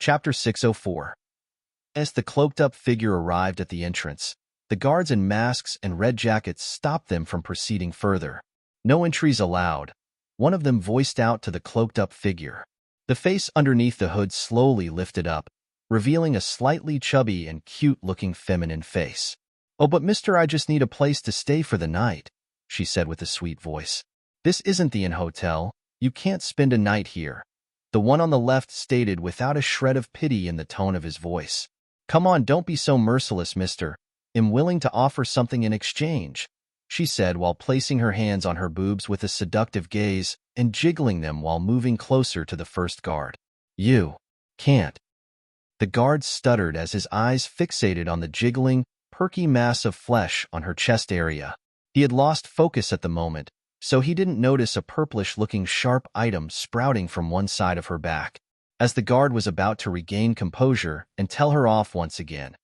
Chapter 604. As the cloaked-up figure arrived at the entrance, the guards in masks and red jackets stopped them from proceeding further. "No entries allowed," one of them voiced out to the cloaked-up figure. The face underneath the hood slowly lifted up, revealing a slightly chubby and cute-looking feminine face. "Oh, but mister, I just need a place to stay for the night," she said with a sweet voice. "This isn't the inn hotel. You can't spend a night here," the one on the left stated without a shred of pity in the tone of his voice. "Come on, don't be so merciless, mister. I'm willing to offer something in exchange," she said while placing her hands on her boobs with a seductive gaze and jiggling them while moving closer to the first guard. "You can't." The guard stuttered as his eyes fixated on the jiggling, perky mass of flesh on her chest area. He had lost focus at the moment, so he didn't notice a purplish-looking sharp item sprouting from one side of her back. As the guard was about to regain composure and tell her off once again,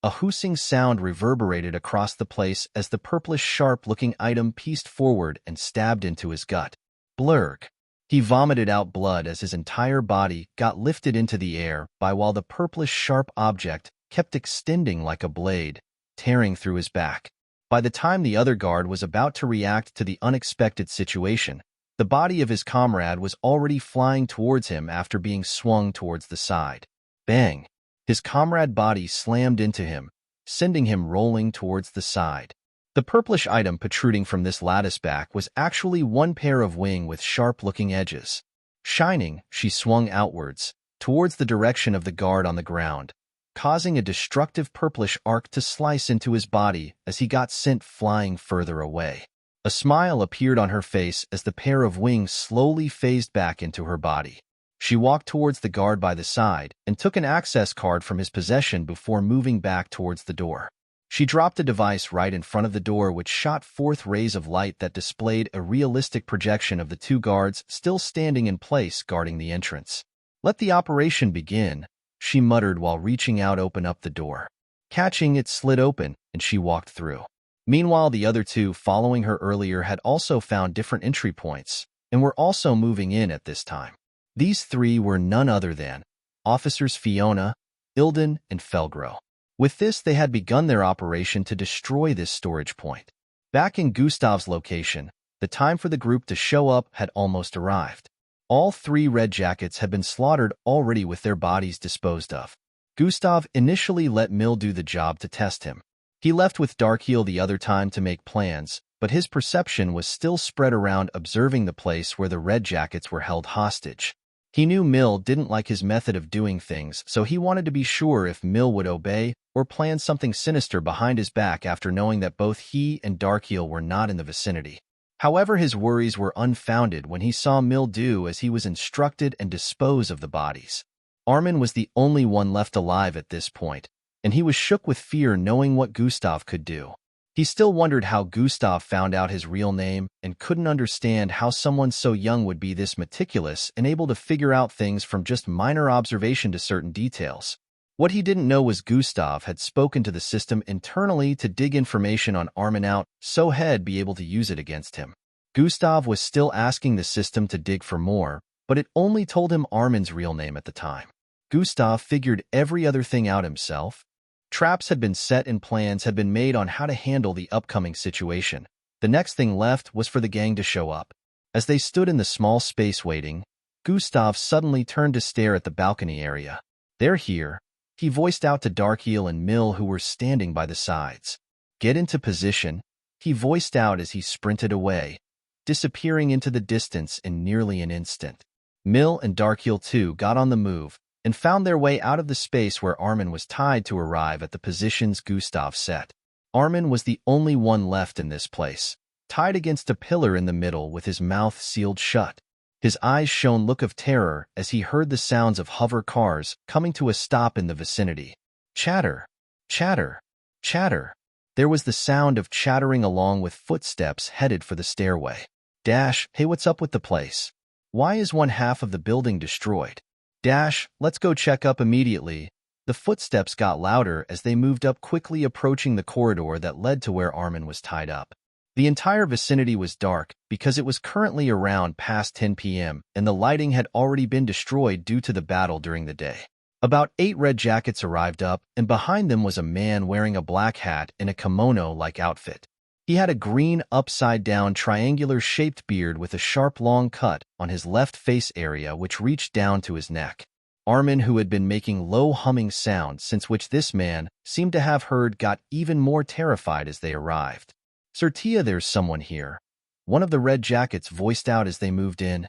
a hooting sound reverberated across the place as the purplish sharp-looking item pieced forward and stabbed into his gut. Blurg. He vomited out blood as his entire body got lifted into the air while the purplish sharp object kept extending like a blade, tearing through his back. By the time the other guard was about to react to the unexpected situation, the body of his comrade was already flying towards him after being swung towards the side. Bang! His comrade's body slammed into him, sending him rolling towards the side. The purplish item protruding from this lattice back was actually one pair of wings with sharp-looking edges. Shining, she swung outwards, towards the direction of the guard on the ground, causing a destructive purplish arc to slice into his body as he got sent flying further away. A smile appeared on her face as the pair of wings slowly phased back into her body. She walked towards the guard by the side and took an access card from his possession before moving back towards the door. She dropped a device right in front of the door which shot forth rays of light that displayed a realistic projection of the two guards still standing in place guarding the entrance. "Let the operation begin," she muttered while reaching out to open up the door. Catching it slid open, and she walked through. Meanwhile, the other two following her earlier had also found different entry points and were also moving in at this time. These three were none other than Officers Fiona, Ilden, and Felgro. With this, they had begun their operation to destroy this storage point. Back in Gustav's location, the time for the group to show up had almost arrived. All three red jackets had been slaughtered already with their bodies disposed of. Gustav initially let Mill do the job to test him. He left with Darkheel the other time to make plans, but his perception was still spread around observing the place where the red jackets were held hostage. He knew Mill didn't like his method of doing things, so he wanted to be sure if Mill would obey or plan something sinister behind his back after knowing that both he and Darkheel were not in the vicinity. However, his worries were unfounded when he saw Mill do as he was instructed and dispose of the bodies. Armin was the only one left alive at this point, and he was shook with fear knowing what Gustav could do. He still wondered how Gustav found out his real name and couldn't understand how someone so young would be this meticulous and able to figure out things from just minor observation to certain details. What he didn't know was Gustav had spoken to the system internally to dig information on Armin out so he'd be able to use it against him. Gustav was still asking the system to dig for more, but it only told him Armin's real name at the time. Gustav figured every other thing out himself. Traps had been set and plans had been made on how to handle the upcoming situation. The next thing left was for the gang to show up. As they stood in the small space waiting, Gustav suddenly turned to stare at the balcony area. "They're here," he voiced out to Darkheel and Mill who were standing by the sides. "Get into position," he voiced out as he sprinted away, disappearing into the distance in nearly an instant. Mill and Darkheel too got on the move and found their way out of the space where Armin was tied to arrive at the positions Gustav set. Armin was the only one left in this place, tied against a pillar in the middle with his mouth sealed shut. His eyes shone look of terror as he heard the sounds of hover cars coming to a stop in the vicinity. Chatter, chatter, chatter. There was the sound of chattering along with footsteps headed for the stairway. Dash, hey, what's up with the place? Why is one half of the building destroyed? Dash, let's go check up immediately. The footsteps got louder as they moved up quickly approaching the corridor that led to where Armin was tied up. The entire vicinity was dark because it was currently around past 10 p.m. and the lighting had already been destroyed due to the battle during the day. About 8 red jackets arrived up, and behind them was a man wearing a black hat and a kimono-like outfit. He had a green, upside-down, triangular-shaped beard with a sharp, long cut on his left face area which reached down to his neck. Armin, who had been making low humming sounds since which this man seemed to have heard, got even more terrified as they arrived. "Sir Tia, there's someone here," one of the red jackets voiced out as they moved in.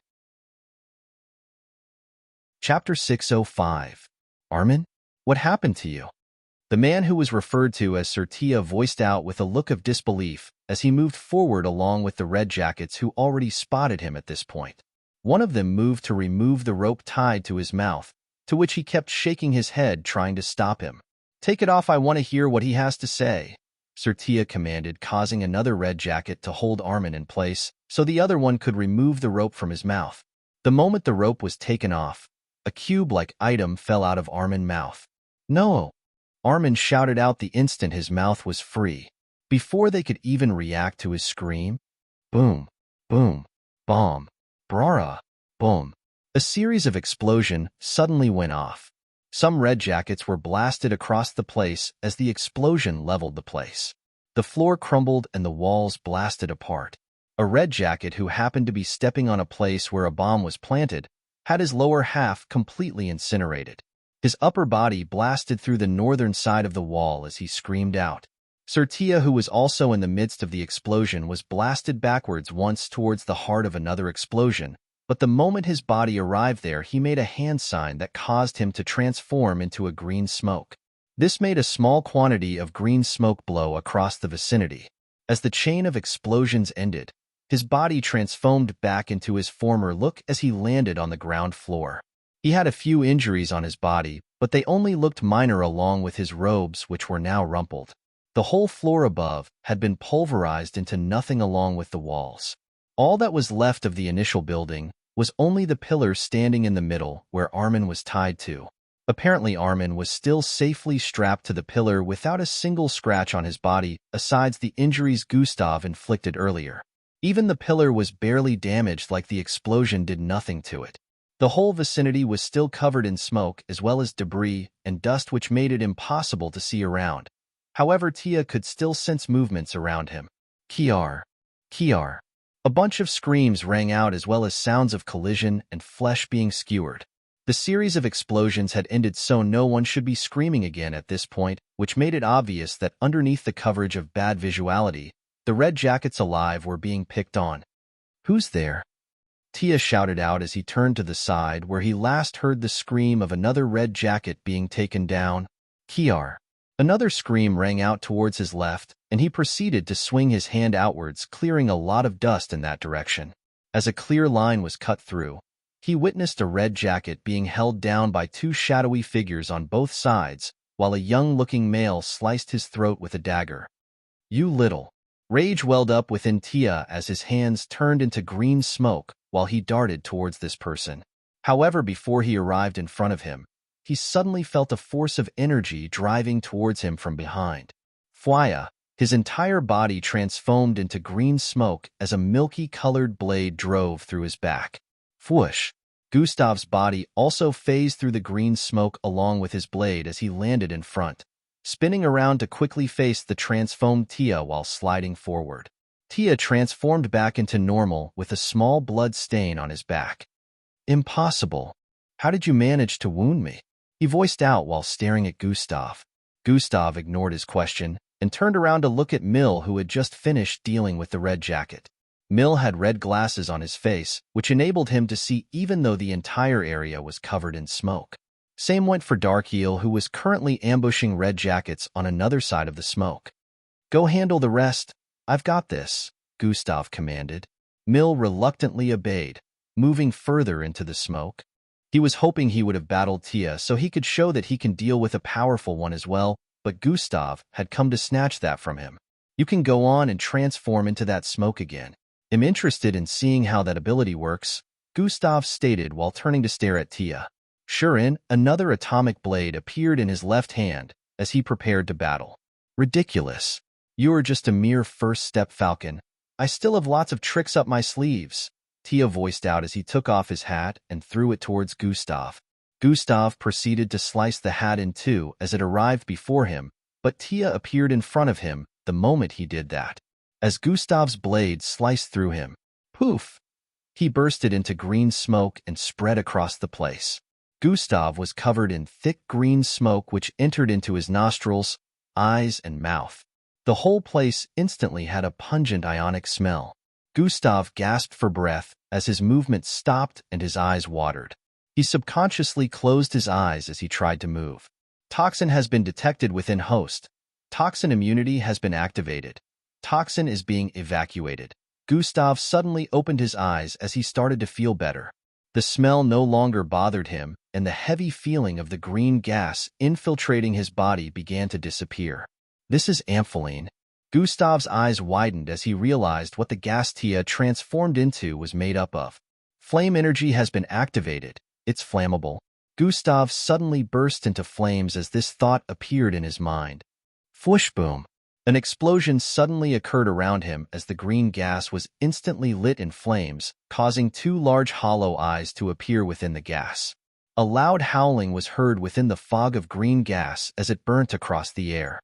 Chapter 605. Armin? What happened to you? The man who was referred to as Sir Tia voiced out with a look of disbelief as he moved forward along with the red jackets who already spotted him at this point. One of them moved to remove the rope tied to his mouth, to which he kept shaking his head trying to stop him. "Take it off, I want to hear what he has to say," Sir Tia commanded, causing another red jacket to hold Armin in place so the other one could remove the rope from his mouth. The moment the rope was taken off, a cube-like item fell out of Armin's mouth. "No!" Armin shouted out the instant his mouth was free. Before they could even react to his scream, boom, boom, bomb, brara, boom. A series of explosions suddenly went off. Some red jackets were blasted across the place as the explosion leveled the place. The floor crumbled and the walls blasted apart. A red jacket who happened to be stepping on a place where a bomb was planted had his lower half completely incinerated. His upper body blasted through the northern side of the wall as he screamed out. Sir Tia, who was also in the midst of the explosion, was blasted backwards once towards the heart of another explosion, but the moment his body arrived there, he made a hand sign that caused him to transform into a green smoke. This made a small quantity of green smoke blow across the vicinity. As the chain of explosions ended, his body transformed back into his former look as he landed on the ground floor. He had a few injuries on his body, but they only looked minor along with his robes, which were now rumpled. The whole floor above had been pulverized into nothing along with the walls. All that was left of the initial building was only the pillar standing in the middle where Armin was tied to. Apparently Armin was still safely strapped to the pillar without a single scratch on his body, asides the injuries Gustav inflicted earlier. Even the pillar was barely damaged, like the explosion did nothing to it. The whole vicinity was still covered in smoke as well as debris and dust, which made it impossible to see around. However, Tia could still sense movements around him. "Kiar! Kiar!" A bunch of screams rang out as well as sounds of collision and flesh being skewered. The series of explosions had ended, so no one should be screaming again at this point, which made it obvious that underneath the coverage of bad visuality, the red jackets alive were being picked on. "Who's there?" Tia shouted out as he turned to the side where he last heard the scream of another red jacket being taken down. "Kiar!" Another scream rang out towards his left, and he proceeded to swing his hand outwards, clearing a lot of dust in that direction. As a clear line was cut through, he witnessed a red jacket being held down by two shadowy figures on both sides, while a young-looking male sliced his throat with a dagger. "You little..." Rage welled up within Tia as his hands turned into green smoke while he darted towards this person. However, before he arrived in front of him, he suddenly felt a force of energy driving towards him from behind. Fwaya! His entire body transformed into green smoke as a milky-colored blade drove through his back. Whoosh! Gustav's body also phased through the green smoke along with his blade as he landed in front, spinning around to quickly face the transformed Tia while sliding forward. Tia transformed back into normal with a small blood stain on his back. "Impossible. How did you manage to wound me?" he voiced out while staring at Gustav. Gustav ignored his question and turned around to look at Mill, who had just finished dealing with the red jacket. Mill had red glasses on his face, which enabled him to see even though the entire area was covered in smoke. Same went for Darkeel, who was currently ambushing red jackets on another side of the smoke. "Go handle the rest. I've got this," Gustav commanded. Mill reluctantly obeyed, moving further into the smoke. He was hoping he would have battled Tia so he could show that he can deal with a powerful one as well, but Gustav had come to snatch that from him. "You can go on and transform into that smoke again. I'm interested in seeing how that ability works," Gustav stated while turning to stare at Tia. Sure in, another atomic blade appeared in his left hand as he prepared to battle. "Ridiculous. You are just a mere first step falcon. I still have lots of tricks up my sleeves," Tia voiced out as he took off his hat and threw it towards Gustav. Gustav proceeded to slice the hat in two as it arrived before him, but Tia appeared in front of him the moment he did that. As Gustav's blade sliced through him, poof! He bursted into green smoke and spread across the place. Gustav was covered in thick green smoke which entered into his nostrils, eyes, and mouth. The whole place instantly had a pungent ionic smell. Gustav gasped for breath as his movements stopped and his eyes watered. He subconsciously closed his eyes as he tried to move. Toxin has been detected within host. Toxin immunity has been activated. Toxin is being evacuated. Gustav suddenly opened his eyes as he started to feel better. The smell no longer bothered him, and the heavy feeling of the green gas infiltrating his body began to disappear. This is amphetamine. Gustav's eyes widened as he realized what the gas Tia transformed into was made up of. Flame energy has been activated. It's flammable. Gustav suddenly burst into flames as this thought appeared in his mind. Fwoosh-boom! An explosion suddenly occurred around him as the green gas was instantly lit in flames, causing two large hollow eyes to appear within the gas. A loud howling was heard within the fog of green gas as it burnt across the air.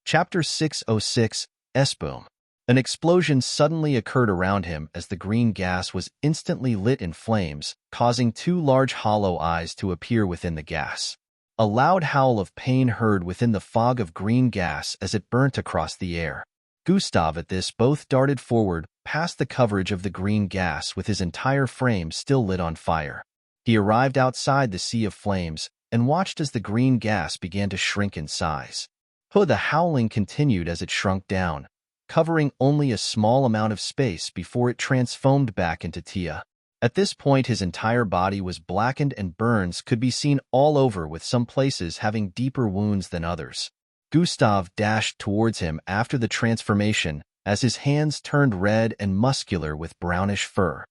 Chapter 606, S-Boom. An explosion suddenly occurred around him as the green gas was instantly lit in flames, causing two large hollow eyes to appear within the gas. A loud howl of pain heard within the fog of green gas as it burnt across the air. Gustav at this both darted forward, past the coverage of the green gas with his entire frame still lit on fire. He arrived outside the sea of flames and watched as the green gas began to shrink in size. The howling continued as it shrunk down, covering only a small amount of space before it transformed back into Tia. At this point, his entire body was blackened and burns could be seen all over, with some places having deeper wounds than others. Gustav dashed towards him after the transformation as his hands turned red and muscular with brownish fur.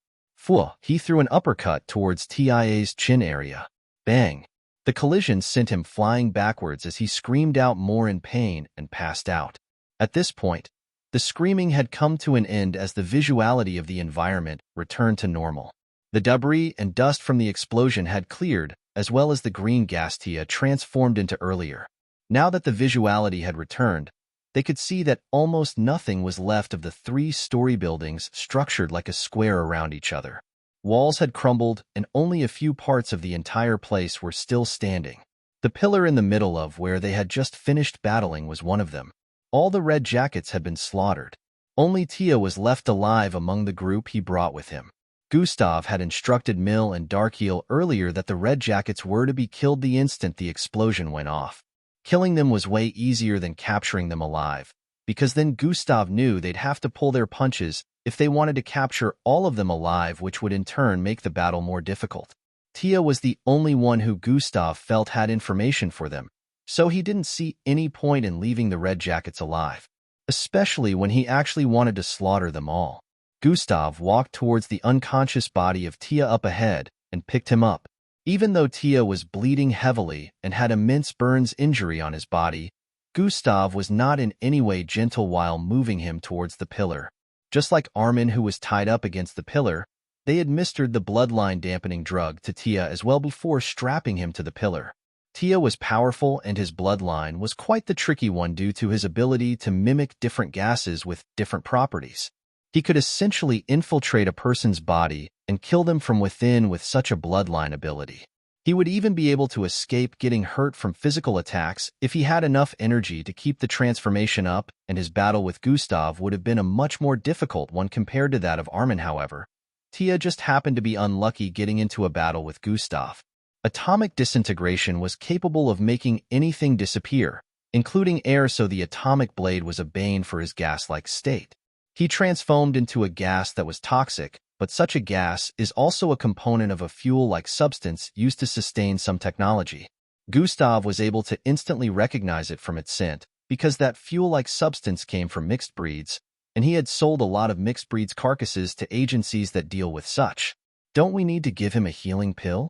He threw an uppercut towards Tia's chin area. Bang! The collision sent him flying backwards as he screamed out more in pain and passed out. At this point, the screaming had come to an end as the visuality of the environment returned to normal. The debris and dust from the explosion had cleared, as well as the green gas Tia transformed into earlier. Now that the visuality had returned, they could see that almost nothing was left of the three-story buildings structured like a square around each other. Walls had crumbled, and only a few parts of the entire place were still standing. The pillar in the middle of where they had just finished battling was one of them. All the red jackets had been slaughtered. Only Tia was left alive among the group he brought with him. Gustav had instructed Mill and Darkeel earlier that the red jackets were to be killed the instant the explosion went off. Killing them was way easier than capturing them alive, because then Gustav knew they'd have to pull their punches if they wanted to capture all of them alive, which would in turn make the battle more difficult. Tia was the only one who Gustav felt had information for them, so he didn't see any point in leaving the red jackets alive, especially when he actually wanted to slaughter them all. Gustav walked towards the unconscious body of Tia up ahead and picked him up. Even though Tia was bleeding heavily and had immense burns injury on his body, Gustav was not in any way gentle while moving him towards the pillar. Just like Armin, who was tied up against the pillar, they administered the bloodline dampening drug to Tia as well before strapping him to the pillar. Tia was powerful, and his bloodline was quite the tricky one due to his ability to mimic different gases with different properties. He could essentially infiltrate a person's body and kill them from within with such a bloodline ability. He would even be able to escape getting hurt from physical attacks if he had enough energy to keep the transformation up, and his battle with Gustav would have been a much more difficult one compared to that of Armin. However, Tia just happened to be unlucky getting into a battle with Gustav. Atomic disintegration was capable of making anything disappear, including air, so the atomic blade was a bane for his gas-like state. He transformed into a gas that was toxic, but such a gas is also a component of a fuel-like substance used to sustain some technology. Gustav was able to instantly recognize it from its scent, because that fuel-like substance came from mixed breeds, and he had sold a lot of mixed breeds carcasses to agencies that deal with such. Don't we need to give him a healing pill?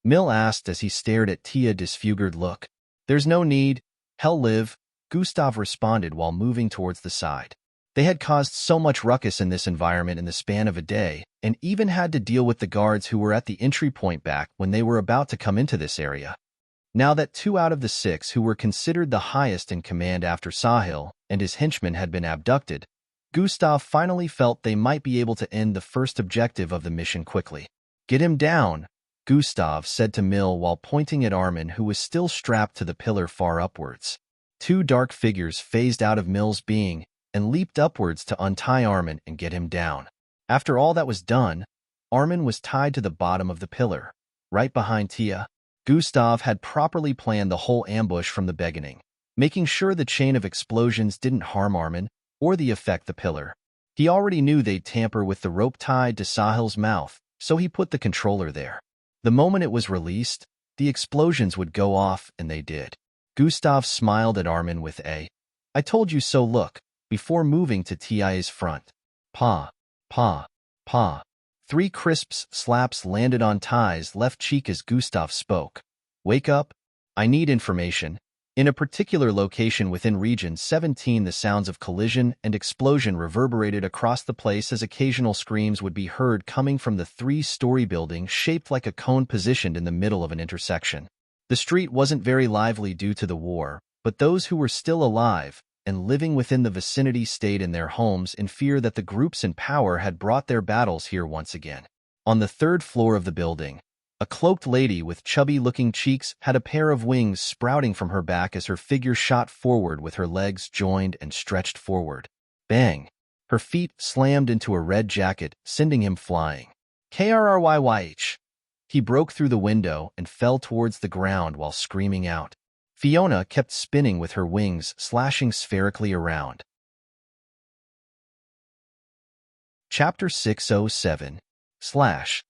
Mill asked as he stared at Tia's disfigured look. There's no need. Hell live, Gustav responded while moving towards the side. They had caused so much ruckus in this environment in the span of a day, and even had to deal with the guards who were at the entry point back when they were about to come into this area. Now that 2 out of the 6 who were considered the highest in command after Sahil and his henchmen had been abducted, Gustav finally felt they might be able to end the first objective of the mission quickly. "Get him down," Gustav said to Mill while pointing at Armin, who was still strapped to the pillar far upwards. 2 dark figures phased out of Mill's being and leaped upwards to untie Armin and get him down. After all that was done, Armin was tied to the bottom of the pillar, right behind Tia. Gustav had properly planned the whole ambush from the beginning, making sure the chain of explosions didn't harm Armin or affect the pillar. He already knew they'd tamper with the rope tied to Sahil's mouth, so he put the controller there. The moment it was released, the explosions would go off, and they did. Gustav smiled at Armin with a "I told you so" look, before moving to Tia's front. Pa, pa, pa. 3 crisp slaps landed on Ty's left cheek as Gustav spoke. "Wake up. I need information." In a particular location within Region 17, the sounds of collision and explosion reverberated across the place as occasional screams would be heard coming from the 3-story building shaped like a cone positioned in the middle of an intersection. The street wasn't very lively due to the war, but those who were still alive and living within the vicinity stayed in their homes in fear that the groups in power had brought their battles here once again. On the 3rd floor of the building, a cloaked lady with chubby-looking cheeks had a pair of wings sprouting from her back as her figure shot forward with her legs joined and stretched forward. Bang! Her feet slammed into a red jacket, sending him flying. Krryyh! He broke through the window and fell towards the ground while screaming out. Fiona kept spinning with her wings slashing spherically around. Chapter 607. Slash.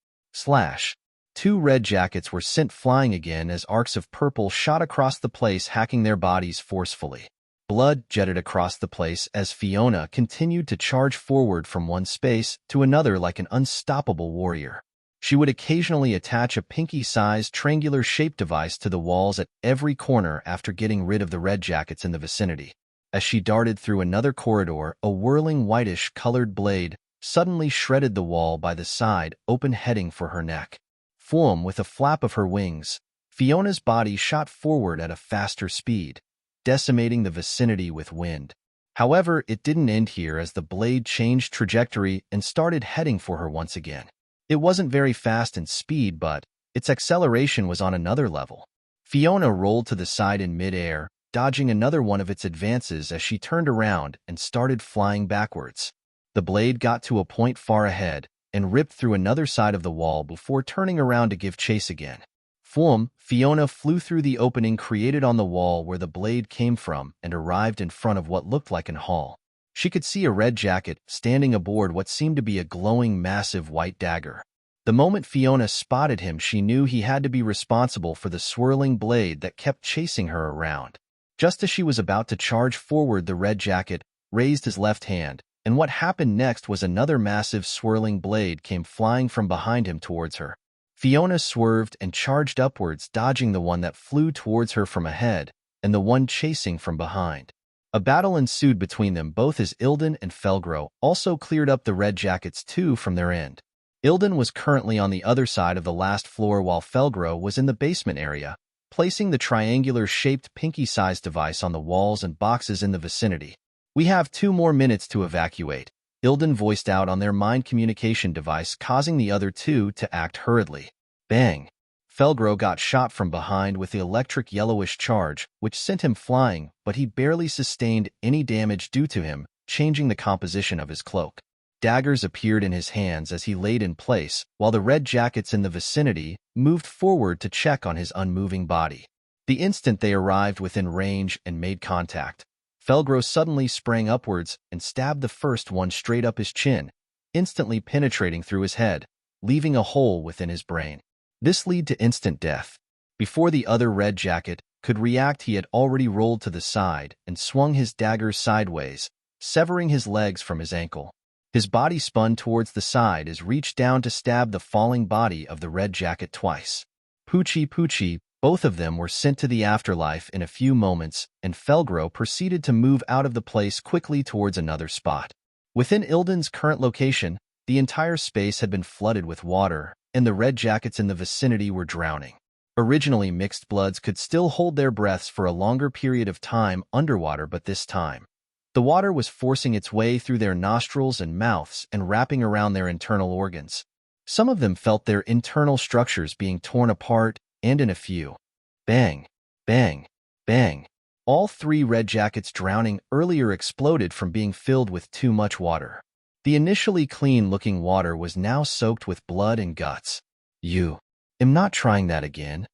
2 red jackets were sent flying again as arcs of purple shot across the place, hacking their bodies forcefully. Blood jetted across the place as Fiona continued to charge forward from one space to another like an unstoppable warrior. She would occasionally attach a pinky-sized triangular-shaped device to the walls at every corner after getting rid of the red jackets in the vicinity. As she darted through another corridor, a whirling whitish-colored blade suddenly shredded the wall by the side, open heading for her neck. Floom, with a flap of her wings, Fiona's body shot forward at a faster speed, decimating the vicinity with wind. However, it didn't end here as the blade changed trajectory and started heading for her once again. It wasn't very fast in speed, but its acceleration was on another level. Fiona rolled to the side in mid-air, dodging another one of its advances as she turned around and started flying backwards. The blade got to a point far ahead and ripped through another side of the wall before turning around to give chase again. Floom, Fiona flew through the opening created on the wall where the blade came from and arrived in front of what looked like an hall. She could see a red jacket standing aboard what seemed to be a glowing, massive white dagger. The moment Fiona spotted him, she knew he had to be responsible for the swirling blade that kept chasing her around. Just as she was about to charge forward, the red jacket raised his left hand, and what happened next was another massive swirling blade came flying from behind him towards her. Fiona swerved and charged upwards, dodging the one that flew towards her from ahead and the one chasing from behind. A battle ensued between them both as Ilden and Felgro also cleared up the red jackets too from their end. Ilden was currently on the other side of the last floor while Felgro was in the basement area, placing the triangular-shaped pinky-sized device on the walls and boxes in the vicinity. "We have 2 more minutes to evacuate," Ilden voiced out on their mind communication device, causing the other 2 to act hurriedly. Bang! Felgro got shot from behind with the electric yellowish charge, which sent him flying, but he barely sustained any damage due to him changing the composition of his cloak. Daggers appeared in his hands as he laid in place, while the red jackets in the vicinity moved forward to check on his unmoving body. The instant they arrived within range and made contact, Felgro suddenly sprang upwards and stabbed the first one straight up his chin, instantly penetrating through his head, leaving a hole within his brain. This led to instant death. Before the other red jacket could react, he had already rolled to the side and swung his dagger sideways, severing his legs from his ankle. His body spun towards the side as reached down to stab the falling body of the red jacket twice. Poochie poochie, Both of them were sent to the afterlife in a few moments, and Felgro proceeded to move out of the place quickly towards another spot. Within Ilden's current location, the entire space had been flooded with water, and the red jackets in the vicinity were drowning. Originally, mixed bloods could still hold their breaths for a longer period of time underwater, but this time, the water was forcing its way through their nostrils and mouths and wrapping around their internal organs. Some of them felt their internal structures being torn apart, and in a few, bang, bang, bang, all three red jackets drowning earlier exploded from being filled with too much water. The initially clean-looking water was now soaked with blood and guts. "You am not trying that again."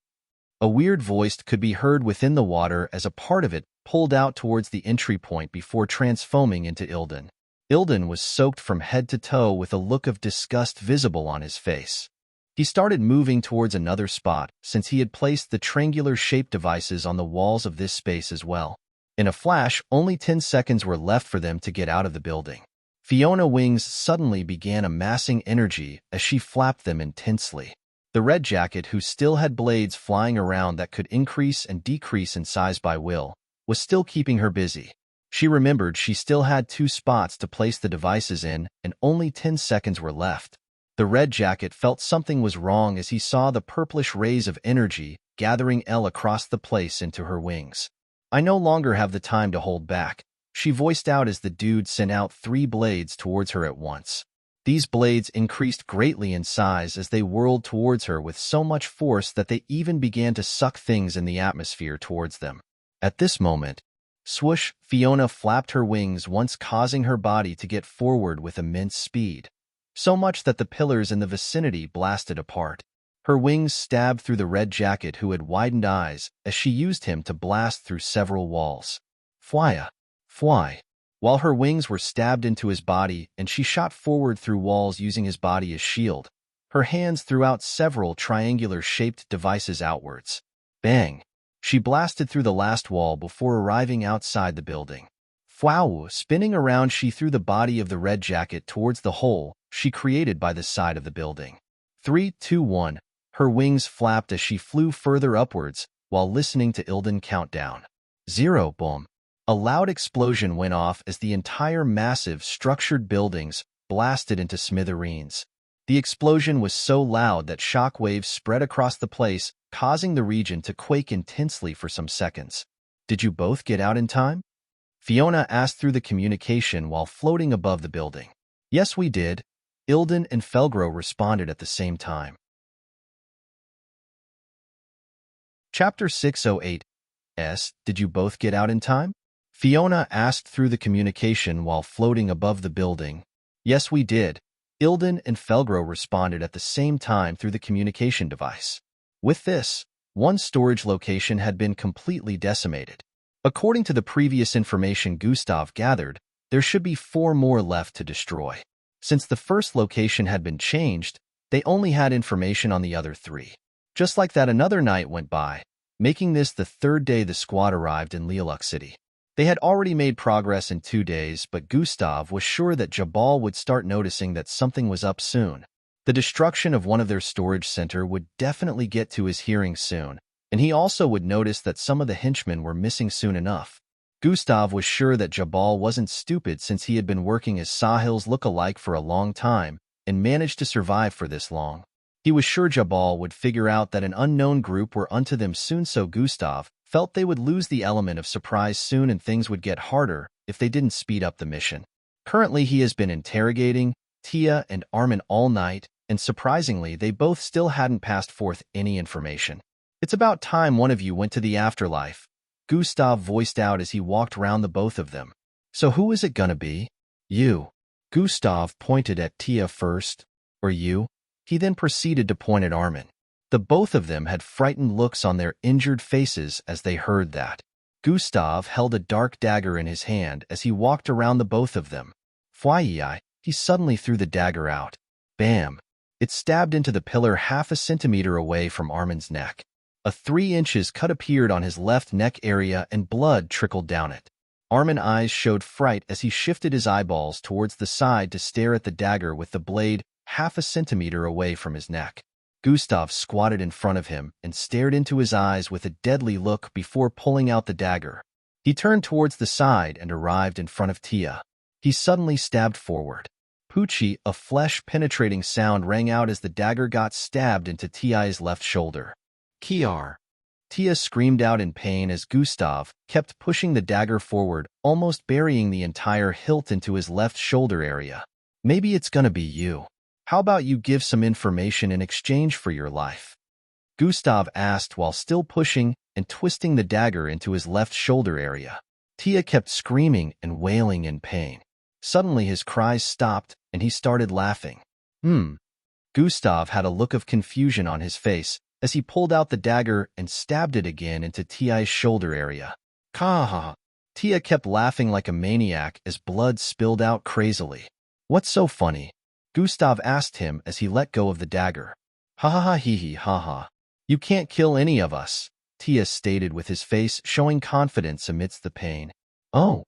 A weird voice could be heard within the water as a part of it pulled out towards the entry point before transfoaming into Ilden. Ilden was soaked from head to toe with a look of disgust visible on his face. He started moving towards another spot, since he had placed the triangular-shaped devices on the walls of this space as well. In a flash, only 10 seconds were left for them to get out of the building. Fiona's wings suddenly began amassing energy as she flapped them intensely. The red jacket, who still had blades flying around that could increase and decrease in size by will, was still keeping her busy. She remembered she still had 2 spots to place the devices in, and only 10 seconds were left. The red jacket felt something was wrong as he saw the purplish rays of energy gathering across the place into her wings. "I no longer have the time to hold back," she voiced out as the dude sent out 3 blades towards her at once. These blades increased greatly in size as they whirled towards her with so much force that they even began to suck things in the atmosphere towards them. At this moment, swoosh, Fiona flapped her wings once, causing her body to get forward with immense speed. So much that the pillars in the vicinity blasted apart. Her wings stabbed through the red jacket, who had widened eyes as she used him to blast through several walls. Fwya, fly. While her wings were stabbed into his body and she shot forward through walls using his body as shield, her hands threw out several triangular-shaped devices outwards. Bang! She blasted through the last wall before arriving outside the building. Fwow! Spinning around, she threw the body of the red jacket towards the hole she created by the side of the building. 3, 2, 1. Her wings flapped as she flew further upwards while listening to Ilden count down. 0. Boom. A loud explosion went off as the entire massive structured buildings blasted into smithereens. The explosion was so loud that shock waves spread across the place, causing the region to quake intensely for some seconds. "Did you both get out in time?" Fiona asked through the communication while floating above the building. "Yes, we did." Ilden and Felgro responded at the same time. Chapter 608. Did you both get out in time? Fiona asked through the communication while floating above the building. "Yes, we did." Ilden and Felgro responded at the same time through the communication device. With this, one storage location had been completely decimated. According to the previous information Gustav gathered, there should be 4 more left to destroy. Since the first location had been changed, they only had information on the other 3. Just like that, another night went by, making this the 3rd day the squad arrived in Lialuk City. They had already made progress in 2 days, but Gustav was sure that Jabal would start noticing that something was up soon. The destruction of one of their storage center would definitely get to his hearing soon, and he also would notice that some of the henchmen were missing soon enough. Gustav was sure that Jabal wasn't stupid, since he had been working as Sahil's look-alike for a long time and managed to survive for this long. He was sure Jabal would figure out that an unknown group were onto them soon, so Gustav felt they would lose the element of surprise soon and things would get harder if they didn't speed up the mission. Currently, he has been interrogating Tia and Armin all night, and surprisingly, they both still hadn't passed forth any information. "It's about time one of you went to the afterlife," Gustav voiced out as he walked round the both of them. "So who is it gonna be?" "You." Gustav pointed at Tia first. "Or you?" He then proceeded to point at Armin. The both of them had frightened looks on their injured faces as they heard that. Gustav held a dark dagger in his hand as he walked around the both of them. Fwyi! He suddenly threw the dagger out. Bam! It stabbed into the pillar half a centimeter away from Armin's neck. A 3 inches cut appeared on his left neck area and blood trickled down it. Armin's eyes showed fright as he shifted his eyeballs towards the side to stare at the dagger with the blade half a centimeter away from his neck. Gustav squatted in front of him and stared into his eyes with a deadly look before pulling out the dagger. He turned towards the side and arrived in front of Tia. He suddenly stabbed forward. Poochie, a flesh-penetrating sound rang out as the dagger got stabbed into Tia's left shoulder. Kiar! Tia screamed out in pain as Gustav kept pushing the dagger forward, almost burying the entire hilt into his left shoulder area. Maybe it's gonna be you. How about you give some information in exchange for your life? Gustav asked while still pushing and twisting the dagger into his left shoulder area. Tia kept screaming and wailing in pain. Suddenly his cries stopped and he started laughing. Gustav had a look of confusion on his face as he pulled out the dagger and stabbed it again into Tia's shoulder area. Ka-ha-ha. Tia kept laughing like a maniac as blood spilled out crazily. What's so funny? Gustav asked him as he let go of the dagger. Ha-ha-ha-hee-hee-ha-ha. You can't kill any of us, Tia stated with his face showing confidence amidst the pain. Oh,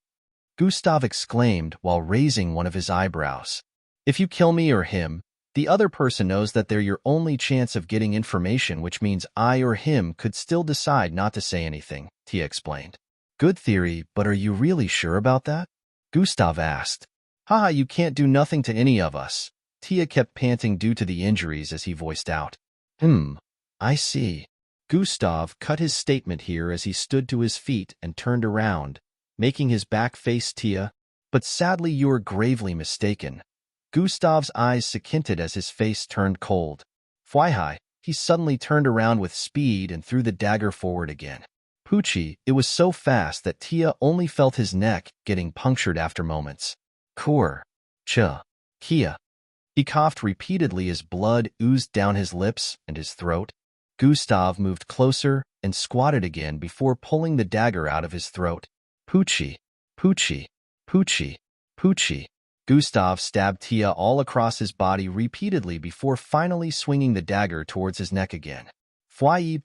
Gustav exclaimed while raising one of his eyebrows. If you kill me or him, the other person knows that they're your only chance of getting information, which means I or him could still decide not to say anything, Tia explained. Good theory, but are you really sure about that? Gustav asked. Haha, you can't do nothing to any of us. Tia kept panting due to the injuries as he voiced out. I see. Gustav cut his statement here as he stood to his feet and turned around, making his back face Tia. But sadly you are gravely mistaken. Gustav's eyes squinted as his face turned cold. Fwai-hi, he suddenly turned around with speed and threw the dagger forward again. Poochie, it was so fast that Tia only felt his neck getting punctured after moments. Kur. Kia. He coughed repeatedly as blood oozed down his lips and his throat. Gustav moved closer and squatted again before pulling the dagger out of his throat. Poochie, Poochie, Poochie, Poochie. Gustav stabbed Tia all across his body repeatedly before finally swinging the dagger towards his neck again.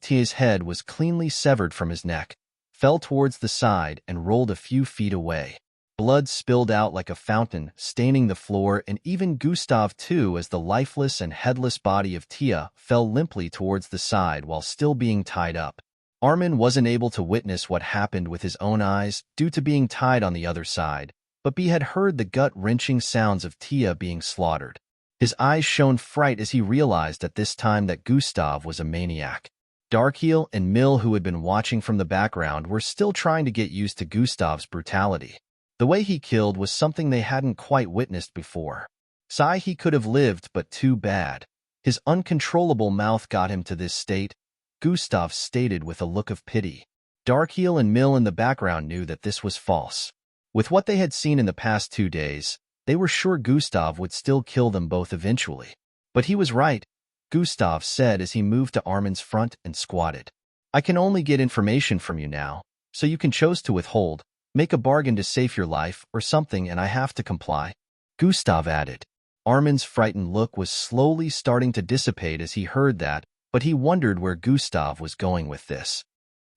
Tia's head was cleanly severed from his neck, fell towards the side, and rolled a few feet away. Blood spilled out like a fountain, staining the floor and even Gustav too as the lifeless and headless body of Tia fell limply towards the side while still being tied up. Armin wasn't able to witness what happened with his own eyes due to being tied on the other side, but he had heard the gut-wrenching sounds of Tia being slaughtered. His eyes shone fright as he realized at this time that Gustav was a maniac. Darkheel and Mill, who had been watching from the background, were still trying to get used to Gustav's brutality. The way he killed was something they hadn't quite witnessed before. Sigh, he could have lived, but too bad. His uncontrollable mouth got him to this state, Gustav stated with a look of pity. Darkheel and Mill in the background knew that this was false. With what they had seen in the past 2 days, they were sure Gustav would still kill them both eventually. But he was right, Gustav said as he moved to Armin's front and squatted. I can only get information from you now, so you can choose to withhold, make a bargain to save your life or something, and I have to comply, Gustav added. Armin's frightened look was slowly starting to dissipate as he heard that, but he wondered where Gustav was going with this.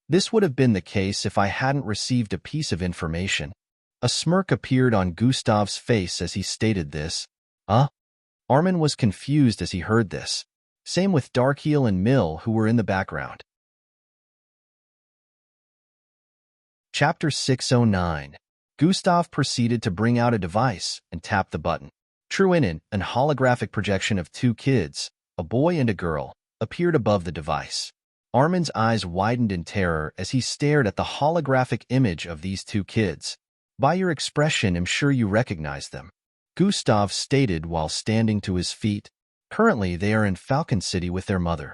This would have been the case if I hadn't received a piece of information. A smirk appeared on Gustav's face as he stated this. Armin was confused as he heard this. Same with Darkheel and Mill, who were in the background. Chapter 609. Gustav proceeded to bring out a device and tap the button. True in it, an holographic projection of 2 kids, a boy and a girl, appeared above the device. Armin's eyes widened in terror as he stared at the holographic image of these 2 kids. By your expression, I'm sure you recognize them, Gustav stated while standing to his feet. Currently, they are in Falcon City with their mother.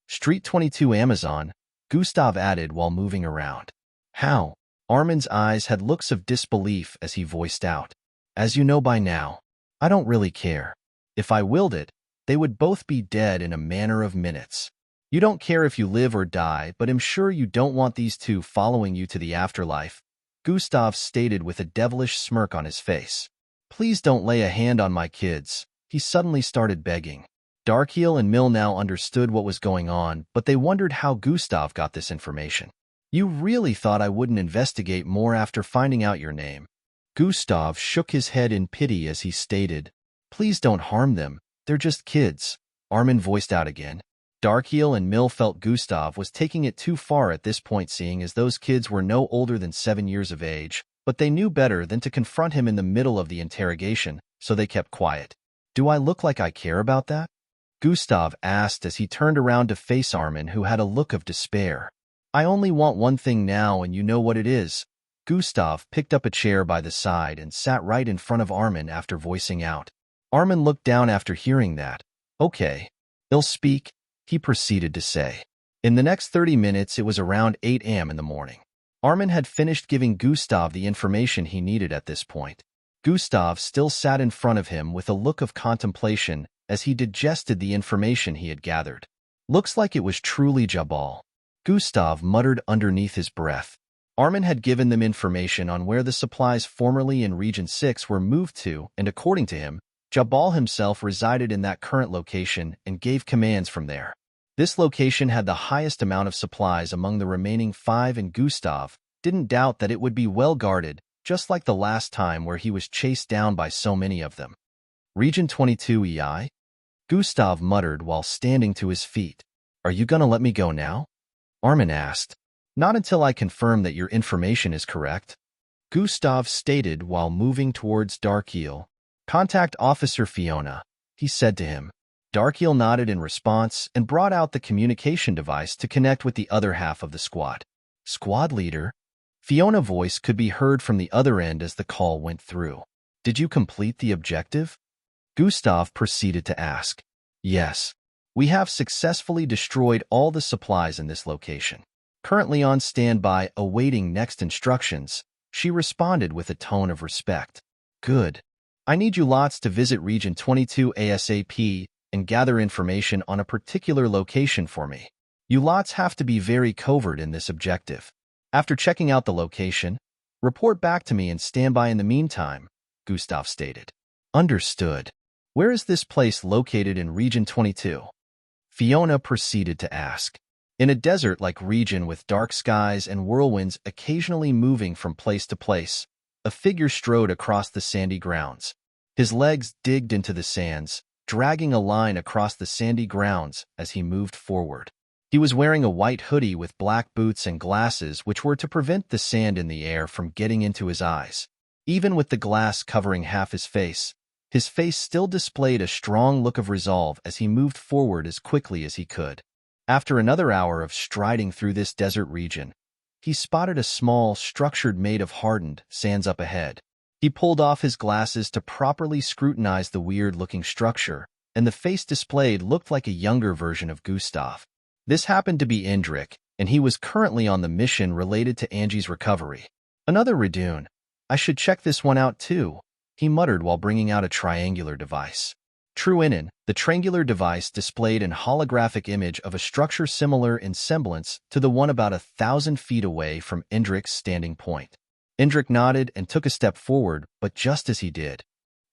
Street 22 Amazon, Gustav added while moving around. How? Armin's eyes had looks of disbelief as he voiced out. As you know by now, I don't really care. If I willed it, they would both be dead in a matter of minutes. You don't care if you live or die, but I'm sure you don't want these 2 following you to the afterlife, Gustav stated with a devilish smirk on his face. Please don't lay a hand on my kids, he suddenly started begging. Darkheel and Mill now understood what was going on, but they wondered how Gustav got this information. You really thought I wouldn't investigate more after finding out your name? Gustav shook his head in pity as he stated. Please don't harm them, they're just kids. Armin voiced out again. Darkheel and Mill felt Gustav was taking it too far at this point, seeing as those kids were no older than 7 years of age, but they knew better than to confront him in the middle of the interrogation, so they kept quiet. Do I look like I care about that? Gustav asked as he turned around to face Armin, who had a look of despair. I only want one thing now, and you know what it is. Gustav picked up a chair by the side and sat right in front of Armin after voicing out. Armin looked down after hearing that. Okay, they'll speak, he proceeded to say. In the next 30 minutes, it was around 8 a.m. in the morning. Armin had finished giving Gustav the information he needed at this point. Gustav still sat in front of him with a look of contemplation as he digested the information he had gathered. Looks like it was truly Jabal. Gustav muttered underneath his breath. Armin had given them information on where the supplies formerly in Region 6 were moved to, and according to him, Jabal himself resided in that current location and gave commands from there. This location had the highest amount of supplies among the remaining 5, and Gustav didn't doubt that it would be well guarded, just like the last time where he was chased down by so many of them. Region 22 EI? Gustav muttered while standing to his feet. Are you gonna let me go now? Armin asked. Not until I confirm that your information is correct, Gustav stated while moving towards Darkheel. Contact Officer Fiona, he said to him. Darkheel nodded in response and brought out the communication device to connect with the other half of the squad. Squad leader? Fiona's voice could be heard from the other end as the call went through. Did you complete the objective? Gustav proceeded to ask. Yes. We have successfully destroyed all the supplies in this location. Currently on standby, awaiting next instructions, she responded with a tone of respect. Good. I need you lots to visit Region 22 ASAP and gather information on a particular location for me. You lots have to be very covert in this objective. After checking out the location, report back to me and stand by in the meantime, Gustav stated. Understood. Where is this place located in Region 22? Fiona proceeded to ask. In a desert-like region with dark skies and whirlwinds occasionally moving from place to place, a figure strode across the sandy grounds. His legs digged into the sands, dragging a line across the sandy grounds as he moved forward. He was wearing a white hoodie with black boots and glasses which were to prevent the sand in the air from getting into his eyes. Even with the glass covering half his face still displayed a strong look of resolve as he moved forward as quickly as he could. After another hour of striding through this desert region, he spotted a small structure made of hardened sands up ahead. He pulled off his glasses to properly scrutinize the weird-looking structure, and the face displayed looked like a younger version of Gustav. This happened to be Indrik, and he was currently on the mission related to Angie's recovery. Another Radun. I should check this one out too, he muttered while bringing out a triangular device. True inin, the triangular device displayed an holographic image of a structure similar in semblance to the one about 1,000 feet away from Indrik's standing point. Indrik nodded and took a step forward, but just as he did,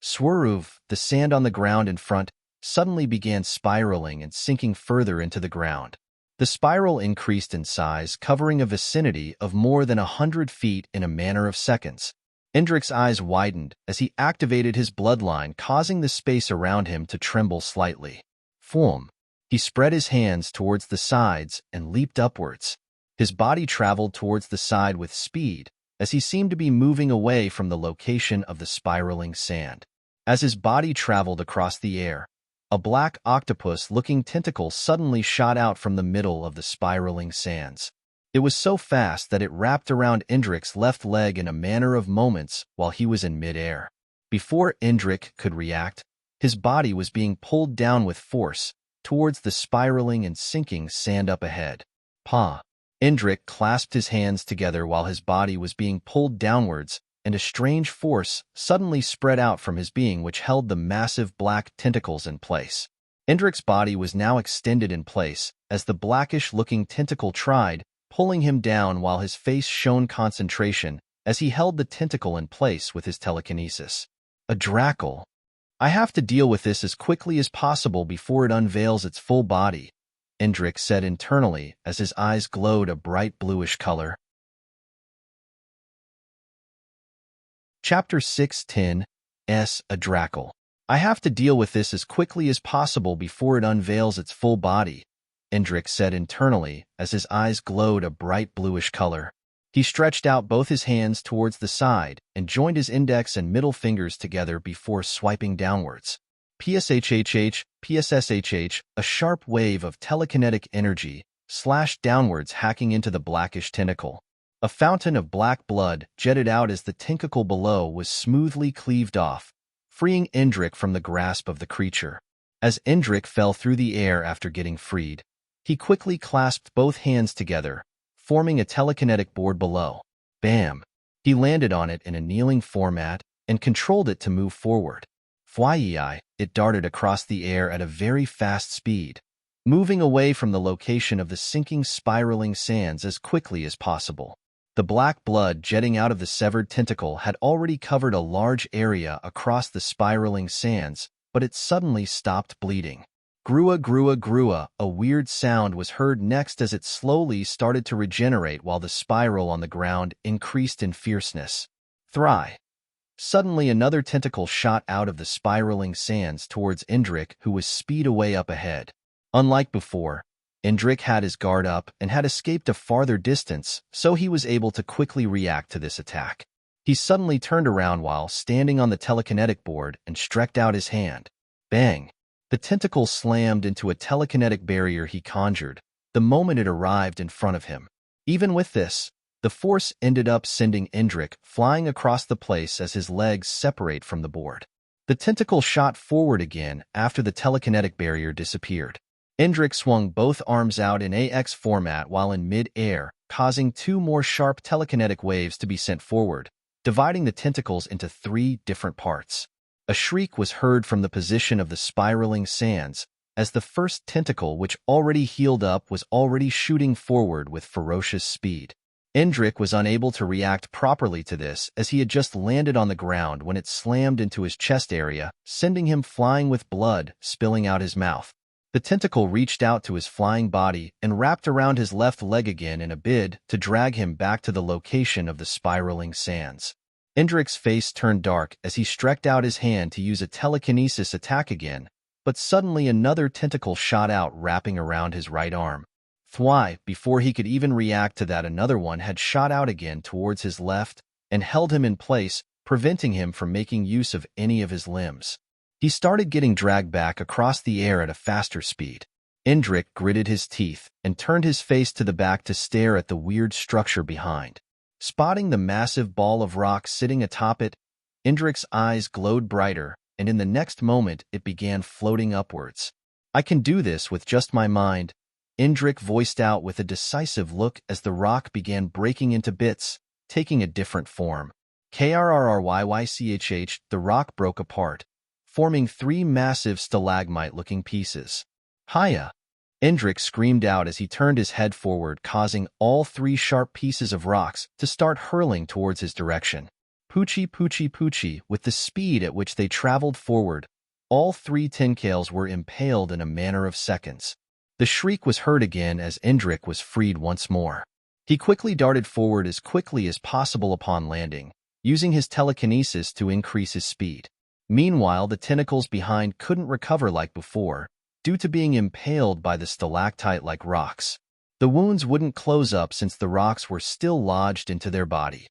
Swaruv, the sand on the ground in front, suddenly began spiraling and sinking further into the ground. The spiral increased in size, covering a vicinity of more than 100 feet in a matter of seconds. Indrik's eyes widened as he activated his bloodline, causing the space around him to tremble slightly. Foom. He spread his hands towards the sides and leaped upwards. His body traveled towards the side with speed, as he seemed to be moving away from the location of the spiraling sand. As his body traveled across the air, a black octopus-looking tentacle suddenly shot out from the middle of the spiraling sands. It was so fast that it wrapped around Indrik's left leg in a matter of moments while he was in midair. Before Indrik could react, his body was being pulled down with force towards the spiraling and sinking sand up ahead. Pa! Indrik clasped his hands together while his body was being pulled downwards, and a strange force suddenly spread out from his being which held the massive black tentacles in place. Indrik's body was now extended in place as the blackish-looking tentacle tried, pulling him down while his face shone concentration as he held the tentacle in place with his telekinesis. A Drackle. I have to deal with this as quickly as possible before it unveils its full body, Indrik said internally as his eyes glowed a bright bluish color. Chapter 6:10 A Drackle. I have to deal with this as quickly as possible before it unveils its full body, Indrik said internally as his eyes glowed a bright bluish color. He stretched out both his hands towards the side and joined his index and middle fingers together before swiping downwards. PSHHH, PSSHH, a sharp wave of telekinetic energy slashed downwards, hacking into the blackish tentacle. A fountain of black blood jetted out as the tentacle below was smoothly cleaved off, freeing Indrik from the grasp of the creature. As Indrik fell through the air after getting freed, he quickly clasped both hands together, forming a telekinetic board below. Bam! He landed on it in a kneeling format and controlled it to move forward. Flyei, it darted across the air at a very fast speed, moving away from the location of the sinking spiraling sands as quickly as possible. The black blood jetting out of the severed tentacle had already covered a large area across the spiraling sands, but it suddenly stopped bleeding. Grua, grua, grua, a weird sound was heard next as it slowly started to regenerate while the spiral on the ground increased in fierceness. Thry. Suddenly another tentacle shot out of the spiraling sands towards Indrik, who was speed away up ahead. Unlike before, Indrik had his guard up and had escaped a farther distance, so he was able to quickly react to this attack. He suddenly turned around while standing on the telekinetic board and stretched out his hand. Bang! The tentacle slammed into a telekinetic barrier he conjured the moment it arrived in front of him. Even with this, the force ended up sending Indrik flying across the place as his legs separate from the board. The tentacle shot forward again after the telekinetic barrier disappeared. Indrik swung both arms out in AX format while in mid-air, causing two more sharp telekinetic waves to be sent forward, dividing the tentacles into 3 different parts. A shriek was heard from the position of the spiraling sands, as the first tentacle, which already healed up, was already shooting forward with ferocious speed. Indrik was unable to react properly to this as he had just landed on the ground when it slammed into his chest area, sending him flying with blood spilling out his mouth. The tentacle reached out to his flying body and wrapped around his left leg again in a bid to drag him back to the location of the spiraling sands. Indrik's face turned dark as he stretched out his hand to use a telekinesis attack again, but suddenly another tentacle shot out, wrapping around his right arm. Thwy, before he could even react to that, another one had shot out again towards his left and held him in place, preventing him from making use of any of his limbs. He started getting dragged back across the air at a faster speed. Indrik gritted his teeth and turned his face to the back to stare at the weird structure behind. Spotting the massive ball of rock sitting atop it, Indrik's eyes glowed brighter, and in the next moment it began floating upwards. "I can do this with just my mind," Indrik voiced out with a decisive look as the rock began breaking into bits, taking a different form. Krrryychh, the rock broke apart, forming 3 massive stalagmite-looking pieces. "Hiya!" Indrik screamed out as he turned his head forward, causing all 3 sharp pieces of rocks to start hurling towards his direction. Poochie, poochie, poochie, with the speed at which they traveled forward, all 3 tentacles were impaled in a matter of seconds. The shriek was heard again as Indrik was freed once more. He quickly darted forward as quickly as possible upon landing, using his telekinesis to increase his speed. Meanwhile, the tentacles behind couldn't recover like before, due to being impaled by the stalactite-like rocks. The wounds wouldn't close up since the rocks were still lodged into their body.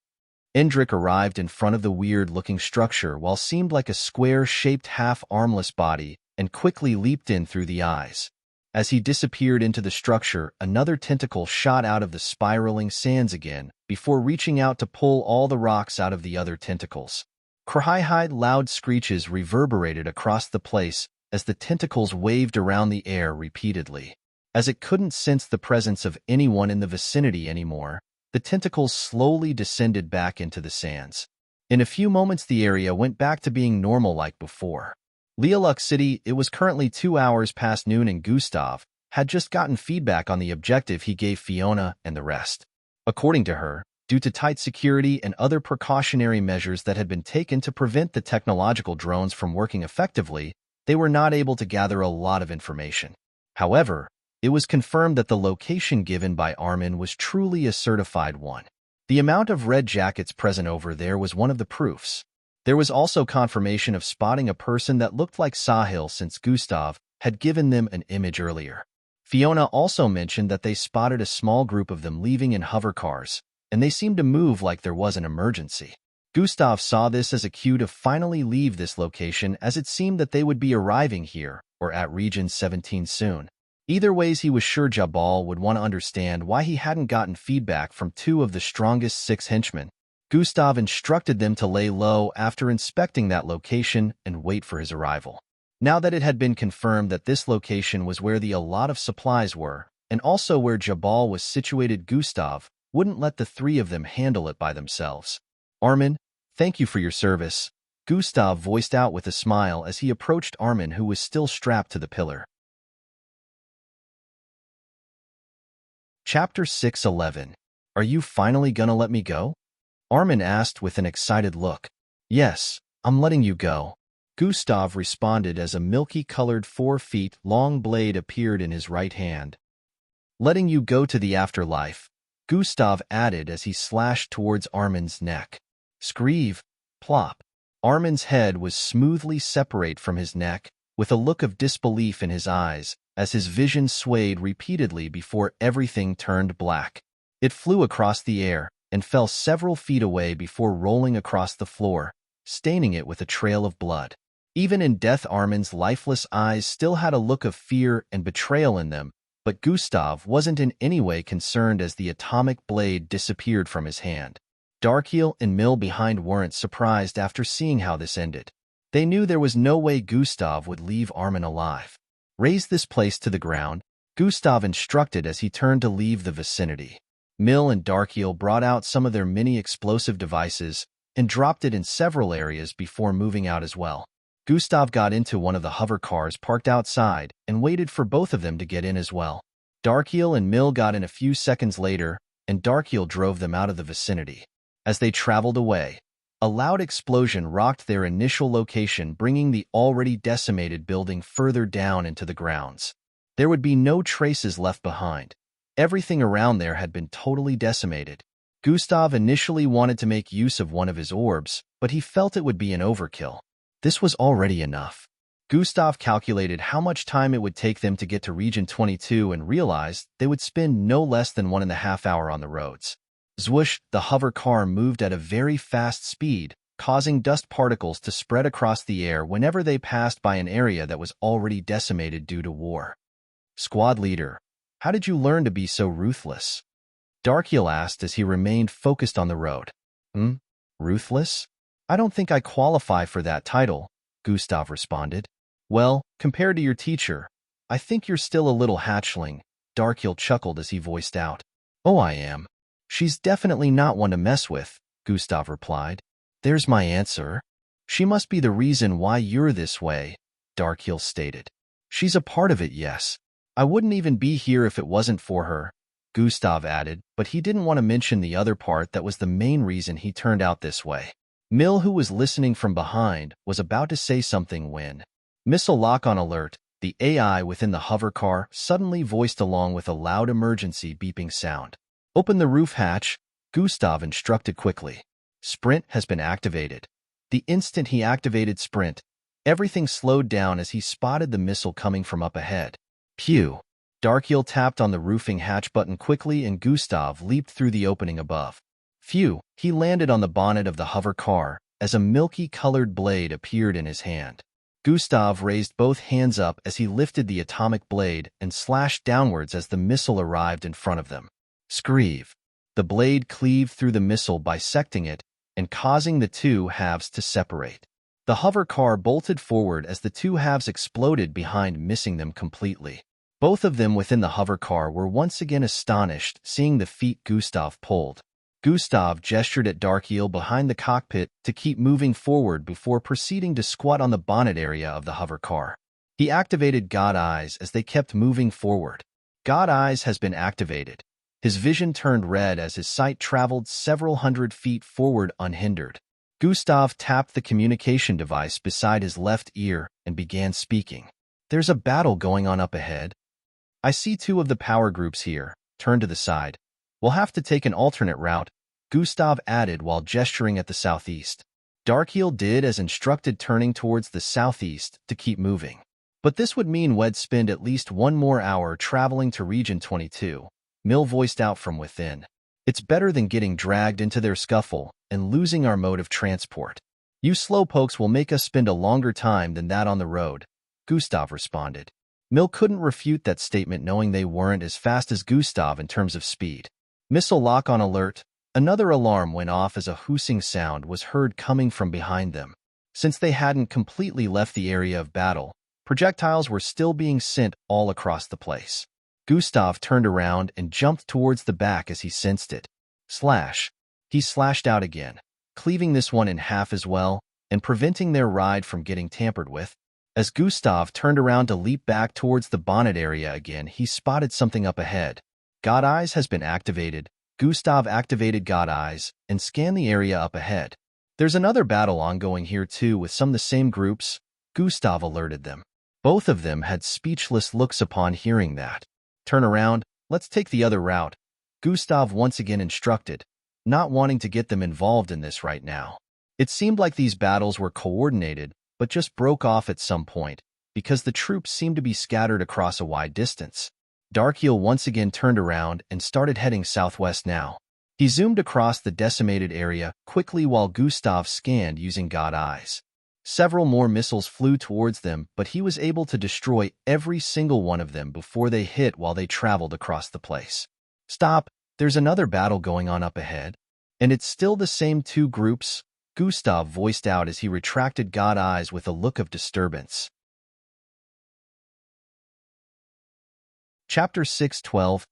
Indrik arrived in front of the weird-looking structure while seemed like a square-shaped half-armless body and quickly leaped in through the eyes. As he disappeared into the structure, another tentacle shot out of the spiraling sands again before reaching out to pull all the rocks out of the other tentacles. Krrrrhy, loud screeches reverberated across the place as the tentacles waved around the air repeatedly. As it couldn't sense the presence of anyone in the vicinity anymore, the tentacles slowly descended back into the sands. In a few moments, the area went back to being normal like before. Lialuk City, it was currently 2 hours past noon, and Gustav had just gotten feedback on the objective he gave Fiona and the rest. According to her, due to tight security and other precautionary measures that had been taken to prevent the technological drones from working effectively, they were not able to gather a lot of information. However, it was confirmed that the location given by Armin was truly a certified one. The amount of red jackets present over there was one of the proofs. There was also confirmation of spotting a person that looked like Sahil since Gustav had given them an image earlier. Fiona also mentioned that they spotted a small group of them leaving in hover cars, and they seemed to move like there was an emergency. Gustav saw this as a cue to finally leave this location, as it seemed that they would be arriving here or at Region 17 soon. Either ways, he was sure Jabal would want to understand why he hadn't gotten feedback from two of the strongest 6 henchmen. Gustav instructed them to lay low after inspecting that location and wait for his arrival. Now that it had been confirmed that this location was where a lot of supplies were, and also where Jabal was situated, Gustav wouldn't let the 3 of them handle it by themselves. Armin, thank you for your service, Gustav voiced out with a smile as he approached Armin, who was still strapped to the pillar. Chapter 6:11. Are you finally gonna let me go? Armin asked with an excited look. Yes, I'm letting you go, Gustav responded as a milky-colored 4-feet-long blade appeared in his right hand. Letting you go to the afterlife, Gustav added as he slashed towards Armin's neck. Screeve, plop. Armin's head was smoothly separate from his neck, with a look of disbelief in his eyes, as his vision swayed repeatedly before everything turned black. It flew across the air and fell several feet away before rolling across the floor, staining it with a trail of blood. Even in death, Armin's lifeless eyes still had a look of fear and betrayal in them, but Gustav wasn't in any way concerned as the atomic blade disappeared from his hand. Darkiel and Mill behind weren't surprised after seeing how this ended. They knew there was no way Gustav would leave Armin alive. Raise this place to the ground, Gustav instructed as he turned to leave the vicinity. Mill and Darkiel brought out some of their mini-explosive devices and dropped it in several areas before moving out as well. Gustav got into one of the hover cars parked outside and waited for both of them to get in as well. Darkiel and Mill got in a few seconds later, and Darkiel drove them out of the vicinity. As they traveled away, a loud explosion rocked their initial location, bringing the already decimated building further down into the grounds. There would be no traces left behind. Everything around there had been totally decimated. Gustav initially wanted to make use of one of his orbs, but he felt it would be an overkill. This was already enough. Gustav calculated how much time it would take them to get to Region 22 and realized they would spend no less than 1.5 hours on the roads. Zwoosh, the hover car moved at a very fast speed, causing dust particles to spread across the air whenever they passed by an area that was already decimated due to war. Squad leader, how did you learn to be so ruthless? Darkiel asked as he remained focused on the road. Ruthless? I don't think I qualify for that title, Gustav responded. Well, compared to your teacher, I think you're still a little hatchling, Darkiel chuckled as he voiced out. Oh, I am. She's definitely not one to mess with, Gustav replied. There's my answer. She must be the reason why you're this way, Darkiel stated. She's a part of it, yes. I wouldn't even be here if it wasn't for her, Gustav added, but he didn't want to mention the other part that was the main reason he turned out this way. Mill, who was listening from behind, was about to say something when Missile Lock on Alert, the AI within the hover car, suddenly voiced along with a loud emergency beeping sound. Open the roof hatch, Gustav instructed quickly. Sprint has been activated. The instant he activated Sprint, everything slowed down as he spotted the missile coming from up ahead. Pew! Darkiel tapped on the roofing hatch button quickly and Gustav leaped through the opening above. Phew! He landed on the bonnet of the hover car as a milky-colored blade appeared in his hand. Gustav raised both hands up as he lifted the atomic blade and slashed downwards as the missile arrived in front of them. Screeve! The blade cleaved through the missile, bisecting it and causing the two halves to separate. The hover car bolted forward as the two halves exploded behind, missing them completely. Both of them within the hover car were once again astonished seeing the feat Gustav pulled. Gustav gestured at Darkiel behind the cockpit to keep moving forward before proceeding to squat on the bonnet area of the hover car. He activated God Eyes as they kept moving forward. God Eyes has been activated. His vision turned red as his sight traveled several hundred feet forward unhindered. Gustav tapped the communication device beside his left ear and began speaking. There's a battle going on up ahead. I see two of the power groups here. Turn to the side. We'll have to take an alternate route, Gustav added while gesturing at the southeast. Darkeel did as instructed, turning towards the southeast to keep moving. But this would mean we'd spend at least one more hour traveling to Region 22, Mill voiced out from within. It's better than getting dragged into their scuffle and losing our mode of transport. You slowpokes will make us spend a longer time than that on the road, Gustav responded. Mill couldn't refute that statement, knowing they weren't as fast as Gustav in terms of speed. Missile lock on alert. Another alarm went off as a hooting sound was heard coming from behind them. Since they hadn't completely left the area of battle, projectiles were still being sent all across the place. Gustav turned around and jumped towards the back as he sensed it. Slash. He slashed out again, cleaving this one in half as well, and preventing their ride from getting tampered with. As Gustav turned around to leap back towards the bonnet area again, he spotted something up ahead. God Eyes has been activated. Gustav activated God Eyes and scanned the area up ahead. There's another battle ongoing here too, with some of the same groups, Gustav alerted them. Both of them had speechless looks upon hearing that. Turn around, let's take the other route, Gustav once again instructed, not wanting to get them involved in this right now. It seemed like these battles were coordinated, but just broke off at some point, because the troops seemed to be scattered across a wide distance. Darkeel once again turned around and started heading southwest now. He zoomed across the decimated area quickly while Gustav scanned using God Eyes. Several more missiles flew towards them, but he was able to destroy every single one of them before they hit while they traveled across the place. Stop, there's another battle going on up ahead. And it's still the same two groups, Gustav voiced out as he retracted God Eyes with a look of disturbance. Chapter 6:12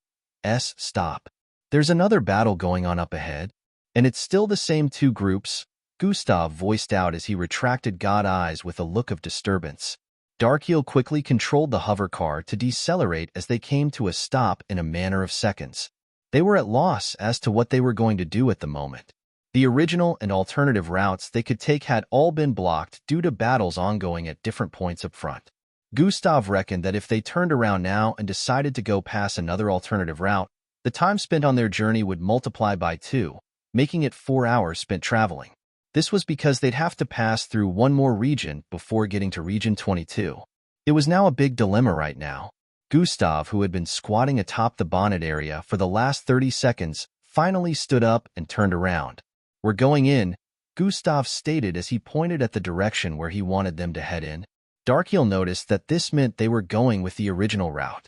Stop. There's another battle going on up ahead. And it's still the same two groups, Gustav voiced out as he retracted God Eyes with a look of disturbance. Darkeel quickly controlled the hover car to decelerate as they came to a stop in a matter of seconds. They were at loss as to what they were going to do at the moment. The original and alternative routes they could take had all been blocked due to battles ongoing at different points up front. Gustav reckoned that if they turned around now and decided to go past another alternative route, the time spent on their journey would multiply by 2, making it 4 hours spent traveling. This was because they'd have to pass through one more region before getting to Region 22. It was now a big dilemma right now. Gustav, who had been squatting atop the bonnet area for the last 30 seconds, finally stood up and turned around. We're going in, Gustav stated as he pointed at the direction where he wanted them to head in. Darkeel noticed that this meant they were going with the original route.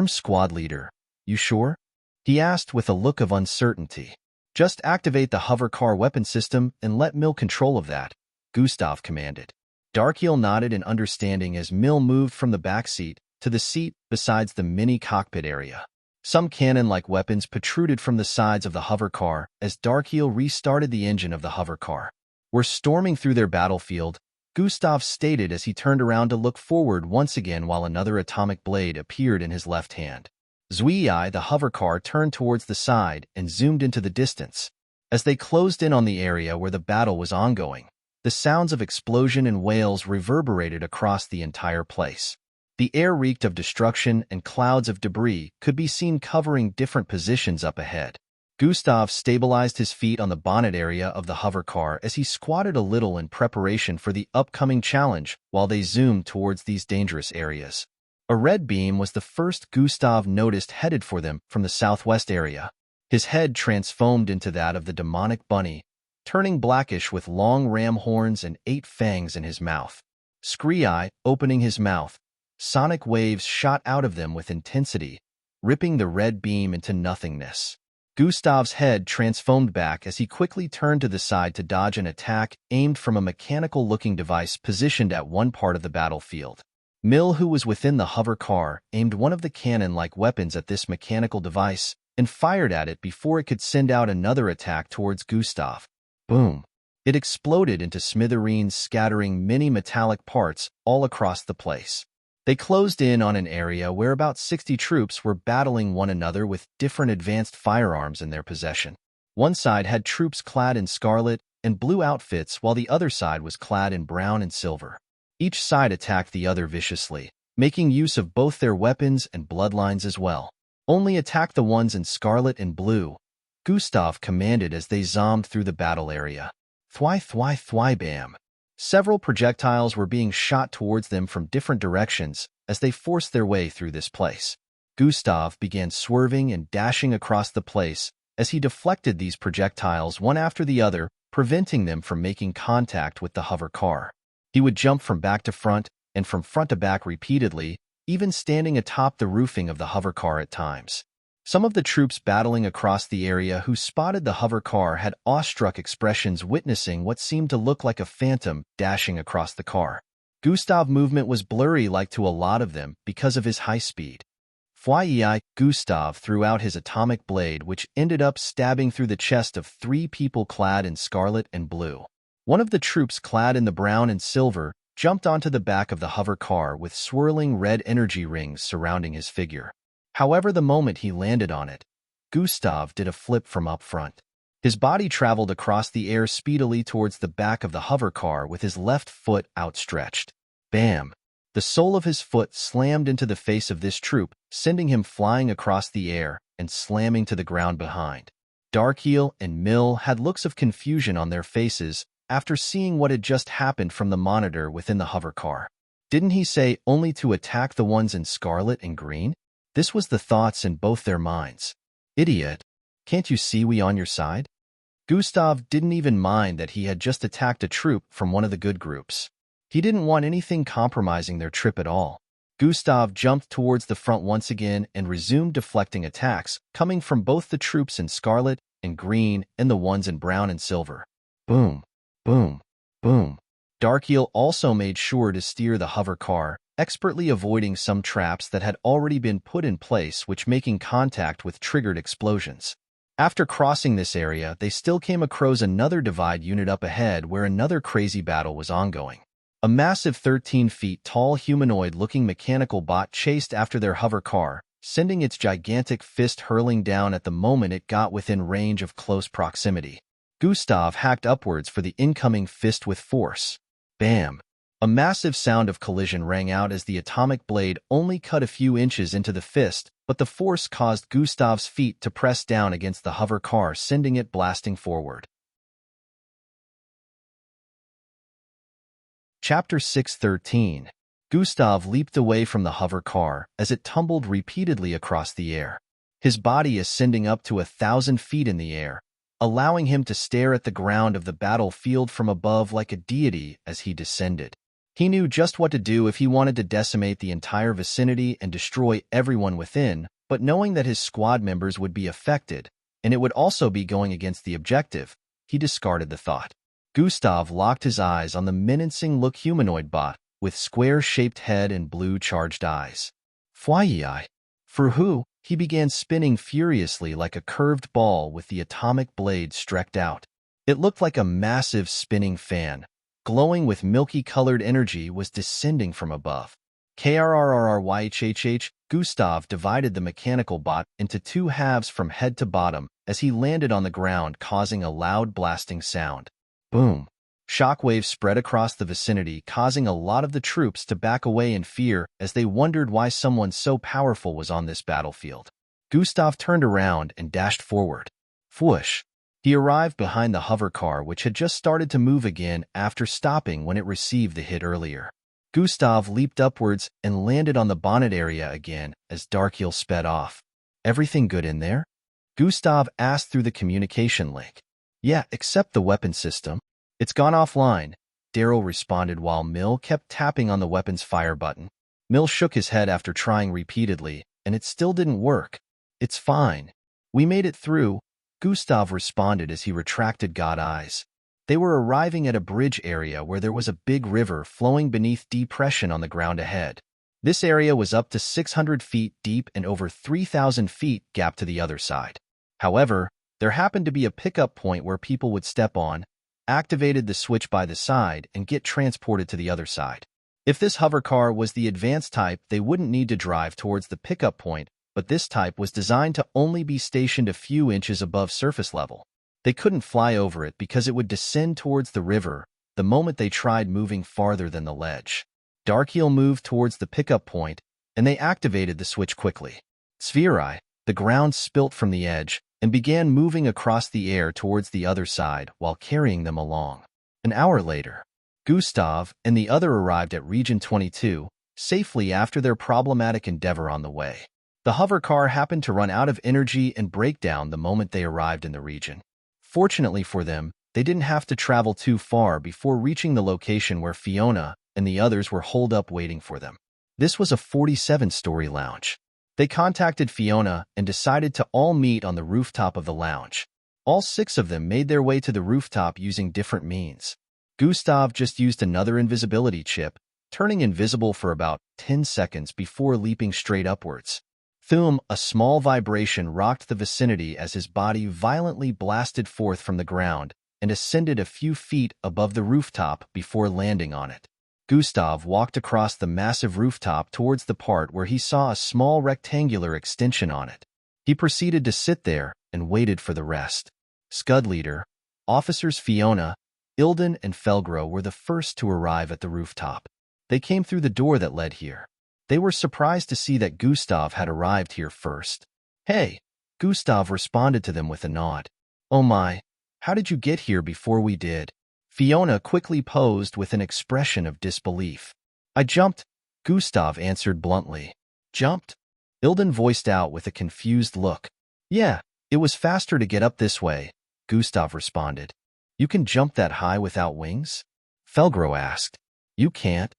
Squad leader, you sure? He asked with a look of uncertainty. Just activate the hover car weapon system and let Mill control of that, Gustav commanded. Darkeel nodded in understanding as Mill moved from the back seat to the seat besides the mini cockpit area. Some cannon-like weapons protruded from the sides of the hover car as Darkeel restarted the engine of the hover car. We're storming through their battlefield, Gustav stated as he turned around to look forward once again while another atomic blade appeared in his left hand. Zwii, the hover car, turned towards the side and zoomed into the distance. As they closed in on the area where the battle was ongoing, the sounds of explosion and wails reverberated across the entire place. The air reeked of destruction and clouds of debris could be seen covering different positions up ahead. Gustav stabilized his feet on the bonnet area of the hover car as he squatted a little in preparation for the upcoming challenge while they zoomed towards these dangerous areas. A red beam was the first Gustav noticed headed for them from the southwest area. His head transformed into that of the demonic bunny, turning blackish with long ram horns and 8 fangs in his mouth. Scree-Eye, opening his mouth, sonic waves shot out of them with intensity, ripping the red beam into nothingness. Gustav's head transformed back as he quickly turned to the side to dodge an attack aimed from a mechanical-looking device positioned at one part of the battlefield. Mill, who was within the hover car, aimed one of the cannon-like weapons at this mechanical device and fired at it before it could send out another attack towards Gustav. Boom! It exploded into smithereens, scattering many metallic parts all across the place. They closed in on an area where about 60 troops were battling one another with different advanced firearms in their possession. One side had troops clad in scarlet and blue outfits while the other side was clad in brown and silver. Each side attacked the other viciously, making use of both their weapons and bloodlines as well. Only attack the ones in scarlet and blue, Gustav commanded as they zoomed through the battle area. Thwy, thwy, thwy, bam. Several projectiles were being shot towards them from different directions as they forced their way through this place. Gustav began swerving and dashing across the place as he deflected these projectiles one after the other, preventing them from making contact with the hover car. He would jump from back to front and from front to back repeatedly, even standing atop the roofing of the hover car at times. Some of the troops battling across the area who spotted the hover car had awestruck expressions witnessing what seemed to look like a phantom dashing across the car. Gustav's movement was blurry like to a lot of them because of his high speed. Fyi, Gustav threw out his atomic blade, which ended up stabbing through the chest of 3 people clad in scarlet and blue. One of the troops clad in the brown and silver jumped onto the back of the hover car with swirling red energy rings surrounding his figure. However, the moment he landed on it, Gustav did a flip from up front. His body traveled across the air speedily towards the back of the hover car with his left foot outstretched. Bam! The sole of his foot slammed into the face of this troop, sending him flying across the air and slamming to the ground behind. Darkheel and Mill had looks of confusion on their faces after seeing what had just happened from the monitor within the hover car. Didn't he say only to attack the ones in scarlet and green? This was the thoughts in both their minds. Idiot! Can't you see we on your side? Gustav didn't even mind that he had just attacked a troop from one of the good groups. He didn't want anything compromising their trip at all. Gustav jumped towards the front once again and resumed deflecting attacks coming from both the troops in scarlet and green and the ones in brown and silver. Boom, boom, boom. Darkheel also made sure to steer the hover car, expertly avoiding some traps that had already been put in place which making contact with triggered explosions. After crossing this area, they still came across another divide unit up ahead where another crazy battle was ongoing. A massive 13 feet tall humanoid-looking mechanical bot chased after their hover car, sending its gigantic fist hurling down at the moment it got within range of close proximity. Gustav hacked upwards for the incoming fist with force. Bam! A massive sound of collision rang out as the atomic blade only cut a few inches into the fist, but the force caused Gustav's feet to press down against the hover car, sending it blasting forward. Chapter 6:13. Gustav leaped away from the hover car as it tumbled repeatedly across the air. His body ascending up to 1,000 feet in the air, allowing him to stare at the ground of the battlefield from above like a deity as he descended. He knew just what to do if he wanted to decimate the entire vicinity and destroy everyone within, but knowing that his squad members would be affected, and it would also be going against the objective, he discarded the thought. Gustav locked his eyes on the menacing-look humanoid bot with square-shaped head and blue-charged eyes. Fyi. For who? He began spinning furiously like a curved ball with the atomic blade stretched out. It looked like a massive spinning fan, glowing with milky-colored energy, was descending from above. Krrrrryhhh, Gustav divided the mechanical bot into 2 halves from head to bottom as he landed on the ground, causing a loud blasting sound. Boom! Shockwaves spread across the vicinity, causing a lot of the troops to back away in fear as they wondered why someone so powerful was on this battlefield. Gustav turned around and dashed forward. Whoosh! He arrived behind the hover car, which had just started to move again after stopping when it received the hit earlier. Gustav leaped upwards and landed on the bonnet area again as Darkheel sped off. Everything good in there? Gustav asked through the communication link. Yeah, except the weapon system. It's gone offline, Daryl responded while Mill kept tapping on the weapon's fire button. Mill shook his head after trying repeatedly, and it still didn't work. It's fine. We made it through, Gustav responded as he retracted God eyes. They were arriving at a bridge area where there was a big river flowing beneath depression on the ground ahead. This area was up to 600 feet deep and over 3,000 feet gap to the other side. However, there happened to be a pickup point where people would step on, activated the switch by the side, and get transported to the other side. If this hover car was the advanced type, they wouldn't need to drive towards the pickup point, but this type was designed to only be stationed a few inches above surface level. They couldn't fly over it because it would descend towards the river the moment they tried moving farther than the ledge. Darkheel moved towards the pickup point, and they activated the switch quickly. Spheri, the ground spilt from the edge, and began moving across the air towards the other side while carrying them along. An hour later, Gustav and the other arrived at Region 22, safely after their problematic endeavor on the way. The hover car happened to run out of energy and break down the moment they arrived in the region. Fortunately for them, they didn't have to travel too far before reaching the location where Fiona and the others were holed up waiting for them. This was a 47-story lounge. They contacted Fiona and decided to all meet on the rooftop of the lounge. All 6 of them made their way to the rooftop using different means. Gustav just used another invisibility chip, turning invisible for about 10 seconds before leaping straight upwards. Thum, a small vibration rocked the vicinity as his body violently blasted forth from the ground and ascended a few feet above the rooftop before landing on it. Gustav walked across the massive rooftop towards the part where he saw a small rectangular extension on it. He proceeded to sit there and waited for the rest. Scud Leader, Officers Fiona, Ilden, and Felgro were the first to arrive at the rooftop. They came through the door that led here. They were surprised to see that Gustav had arrived here first. "Hey," Gustav responded to them with a nod. "Oh my, how did you get here before we did?" Fiona quickly posed with an expression of disbelief. "I jumped," Gustav answered bluntly. "Jumped?" Ilden voiced out with a confused look. "Yeah, it was faster to get up this way," Gustav responded. "You can jump that high without wings?" Felgro asked. "You can't?"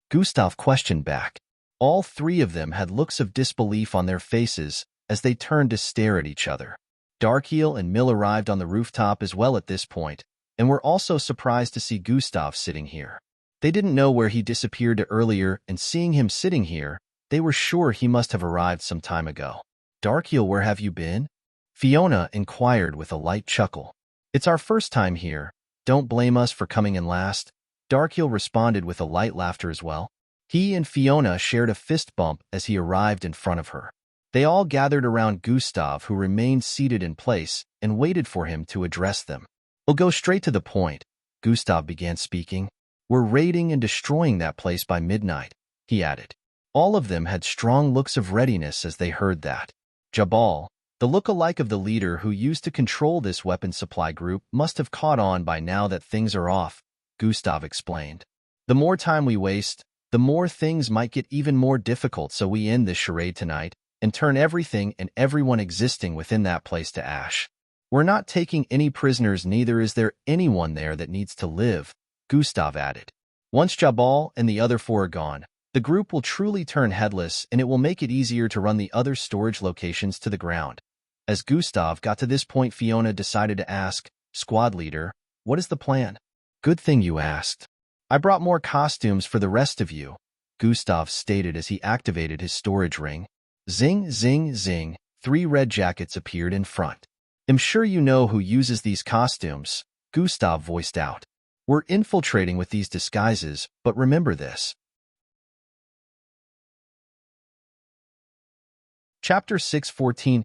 Gustav questioned back. All 3 of them had looks of disbelief on their faces as they turned to stare at each other. Darkeel and Mill arrived on the rooftop as well at this point, and were also surprised to see Gustav sitting here. They didn't know where he disappeared to earlier, and seeing him sitting here, they were sure he must have arrived some time ago. "Darkeel, where have you been?" Fiona inquired with a light chuckle. "It's our first time here. Don't blame us for coming in last." Darkeel responded with a light laughter as well. He and Fiona shared a fist bump as he arrived in front of her. They all gathered around Gustav, who remained seated in place, and waited for him to address them. "We'll go straight to the point," Gustav began speaking. "We're raiding and destroying that place by midnight," he added. All of them had strong looks of readiness as they heard that. Jabal, the look-alike of the leader who used to control this weapon supply group, must have caught on by now that things are off, Gustav explained. "The more time we waste, the more things might get even more difficult, so we end this charade tonight and turn everything and everyone existing within that place to ash. We're not taking any prisoners, neither is there anyone there that needs to live," Gustav added. "Once Jabal and the other 4 are gone, the group will truly turn headless, and it will make it easier to run the other storage locations to the ground." As Gustav got to this point, Fiona decided to ask, "Squad Leader, what is the plan?" "Good thing you asked. I brought more costumes for the rest of you," Gustav stated as he activated his storage ring. Zing, zing, zing, 3 red jackets appeared in front. "I'm sure you know who uses these costumes," Gustav voiced out. "We're infiltrating with these disguises, but remember this." Chapter 6:14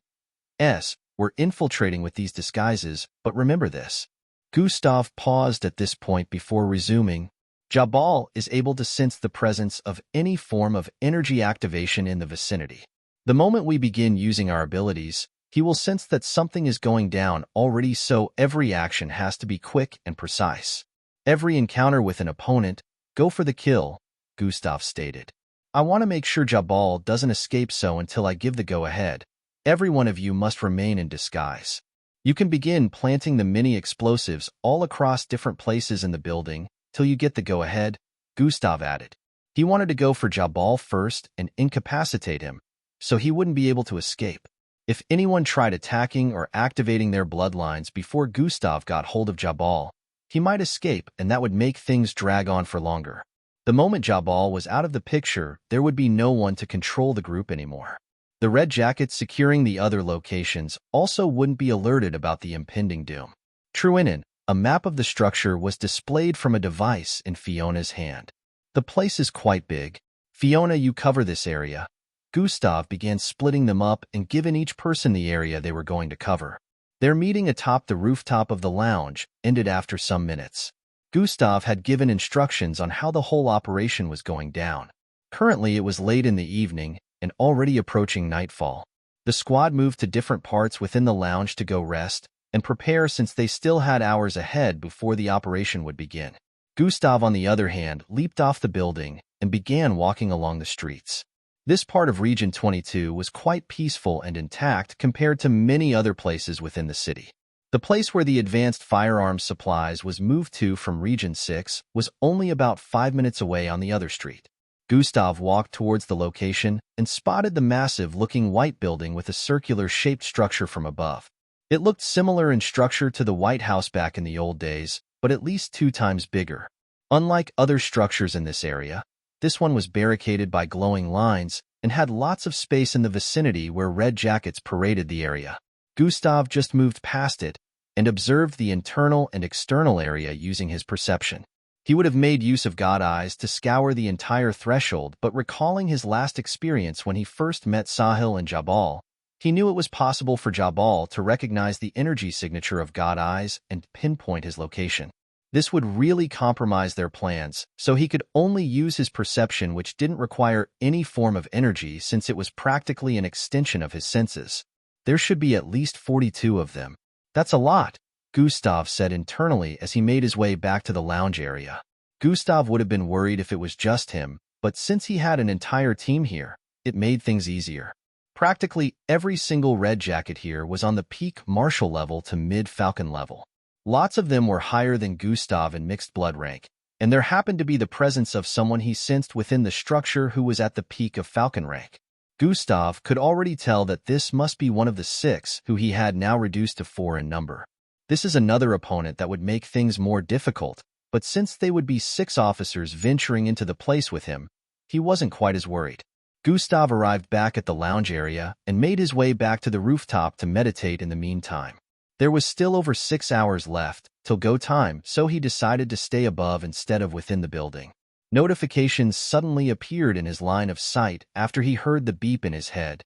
S. We're infiltrating with these disguises, but remember this. Gustav paused at this point before resuming. "Jabal is able to sense the presence of any form of energy activation in the vicinity. The moment we begin using our abilities, he will sense that something is going down already, so every action has to be quick and precise. Every encounter with an opponent, go for the kill," Gustav stated. "I want to make sure Jabal doesn't escape, so until I give the go-ahead, every one of you must remain in disguise. You can begin planting the mini explosives all across different places in the building till you get the go-ahead," Gustav added. He wanted to go for Jabal first and incapacitate him, so he wouldn't be able to escape. If anyone tried attacking or activating their bloodlines before Gustav got hold of Jabal, he might escape, and that would make things drag on for longer. The moment Jabal was out of the picture, there would be no one to control the group anymore. The red jackets securing the other locations also wouldn't be alerted about the impending doom. Truinin, a map of the structure was displayed from a device in Fiona's hand. "The place is quite big. Fiona, you cover this area." Gustav began splitting them up and giving each person the area they were going to cover. Their meeting atop the rooftop of the lounge ended after some minutes. Gustav had given instructions on how the whole operation was going down. Currently, it was late in the evening and already approaching nightfall. The squad moved to different parts within the lounge to go rest and prepare since they still had hours ahead before the operation would begin. Gustav, on the other hand, leaped off the building and began walking along the streets. This part of Region 22 was quite peaceful and intact compared to many other places within the city. The place where the advanced firearms supplies was moved to from Region 6 was only about 5 minutes away on the other street. Gustav walked towards the location and spotted the massive-looking white building with a circular-shaped structure from above. It looked similar in structure to the White House back in the old days, but at least 2 times bigger. Unlike other structures in this area, this one was barricaded by glowing lines and had lots of space in the vicinity where red jackets paraded the area. Gustav just moved past it and observed the internal and external area using his perception. He would have made use of God eyes to scour the entire threshold, but recalling his last experience when he first met Sahil and Jabal, he knew it was possible for Jabal to recognize the energy signature of God eyes and pinpoint his location. This would really compromise their plans, so he could only use his perception, which didn't require any form of energy since it was practically an extension of his senses. There should be at least 42 of them. That's a lot, Gustav said internally as he made his way back to the lounge area. Gustav would have been worried if it was just him, but since he had an entire team here, it made things easier. Practically every single red jacket here was on the peak marshal level to mid-falcon level. Lots of them were higher than Gustav in mixed blood rank, and there happened to be the presence of someone he sensed within the structure who was at the peak of falcon rank. Gustav could already tell that this must be one of the 6 who he had now reduced to 4 in number. This is another opponent that would make things more difficult, but since they would be 6 officers venturing into the place with him, he wasn't quite as worried. Gustav arrived back at the lounge area and made his way back to the rooftop to meditate in the meantime. There was still over 6 hours left till go time, so he decided to stay above instead of within the building. Notifications suddenly appeared in his line of sight after he heard the beep in his head.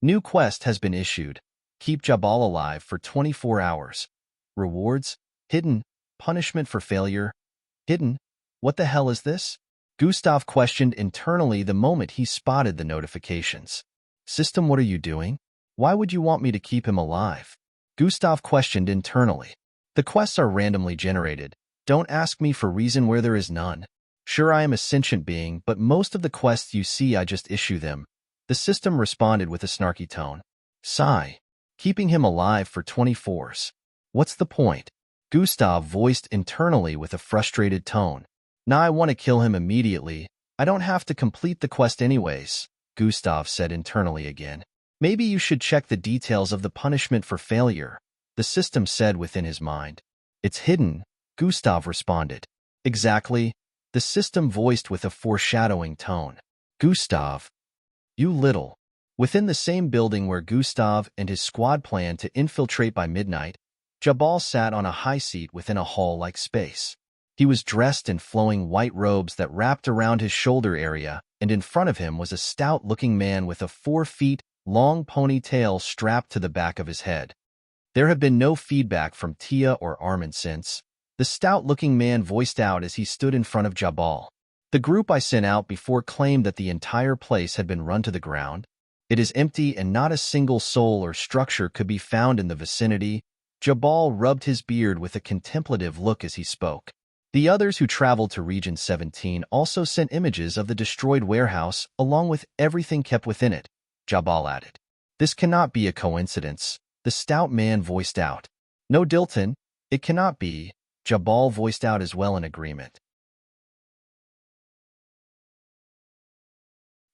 New quest has been issued. Keep Jabal alive for 24 hours. Rewards? Hidden. Punishment for failure? Hidden. What the hell is this? Gustav questioned internally the moment he spotted the notifications. System, what are you doing? Why would you want me to keep him alive? Gustav questioned internally. The quests are randomly generated. Don't ask me for reason where there is none. Sure, I am a sentient being, but most of the quests you see I just issue them. The system responded with a snarky tone. Sigh. Keeping him alive for 24s. What's the point? Gustav voiced internally with a frustrated tone. Now I want to kill him immediately. I don't have to complete the quest anyways, Gustav said internally again. Maybe you should check the details of the punishment for failure, the system said within his mind. It's hidden, Gustav responded. Exactly, the system voiced with a foreshadowing tone. Gustav. You little. Within the same building where Gustav and his squad planned to infiltrate by midnight, Jabal sat on a high seat within a hall-like space. He was dressed in flowing white robes that wrapped around his shoulder area, and in front of him was a stout-looking man with a 4-foot-long ponytail strapped to the back of his head. There had been no feedback from Tia or Armin since. The stout-looking man voiced out as he stood in front of Jabal. The group I sent out before claimed that the entire place had been run to the ground. It is empty and not a single soul or structure could be found in the vicinity. Jabal rubbed his beard with a contemplative look as he spoke. The others who traveled to Region 17 also sent images of the destroyed warehouse along with everything kept within it, Jabal added. This cannot be a coincidence, the stout man voiced out. No, Dilton, it cannot be, Jabal voiced out as well in agreement.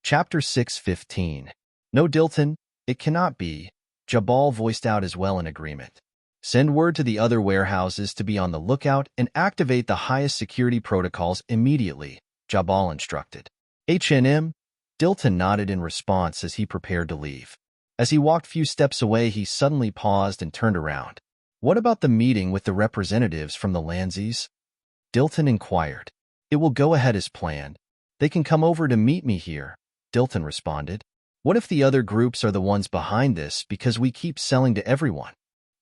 Chapter 6:15. No, Dilton, it cannot be, Jabal voiced out as well in agreement. Send word to the other warehouses to be on the lookout and activate the highest security protocols immediately, Jabal instructed. H&M, Dilton nodded in response as he prepared to leave. As he walked few steps away, he suddenly paused and turned around. What about the meeting with the representatives from the Landsies? Dilton inquired. It will go ahead as planned. They can come over to meet me here, Dilton responded. What if the other groups are the ones behind this because we keep selling to everyone?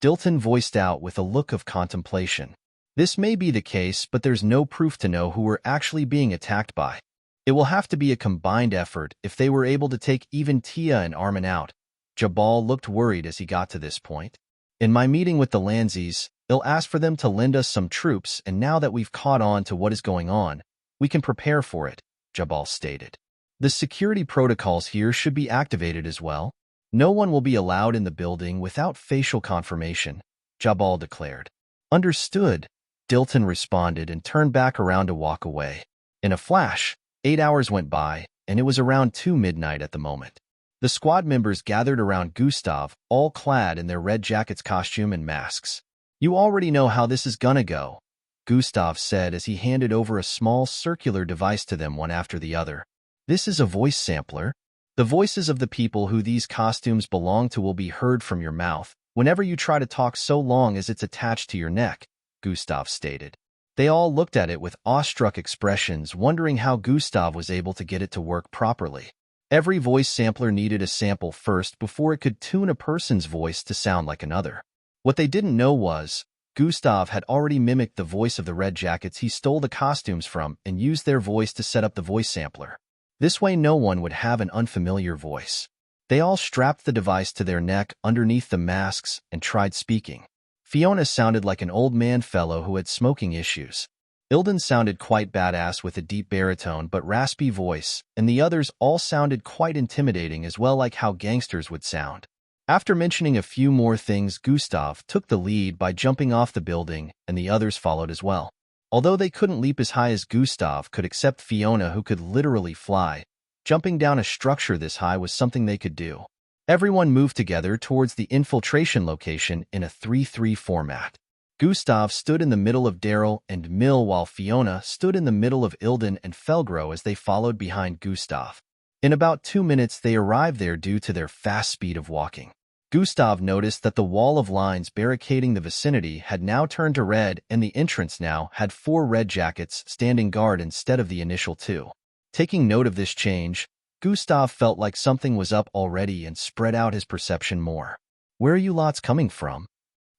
Dilton voiced out with a look of contemplation. This may be the case, but there's no proof to know who we're actually being attacked by. It will have to be a combined effort if they were able to take even Tia and Armin out. Jabal looked worried as he got to this point. In my meeting with the Lanzis, they'll ask for them to lend us some troops, and now that we've caught on to what is going on, we can prepare for it, Jabal stated. The security protocols here should be activated as well. No one will be allowed in the building without facial confirmation, Jabal declared. Understood, Dilton responded and turned back around to walk away. In a flash, 8 hours went by, and it was around 2 midnight at the moment. The squad members gathered around Gustav, all clad in their red jackets, costume, and masks. You already know how this is gonna go, Gustav said as he handed over a small circular device to them one after the other. This is a voice sampler. The voices of the people who these costumes belong to will be heard from your mouth whenever you try to talk, so long as it's attached to your neck, Gustav stated. They all looked at it with awestruck expressions, wondering how Gustav was able to get it to work properly. Every voice sampler needed a sample first before it could tune a person's voice to sound like another. What they didn't know was, Gustav had already mimicked the voice of the red jackets he stole the costumes from and used their voice to set up the voice sampler. This way no one would have an unfamiliar voice. They all strapped the device to their neck underneath the masks and tried speaking. Fiona sounded like an old man fellow who had smoking issues. Ilden sounded quite badass with a deep baritone but raspy voice, and the others all sounded quite intimidating as well, like how gangsters would sound. After mentioning a few more things, Gustav took the lead by jumping off the building, and the others followed as well. Although they couldn't leap as high as Gustav could, except Fiona, who could literally fly, jumping down a structure this high was something they could do. Everyone moved together towards the infiltration location in a 3-3 format. Gustav stood in the middle of Daryl and Mill, while Fiona stood in the middle of Ilden and Felgro as they followed behind Gustav. In about 2 minutes they arrived there due to their fast speed of walking. Gustav noticed that the wall of lines barricading the vicinity had now turned to red, and the entrance now had 4 red jackets standing guard instead of the initial 2. Taking note of this change, Gustav felt like something was up already and spread out his perception more. "Where are you lots coming from?"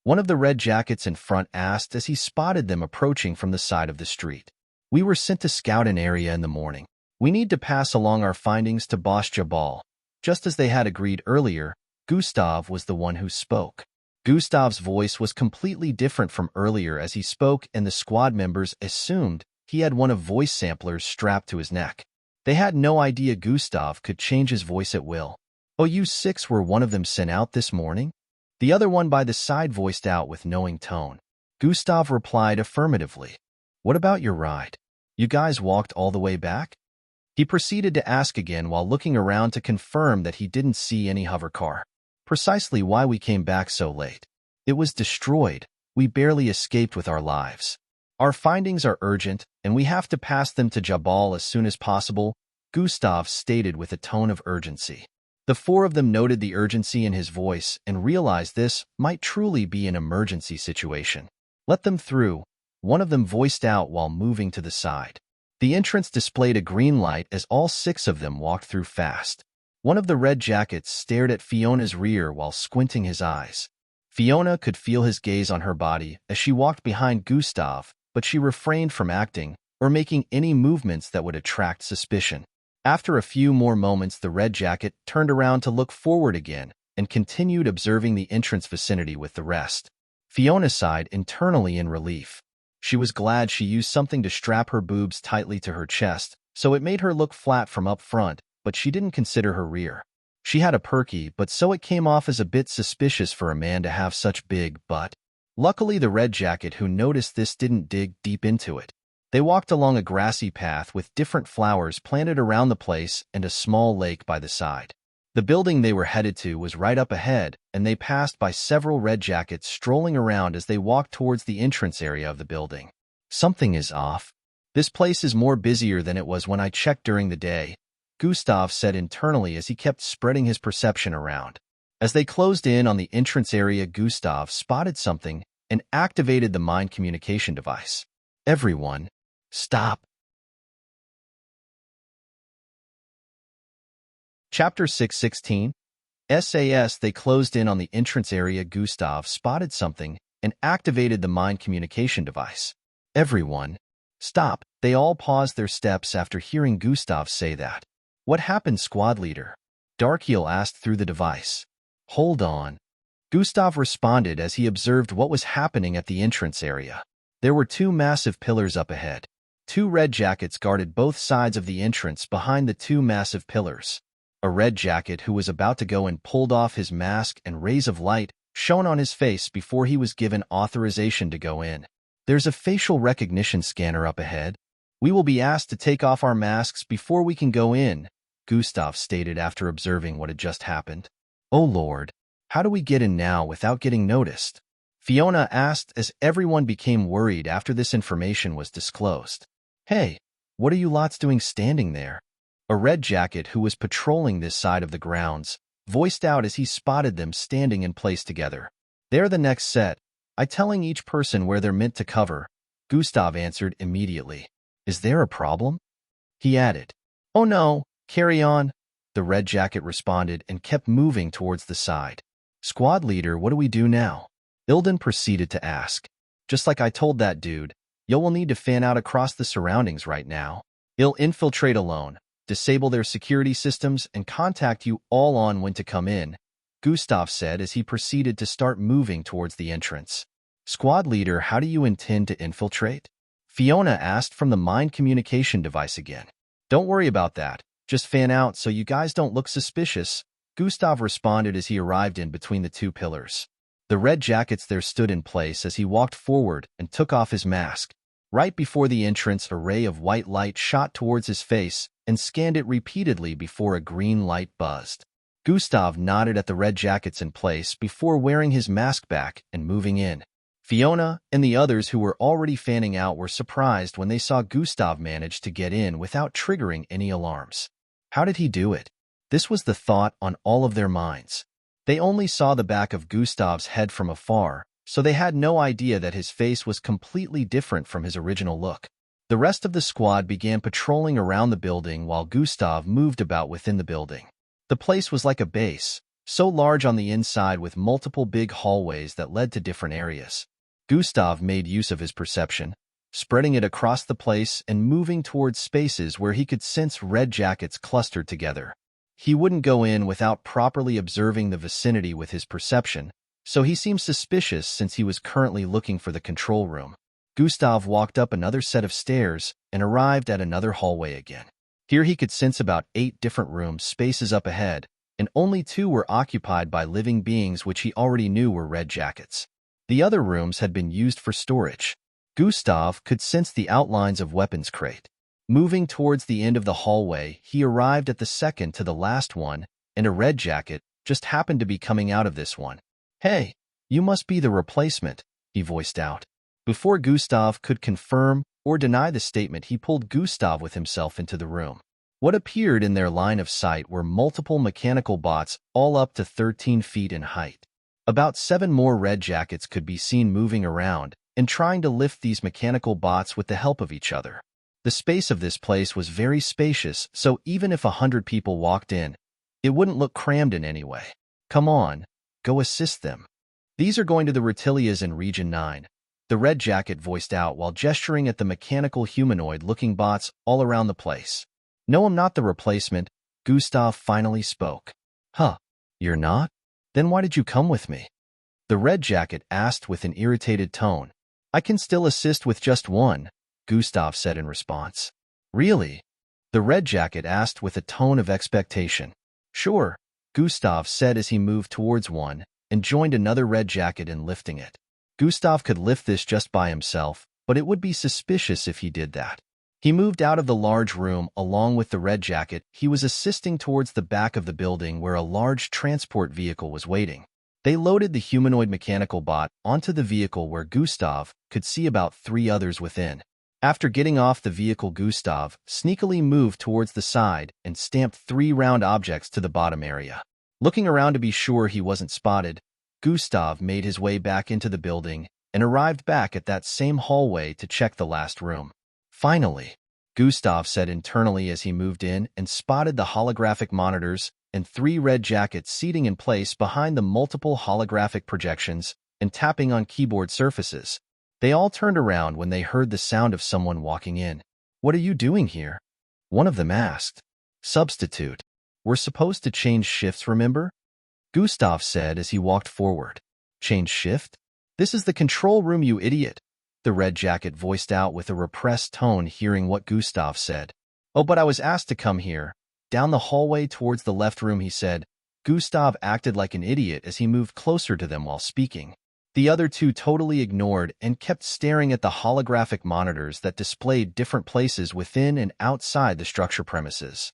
one of the red jackets in front asked as he spotted them approaching from the side of the street. "We were sent to scout an area in the morning. We need to pass along our findings to Boss Jabal." Just as they had agreed earlier, Gustav was the one who spoke. Gustav's voice was completely different from earlier as he spoke, and the squad members assumed he had one of voice samplers strapped to his neck. They had no idea Gustav could change his voice at will. "Oh, you 6 were one of them sent out this morning?" The other one by the side voiced out with knowing tone. Gustav replied affirmatively. "What about your ride? You guys walked all the way back?" He proceeded to ask again while looking around to confirm that he didn't see any hover car. "Precisely why we came back so late. It was destroyed. We barely escaped with our lives. Our findings are urgent, and we have to pass them to Jabal as soon as possible," Gustav stated with a tone of urgency. The 4 of them noted the urgency in his voice and realized this might truly be an emergency situation. "Let them through," one of them voiced out while moving to the side. The entrance displayed a green light as all 6 of them walked through fast. One of the red jackets stared at Fiona's rear while squinting his eyes. Fiona could feel his gaze on her body as she walked behind Gustav, but she refrained from acting or making any movements that would attract suspicion. After a few more moments, the red jacket turned around to look forward again and continued observing the entrance vicinity with the rest. Fiona sighed internally in relief. She was glad she used something to strap her boobs tightly to her chest, so it made her look flat from up front, but she didn't consider her rear. She had a perky, but so it came off as a bit suspicious for a man to have such big butt. Luckily, the red jacket who noticed this didn't dig deep into it. They walked along a grassy path with different flowers planted around the place and a small lake by the side. The building they were headed to was right up ahead, and they passed by several red jackets strolling around as they walked towards the entrance area of the building. "Something is off. This place is more busier than it was when I checked during the day," Gustav said internally as he kept spreading his perception around. As they closed in on the entrance area, Gustav spotted something and activated the mind communication device. "Everyone, stop." Chapter 6:16. SAS. They closed in on the entrance area. Gustav spotted something and activated the mind communication device. "Everyone, stop." They all paused their steps after hearing Gustav say that. "What happened, squad leader?" Darkiel asked through the device. Hold on. Gustav responded as he observed what was happening at the entrance area. There were two massive pillars up ahead. Two red jackets guarded both sides of the entrance behind the two massive pillars. A red jacket who was about to go in pulled off his mask, and rays of light shone on his face before he was given authorization to go in. There's a facial recognition scanner up ahead. We will be asked to take off our masks before we can go in, Gustav stated after observing what had just happened. Oh Lord, how do we get in now without getting noticed? Fiona asked as everyone became worried after this information was disclosed. Hey, what are you lots doing standing there? A red jacket who was patrolling this side of the grounds voiced out as he spotted them standing in place together. They're the next set. I telling each person where they're meant to cover, Gustav answered immediately. Is there a problem? He added. Oh no, carry on, the red jacket responded and kept moving towards the side. Squad leader, what do we do now? Ilden proceeded to ask. Just like I told that dude, you will need to fan out across the surroundings right now. He'll infiltrate alone, disable their security systems, and contact you all on when to come in, Gustav said as he proceeded to start moving towards the entrance. Squad leader, how do you intend to infiltrate? Fiona asked from the mind communication device again. Don't worry about that. Just fan out so you guys don't look suspicious, Gustav responded as he arrived in between the two pillars. The red jackets there stood in place as he walked forward and took off his mask. Right before the entrance, a ray of white light shot towards his face and scanned it repeatedly before a green light buzzed. Gustav nodded at the red jackets in place before wearing his mask back and moving in. Fiona and the others who were already fanning out were surprised when they saw Gustav manage to get in without triggering any alarms. How did he do it? This was the thought on all of their minds. They only saw the back of Gustav's head from afar, so they had no idea that his face was completely different from his original look. The rest of the squad began patrolling around the building while Gustav moved about within the building. The place was like a base, so large on the inside with multiple big hallways that led to different areas. Gustav made use of his perception, spreading it across the place and moving towards spaces where he could sense red jackets clustered together. He wouldn't go in without properly observing the vicinity with his perception, so he seemed suspicious since he was currently looking for the control room. Gustav walked up another set of stairs and arrived at another hallway again. Here he could sense about 8 different room spaces up ahead, and only 2 were occupied by living beings which he already knew were red jackets. The other rooms had been used for storage. Gustav could sense the outlines of weapons crate. Moving towards the end of the hallway, he arrived at the second to the last one, and a red jacket just happened to be coming out of this one. Hey, you must be the replacement, he voiced out. Before Gustav could confirm or deny the statement, he pulled Gustav with himself into the room. What appeared in their line of sight were multiple mechanical bots, all up to 13 feet in height. About 7 more red jackets could be seen moving around and trying to lift these mechanical bots with the help of each other. The space of this place was very spacious, so even if 100 people walked in, it wouldn't look crammed in any way. Come on, go assist them. These are going to the Rotilias in Region 9. The red jacket voiced out while gesturing at the mechanical humanoid-looking bots all around the place. No, I'm not the replacement, Gustav finally spoke. Huh, you're not? Then why did you come with me? The red jacket asked with an irritated tone. I can still assist with just one, Gustav said in response. Really? The red jacket asked with a tone of expectation. Sure, Gustav said as he moved towards one and joined another red jacket in lifting it. Gustav could lift this just by himself, but it would be suspicious if he did that. He moved out of the large room along with the red jacket. He was assisting towards the back of the building where a large transport vehicle was waiting. They loaded the humanoid mechanical bot onto the vehicle where Gustav could see about 3 others within. After getting off the vehicle, Gustav sneakily moved towards the side and stamped 3 round objects to the bottom area. Looking around to be sure he wasn't spotted, Gustav made his way back into the building and arrived back at that same hallway to check the last room. Finally, Gustav said internally as he moved in and spotted the holographic monitors and 3 red jackets seating in place behind the multiple holographic projections and tapping on keyboard surfaces. They all turned around when they heard the sound of someone walking in. What are you doing here? One of them asked. Substitute. We're supposed to change shifts, remember? Gustav said as he walked forward. Change shift? This is the control room, you idiot, the red jacket voiced out with a repressed tone hearing what Gustav said. Oh, but I was asked to come here. Down the hallway towards the left room, he said. Gustav acted like an idiot as he moved closer to them while speaking. The other two totally ignored and kept staring at the holographic monitors that displayed different places within and outside the structure premises.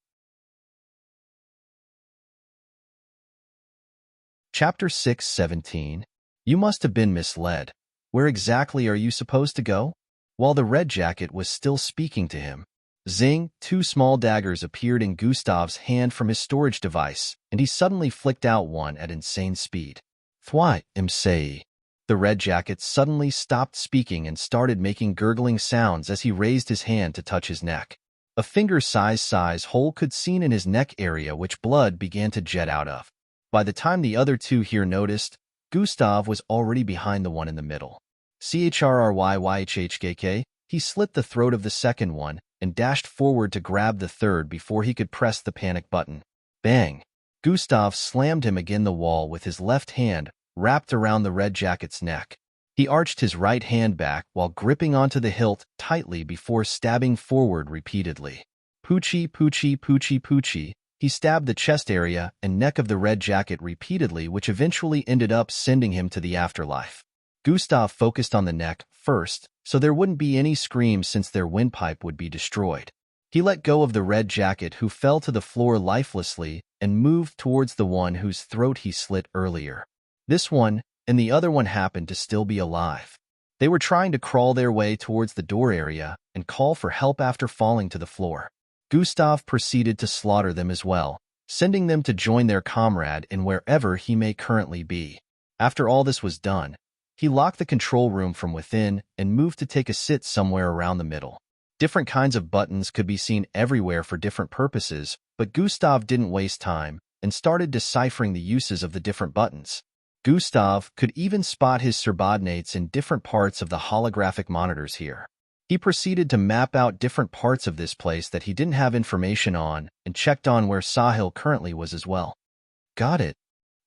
Chapter 6:17. You must have been misled. Where exactly are you supposed to go? While the red jacket was still speaking to him, zing, two small daggers appeared in Gustav's hand from his storage device, and he suddenly flicked out one at insane speed. Thwai, say. The red jacket suddenly stopped speaking and started making gurgling sounds as he raised his hand to touch his neck. A finger-size hole could be seen in his neck area which blood began to jet out of. By the time the other two here noticed, Gustav was already behind the one in the middle. Chrryyhhk, he slit the throat of the second one and dashed forward to grab the third before he could press the panic button. Bang! Gustav slammed him against the wall with his left hand wrapped around the red jacket's neck. He arched his right hand back while gripping onto the hilt tightly before stabbing forward repeatedly. Poochie, poochie, poochie, poochie. He stabbed the chest area and neck of the red jacket repeatedly, which eventually ended up sending him to the afterlife. Gustav focused on the neck first, so there wouldn't be any screams since their windpipe would be destroyed. He let go of the red jacket, who fell to the floor lifelessly, and moved towards the one whose throat he slit earlier. This one and the other one happened to still be alive. They were trying to crawl their way towards the door area and call for help after falling to the floor. Gustav proceeded to slaughter them as well, sending them to join their comrade in wherever he may currently be. After all this was done, he locked the control room from within and moved to take a sit somewhere around the middle. Different kinds of buttons could be seen everywhere for different purposes, but Gustav didn't waste time and started deciphering the uses of the different buttons. Gustav could even spot his subordinates in different parts of the holographic monitors here. He proceeded to map out different parts of this place that he didn't have information on and checked on where Sahil currently was as well. Got it.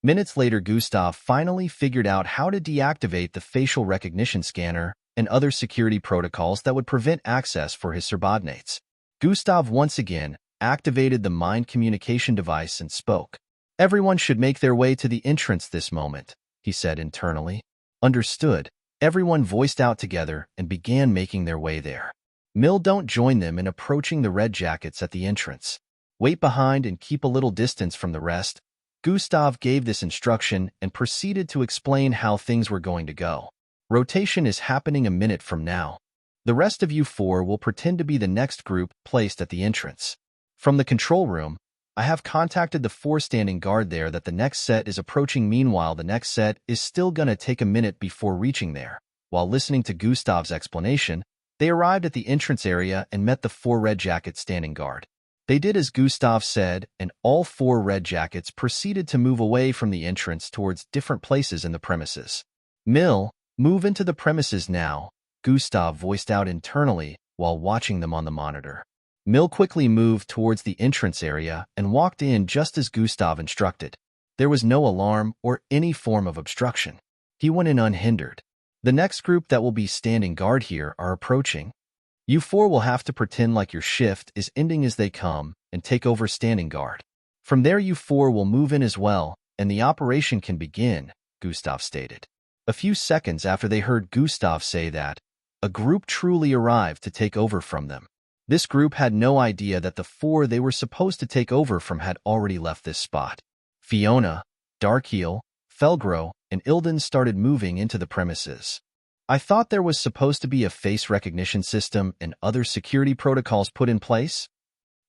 Minutes later, Gustav finally figured out how to deactivate the facial recognition scanner and other security protocols that would prevent access for his subordinates. Gustav once again activated the mind communication device and spoke. Everyone should make their way to the entrance this moment, he said internally. Understood. Everyone voiced out together and began making their way there. Don't join them in approaching the red jackets at the entrance. Wait behind and keep a little distance from the rest. Gustav gave this instruction and proceeded to explain how things were going to go. Rotation is happening a minute from now. The rest of you four will pretend to be the next group placed at the entrance. From the control room, I have contacted the four standing guard there that the next set is approaching. Meanwhile, the next set is still gonna take a minute before reaching there. While listening to Gustav's explanation, they arrived at the entrance area and met the four red jackets standing guard. They did as Gustav said, and all four red jackets proceeded to move away from the entrance towards different places in the premises. Move into the premises now, Gustav voiced out internally while watching them on the monitor. Quickly moved towards the entrance area and walked in just as Gustav instructed. There was no alarm or any form of obstruction. He went in unhindered. The next group that will be standing guard here are approaching. You four will have to pretend like your shift is ending as they come and take over standing guard. From there you four will move in as well, and the operation can begin, Gustav stated. A few seconds after they heard Gustav say that, a group truly arrived to take over from them. This group had no idea that the four they were supposed to take over from had already left this spot. Fiona, Darkheel, Felgro, and Ilden started moving into the premises. I thought there was supposed to be a face recognition system and other security protocols put in place?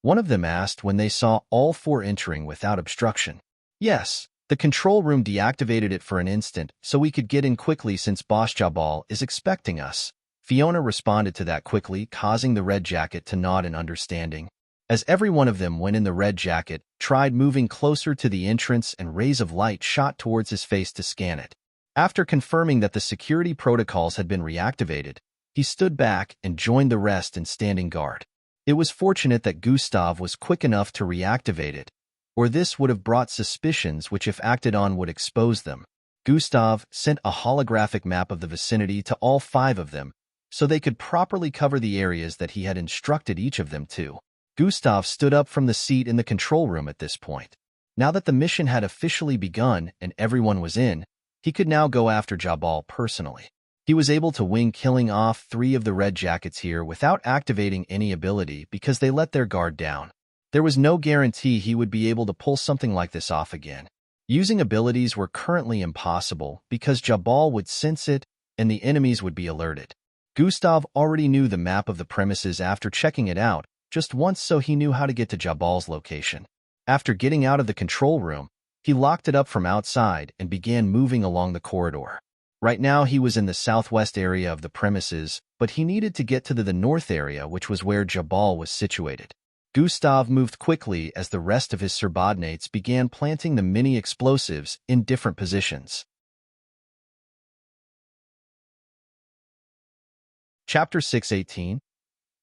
One of them asked when they saw all four entering without obstruction. Yes, the control room deactivated it for an instant so we could get in quickly since Boss Jabal is expecting us. Fiona responded to that quickly, causing the red jacket to nod in understanding. As every one of them went in, the red jacket tried moving closer to the entrance and rays of light shot towards his face to scan it. After confirming that the security protocols had been reactivated, he stood back and joined the rest in standing guard. It was fortunate that Gustav was quick enough to reactivate it, or this would have brought suspicions which if acted on would expose them. Gustav sent a holographic map of the vicinity to all 5 of them, so they could properly cover the areas that he had instructed each of them to. Gustav stood up from the seat in the control room at this point. Now that the mission had officially begun and everyone was in, he could now go after Jabal personally. He was able to wing killing off 3 of the red jackets here without activating any ability because they let their guard down. There was no guarantee he would be able to pull something like this off again. Using abilities were currently impossible because Jabal would sense it and the enemies would be alerted. Gustav already knew the map of the premises after checking it out just once, so he knew how to get to Jabal's location. After getting out of the control room, he locked it up from outside and began moving along the corridor. Right now he was in the southwest area of the premises, but he needed to get to the north area, which was where Jabal was situated. Gustav moved quickly as the rest of his subordinates began planting the mini explosives in different positions. Chapter 6:18.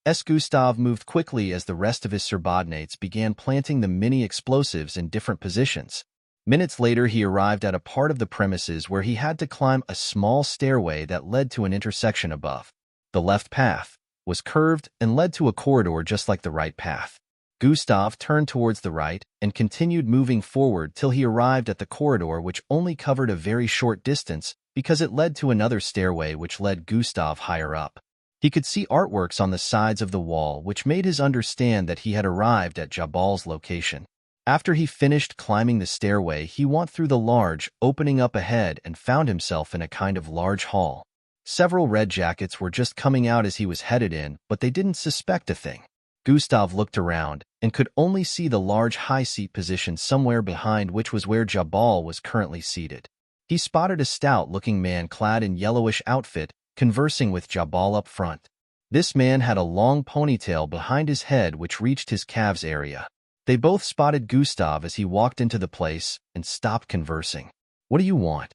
Gustav moved quickly as the rest of his subordinates began planting the mini explosives in different positions. Minutes later, he arrived at a part of the premises where he had to climb a small stairway that led to an intersection above. The left path was curved and led to a corridor just like the right path. Gustav turned towards the right and continued moving forward till he arrived at the corridor, which only covered a very short distance because it led to another stairway which led Gustav higher up. He could see artworks on the sides of the wall, which made him understand that he had arrived at Jabal's location. After he finished climbing the stairway, he went through the large opening up ahead and found himself in a kind of large hall. Several red jackets were just coming out as he was headed in, but they didn't suspect a thing. Gustav looked around and could only see the large high seat position somewhere behind, which was where Jabal was currently seated. He spotted a stout-looking man clad in yellowish outfit conversing with Jabal up front. This man had a long ponytail behind his head which reached his calves area. They both spotted Gustav as he walked into the place and stopped conversing. "What do you want?"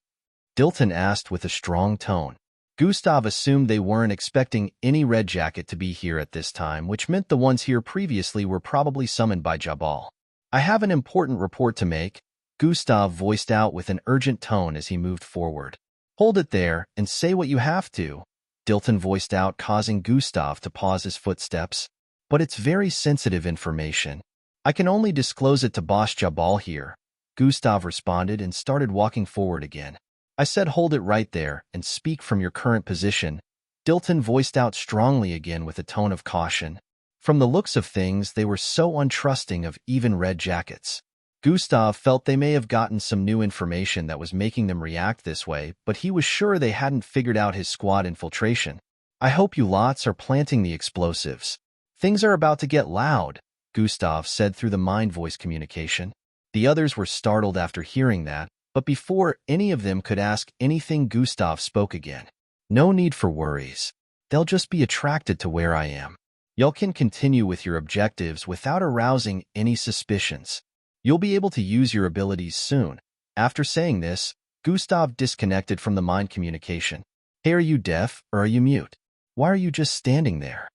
Dilton asked with a strong tone. Gustav assumed they weren't expecting any red jacket to be here at this time, which meant the ones here previously were probably summoned by Jabal. "I have an important report to make," Gustav voiced out with an urgent tone as he moved forward. "Hold it there and say what you have to," Dilton voiced out, causing Gustav to pause his footsteps. "But it's very sensitive information. I can only disclose it to Boss Jabal here," Gustav responded and started walking forward again. "I said hold it right there and speak from your current position," Dilton voiced out strongly again with a tone of caution. From the looks of things, they were so untrusting of even red jackets. Gustav felt they may have gotten some new information that was making them react this way, but he was sure they hadn't figured out his squad infiltration. "I hope you lots are planting the explosives. Things are about to get loud," Gustav said through the mind-voice communication. The others were startled after hearing that, but before any of them could ask anything, Gustav spoke again. "No need for worries. They'll just be attracted to where I am. Y'all can continue with your objectives without arousing any suspicions. You'll be able to use your abilities soon." After saying this, Gustav disconnected from the mind communication. "Hey, are you deaf or are you mute? Why are you just standing there?"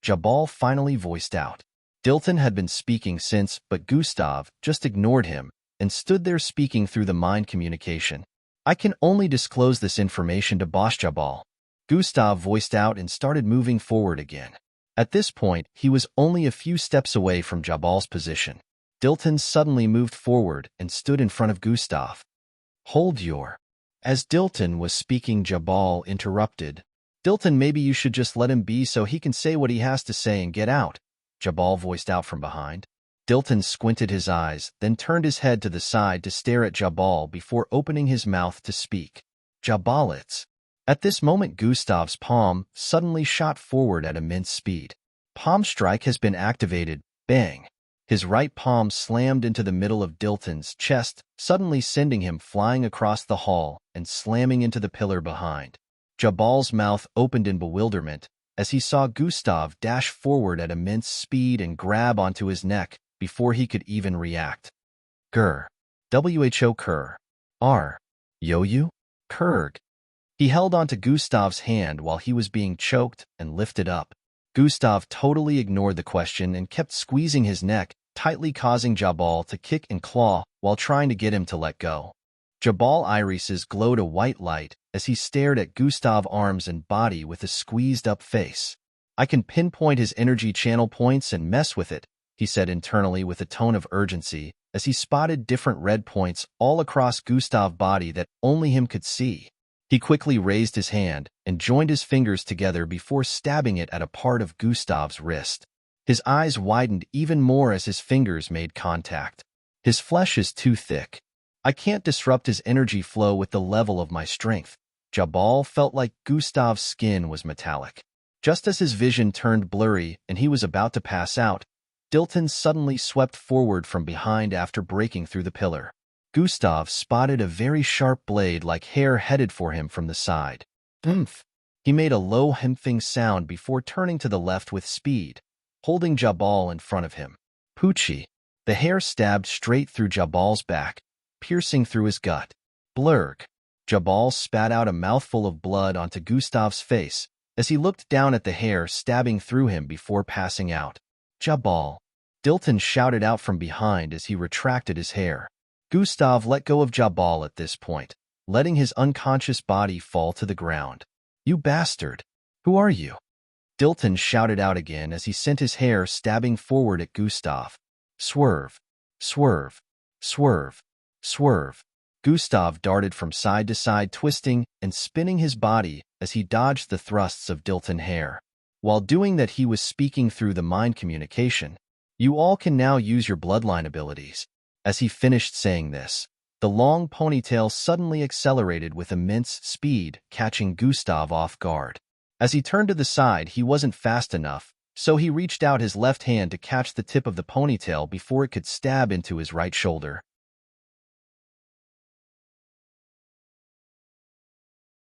Jabal finally voiced out. Dilton had been speaking since, but Gustav just ignored him and stood there speaking through the mind communication. "I can only disclose this information to Boss Jabal," Gustav voiced out and started moving forward again. At this point, he was only a few steps away from Jabal's position. Dilton suddenly moved forward and stood in front of Gustav. "Hold your..." As Dilton was speaking, Jabal interrupted. "Dilton, maybe you should just let him be so he can say what he has to say and get out," Jabal voiced out from behind. Dilton squinted his eyes, then turned his head to the side to stare at Jabal before opening his mouth to speak. "Jabal, it's..." At this moment, Gustav's palm suddenly shot forward at immense speed. Palm strike has been activated. Bang! His right palm slammed into the middle of Dilton's chest, suddenly sending him flying across the hall and slamming into the pillar behind. Jabal's mouth opened in bewilderment as he saw Gustav dash forward at immense speed and grab onto his neck before he could even react. "Grr. Who Kerr. R. Yo-you? Kurg." He held onto Gustav's hand while he was being choked and lifted up. Gustav totally ignored the question and kept squeezing his neck, tightly causing Jabal to kick and claw while trying to get him to let go. Jabal irises glowed a white light as he stared at Gustav's arms and body with a squeezed-up face. "I can pinpoint his energy channel points and mess with it," he said internally with a tone of urgency as he spotted different red points all across Gustav's body that only him could see. He quickly raised his hand and joined his fingers together before stabbing it at a part of Gustav's wrist. His eyes widened even more as his fingers made contact. "His flesh is too thick. I can't disrupt his energy flow with the level of my strength." Jabal felt like Gustav's skin was metallic. Just as his vision turned blurry and he was about to pass out, Dilton suddenly swept forward from behind after breaking through the pillar. Gustav spotted a very sharp blade like hair headed for him from the side. "Oomph!" He made a low hemping sound before turning to the left with speed, holding Jabal in front of him. "Poochie!" The hair stabbed straight through Jabal's back, piercing through his gut. "Blurg!" Jabal spat out a mouthful of blood onto Gustav's face as he looked down at the hair stabbing through him before passing out. "Jabal!" Dilton shouted out from behind as he retracted his hair. Gustav let go of Jabal at this point, letting his unconscious body fall to the ground. "You bastard! Who are you?" Dilton shouted out again as he sent his hair stabbing forward at Gustav. "Swerve! Swerve! Swerve! Swerve!" Gustav darted from side to side, twisting and spinning his body as he dodged the thrusts of Dilton hair. While doing that, he was speaking through the mind communication. "You all can now use your bloodline abilities." As he finished saying this, the long ponytail suddenly accelerated with immense speed, catching Gustav off guard. As he turned to the side, he wasn't fast enough, so he reached out his left hand to catch the tip of the ponytail before it could stab into his right shoulder.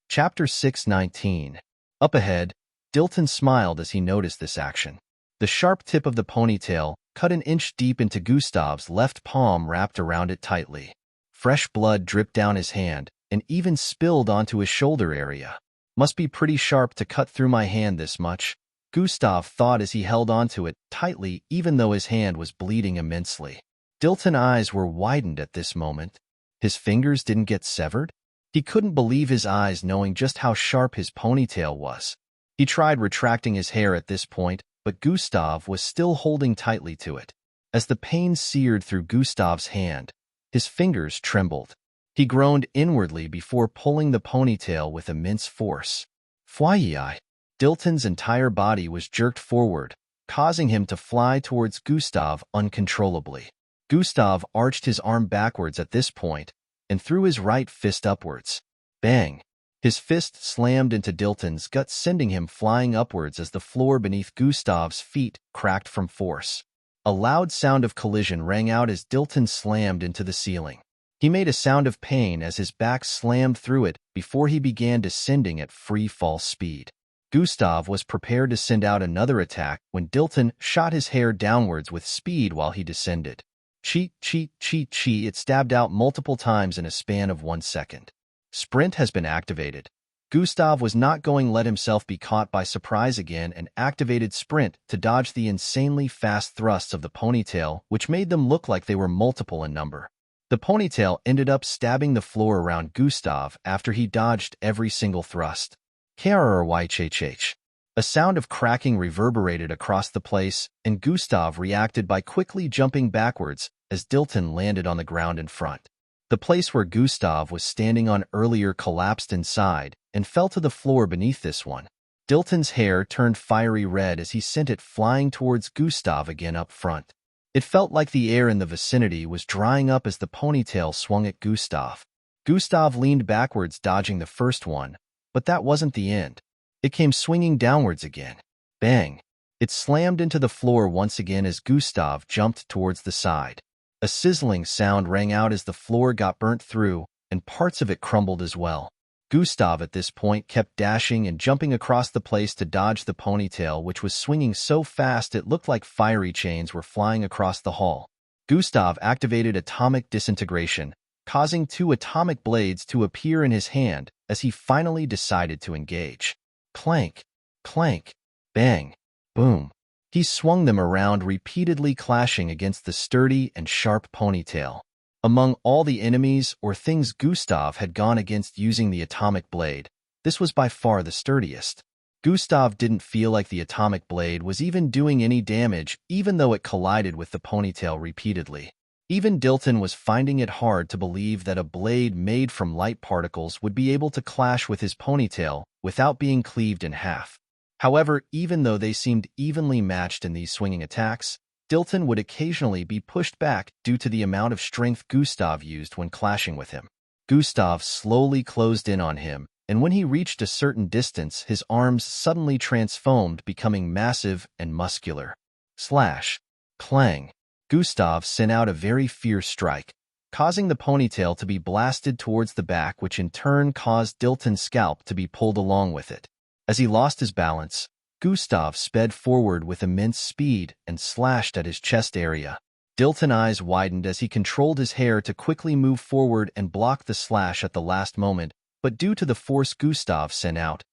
Chapter 619. Up ahead, Dilton smiled as he noticed this action. The sharp tip of the ponytail cut an inch deep into Gustav's left palm, wrapped around it tightly. Fresh blood dripped down his hand and even spilled onto his shoulder area. "Must be pretty sharp to cut through my hand this much," Gustav thought as he held onto it tightly even though his hand was bleeding immensely. Dilton's eyes were widened at this moment. His fingers didn't get severed? He couldn't believe his eyes, knowing just how sharp his ponytail was. He tried retracting his hair at this point, but Gustav was still holding tightly to it. As the pain seared through Gustav's hand, his fingers trembled. He groaned inwardly before pulling the ponytail with immense force. "Fwyi!" Dilton's entire body was jerked forward, causing him to fly towards Gustav uncontrollably. Gustav arched his arm backwards at this point and threw his right fist upwards. Bang! His fist slammed into Dilton's gut, sending him flying upwards as the floor beneath Gustav's feet cracked from force. A loud sound of collision rang out as Dilton slammed into the ceiling. He made a sound of pain as his back slammed through it before he began descending at free fall speed. Gustav was prepared to send out another attack when Dilton shot his hair downwards with speed while he descended. Cheat, cheat, cheat, cheat. It stabbed out multiple times in a span of 1 second. Sprint has been activated. Gustav was not going to let himself be caught by surprise again and activated Sprint to dodge the insanely fast thrusts of the ponytail, which made them look like they were multiple in number. The ponytail ended up stabbing the floor around Gustav after he dodged every single thrust. Krrych. A sound of cracking reverberated across the place, and Gustav reacted by quickly jumping backwards as Dilton landed on the ground in front. The place where Gustav was standing on earlier collapsed inside and fell to the floor beneath this one. Dilton's hair turned fiery red as he sent it flying towards Gustav again up front. It felt like the air in the vicinity was drying up as the ponytail swung at Gustav. Gustav leaned backwards, dodging the first one, but that wasn't the end. It came swinging downwards again. Bang! It slammed into the floor once again as Gustav jumped towards the side. A sizzling sound rang out as the floor got burnt through, and parts of it crumbled as well. Gustav at this point kept dashing and jumping across the place to dodge the ponytail, which was swinging so fast it looked like fiery chains were flying across the hall. Gustav activated atomic disintegration, causing 2 atomic blades to appear in his hand as he finally decided to engage. Clank! Clank! Bang! Boom! He swung them around, repeatedly clashing against the sturdy and sharp ponytail. Among all the enemies or things Gustav had gone against using the atomic blade, this was by far the sturdiest. Gustav didn't feel like the atomic blade was even doing any damage, even though it collided with the ponytail repeatedly. Even Dilton was finding it hard to believe that a blade made from light particles would be able to clash with his ponytail without being cleaved in half. However, even though they seemed evenly matched in these swinging attacks, Dilton would occasionally be pushed back due to the amount of strength Gustav used when clashing with him. Gustav slowly closed in on him, and when he reached a certain distance, his arms suddenly transformed, becoming massive and muscular. Slash. Clang. Gustav sent out a very fierce strike, causing the ponytail to be blasted towards the back, which in turn caused Dilton's scalp to be pulled along with it. As he lost his balance, Gustav sped forward with immense speed and slashed at his chest area. Dilton's eyes widened as he controlled his hair to quickly move forward and block the slash at the last moment, but due to the force Gustav sent out,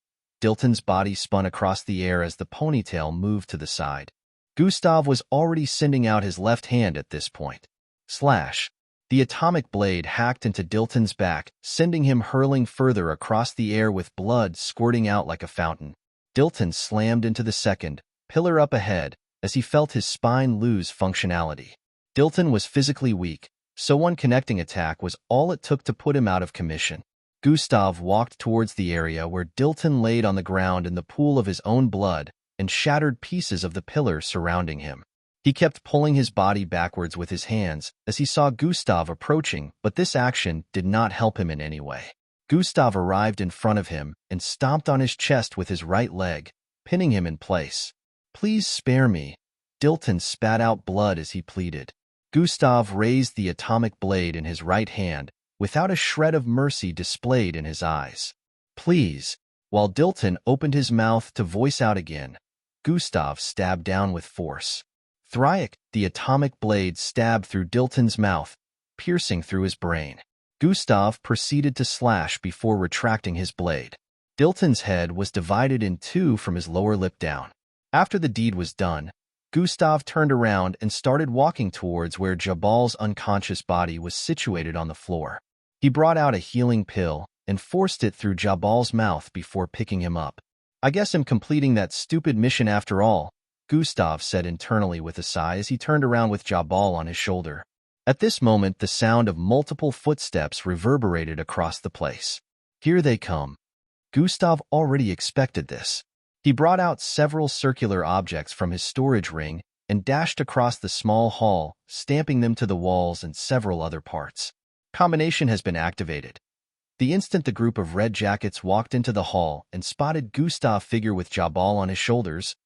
Dilton's body spun across the air as the ponytail moved to the side. Gustav was already sending out his left hand at this point. Slash. The atomic blade hacked into Dilton's back, sending him hurling further across the air with blood squirting out like a fountain. Dilton slammed into the second pillar up ahead as he felt his spine lose functionality. Dilton was physically weak, so one connecting attack was all it took to put him out of commission. Gustav walked towards the area where Dilton laid on the ground in the pool of his own blood and shattered pieces of the pillar surrounding him. He kept pulling his body backwards with his hands as he saw Gustav approaching, but this action did not help him in any way. Gustav arrived in front of him and stomped on his chest with his right leg, pinning him in place. "Please spare me." Dilton spat out blood as he pleaded. Gustav raised the atomic blade in his right hand, without a shred of mercy displayed in his eyes. "Please." While Dilton opened his mouth to voice out again, Gustav stabbed down with force. Thriak, the atomic blade stabbed through Dilton's mouth, piercing through his brain. Gustav proceeded to slash before retracting his blade. Dilton's head was divided in two from his lower lip down. After the deed was done, Gustav turned around and started walking towards where Jabal's unconscious body was situated on the floor. He brought out a healing pill and forced it through Jabal's mouth before picking him up. "I guess I'm completing that stupid mission after all," Gustav said internally with a sigh as he turned around with Jabal on his shoulder. At this moment, the sound of multiple footsteps reverberated across the place. "Here they come." Gustav already expected this. He brought out several circular objects from his storage ring and dashed across the small hall, stamping them to the walls and several other parts. Combination has been activated. The instant the group of red jackets walked into the hall and spotted Gustav's figure with Jabal on his shoulders.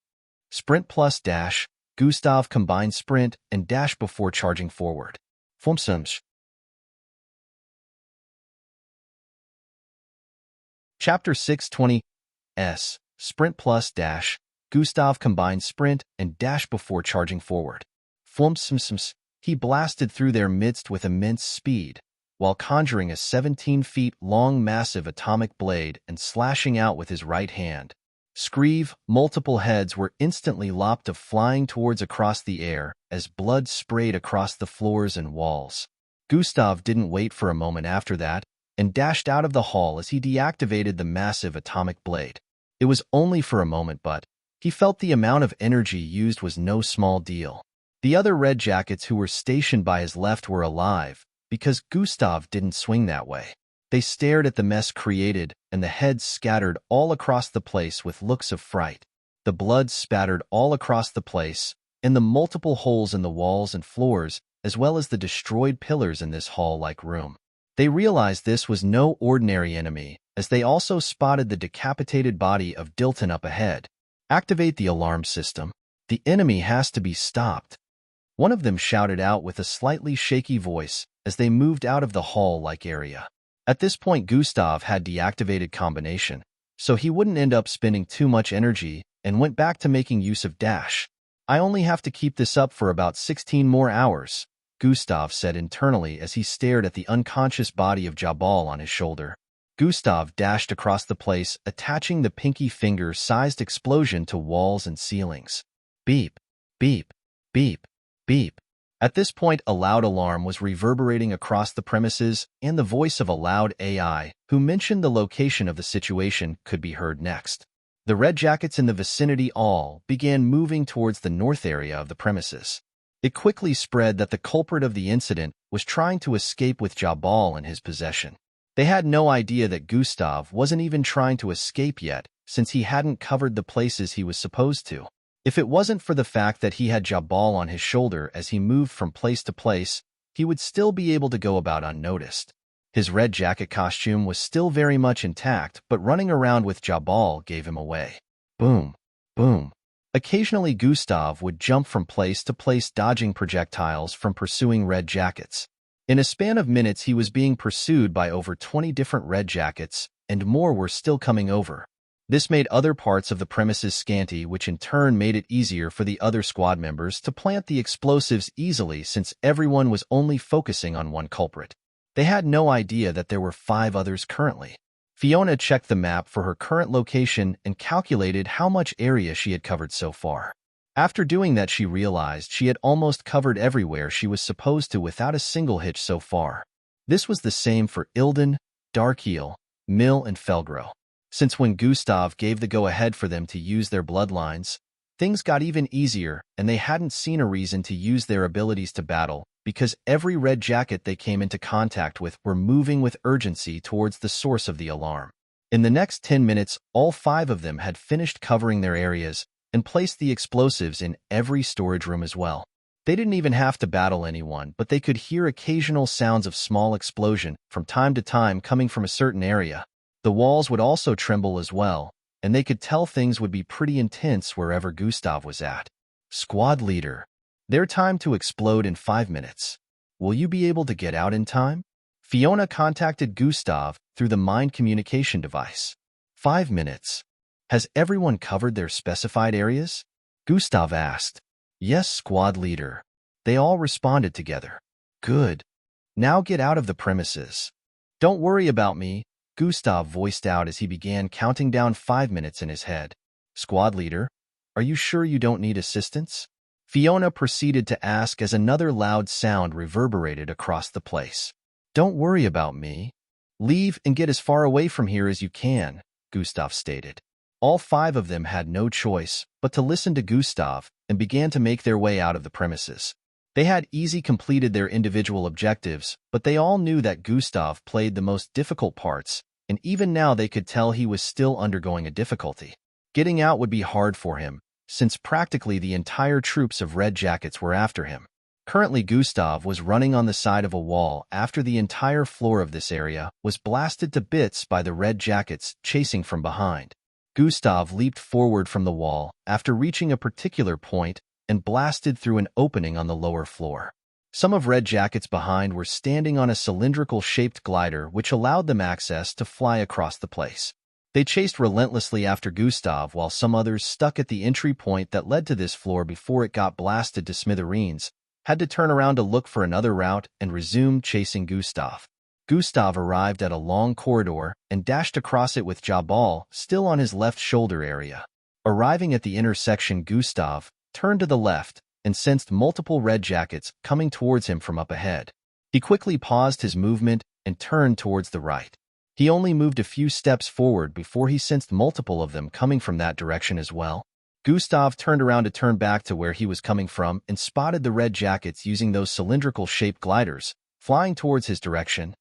Sprint plus dash. Gustav combined sprint and dash before charging forward. Fumsums. Chapter 620 S. Sprint plus dash. Gustav combined sprint and dash before charging forward. Fumsums. He blasted through their midst with immense speed, while conjuring a 17 feet long massive atomic blade and slashing out with his right hand. Screeve, multiple heads were instantly lopped of flying towards across the air as blood sprayed across the floors and walls. Gustav didn't wait for a moment after that and dashed out of the hall as he deactivated the massive atomic blade. It was only for a moment, but he felt the amount of energy used was no small deal. The other red jackets who were stationed by his left were alive because Gustav didn't swing that way. They stared at the mess created, and the heads scattered all across the place with looks of fright. The blood spattered all across the place, and the multiple holes in the walls and floors, as well as the destroyed pillars in this hall-like room. They realized this was no ordinary enemy, as they also spotted the decapitated body of Dilton up ahead. "Activate the alarm system. The enemy has to be stopped." One of them shouted out with a slightly shaky voice as they moved out of the hall-like area. At this point, Gustav had deactivated combination, so he wouldn't end up spending too much energy and went back to making use of dash. "I only have to keep this up for about 16 more hours, Gustav said internally as he stared at the unconscious body of Jabal on his shoulder. Gustav dashed across the place, attaching the pinky finger-sized explosion to walls and ceilings. Beep. Beep, beep, beep. At this point, a loud alarm was reverberating across the premises, and the voice of a loud AI, who mentioned the location of the situation, could be heard next. The red jackets in the vicinity all began moving towards the north area of the premises. It quickly spread that the culprit of the incident was trying to escape with Jabal in his possession. They had no idea that Gustav wasn't even trying to escape yet, since he hadn't covered the places he was supposed to. If it wasn't for the fact that he had Jabal on his shoulder as he moved from place to place, he would still be able to go about unnoticed. His red jacket costume was still very much intact, but running around with Jabal gave him away. Boom, boom. Occasionally Gustav would jump from place to place, dodging projectiles from pursuing red jackets. In a span of minutes, he was being pursued by over 20 different red jackets, and more were still coming over. This made other parts of the premises scanty, which in turn made it easier for the other squad members to plant the explosives easily since everyone was only focusing on one culprit. They had no idea that there were 5 others currently. Fiona checked the map for her current location and calculated how much area she had covered so far. After doing that, she realized she had almost covered everywhere she was supposed to without a single hitch so far. This was the same for Ilden, Darkeel, Mill, and Felgro. Since when Gustav gave the go-ahead for them to use their bloodlines, things got even easier, and they hadn't seen a reason to use their abilities to battle, because every red jacket they came into contact with were moving with urgency towards the source of the alarm. In the next 10 minutes, all 5 of them had finished covering their areas and placed the explosives in every storage room as well. They didn't even have to battle anyone, but they could hear occasional sounds of small explosion from time to time coming from a certain area. The walls would also tremble as well, and they could tell things would be pretty intense wherever Gustav was at. Squad leader, their time to explode in 5 minutes. Will you be able to get out in time? Fiona contacted Gustav through the mind communication device. 5 minutes. Has everyone covered their specified areas? Gustav asked. Yes, squad leader. They all responded together. Good. Now get out of the premises. Don't worry about me, Gustav voiced out as he began counting down 5 minutes in his head. Squad leader, are you sure you don't need assistance? Fiona proceeded to ask as another loud sound reverberated across the place. Don't worry about me. Leave and get as far away from here as you can, Gustav stated. All 5 of them had no choice but to listen to Gustav and began to make their way out of the premises. They had easily completed their individual objectives, but they all knew that Gustav played the most difficult parts, and even now they could tell he was still undergoing a difficulty. Getting out would be hard for him, since practically the entire troops of red jackets were after him. Currently, Gustav was running on the side of a wall after the entire floor of this area was blasted to bits by the red jackets chasing from behind. Gustav leaped forward from the wall after reaching a particular point and blasted through an opening on the lower floor. Some of red jackets behind were standing on a cylindrical-shaped glider which allowed them access to fly across the place. They chased relentlessly after Gustav while some others stuck at the entry point that led to this floor before it got blasted to smithereens had to turn around to look for another route and resume chasing Gustav. Gustav arrived at a long corridor and dashed across it with Jabal still on his left shoulder area. Arriving at the intersection, Gustav turned to the left and sensed multiple red jackets coming towards him from up ahead. He quickly paused his movement and turned towards the right. He only moved a few steps forward before he sensed multiple of them coming from that direction as well. Gustav turned around to turn back to where he was coming from and spotted the red jackets using those cylindrical-shaped gliders, flying towards his direction.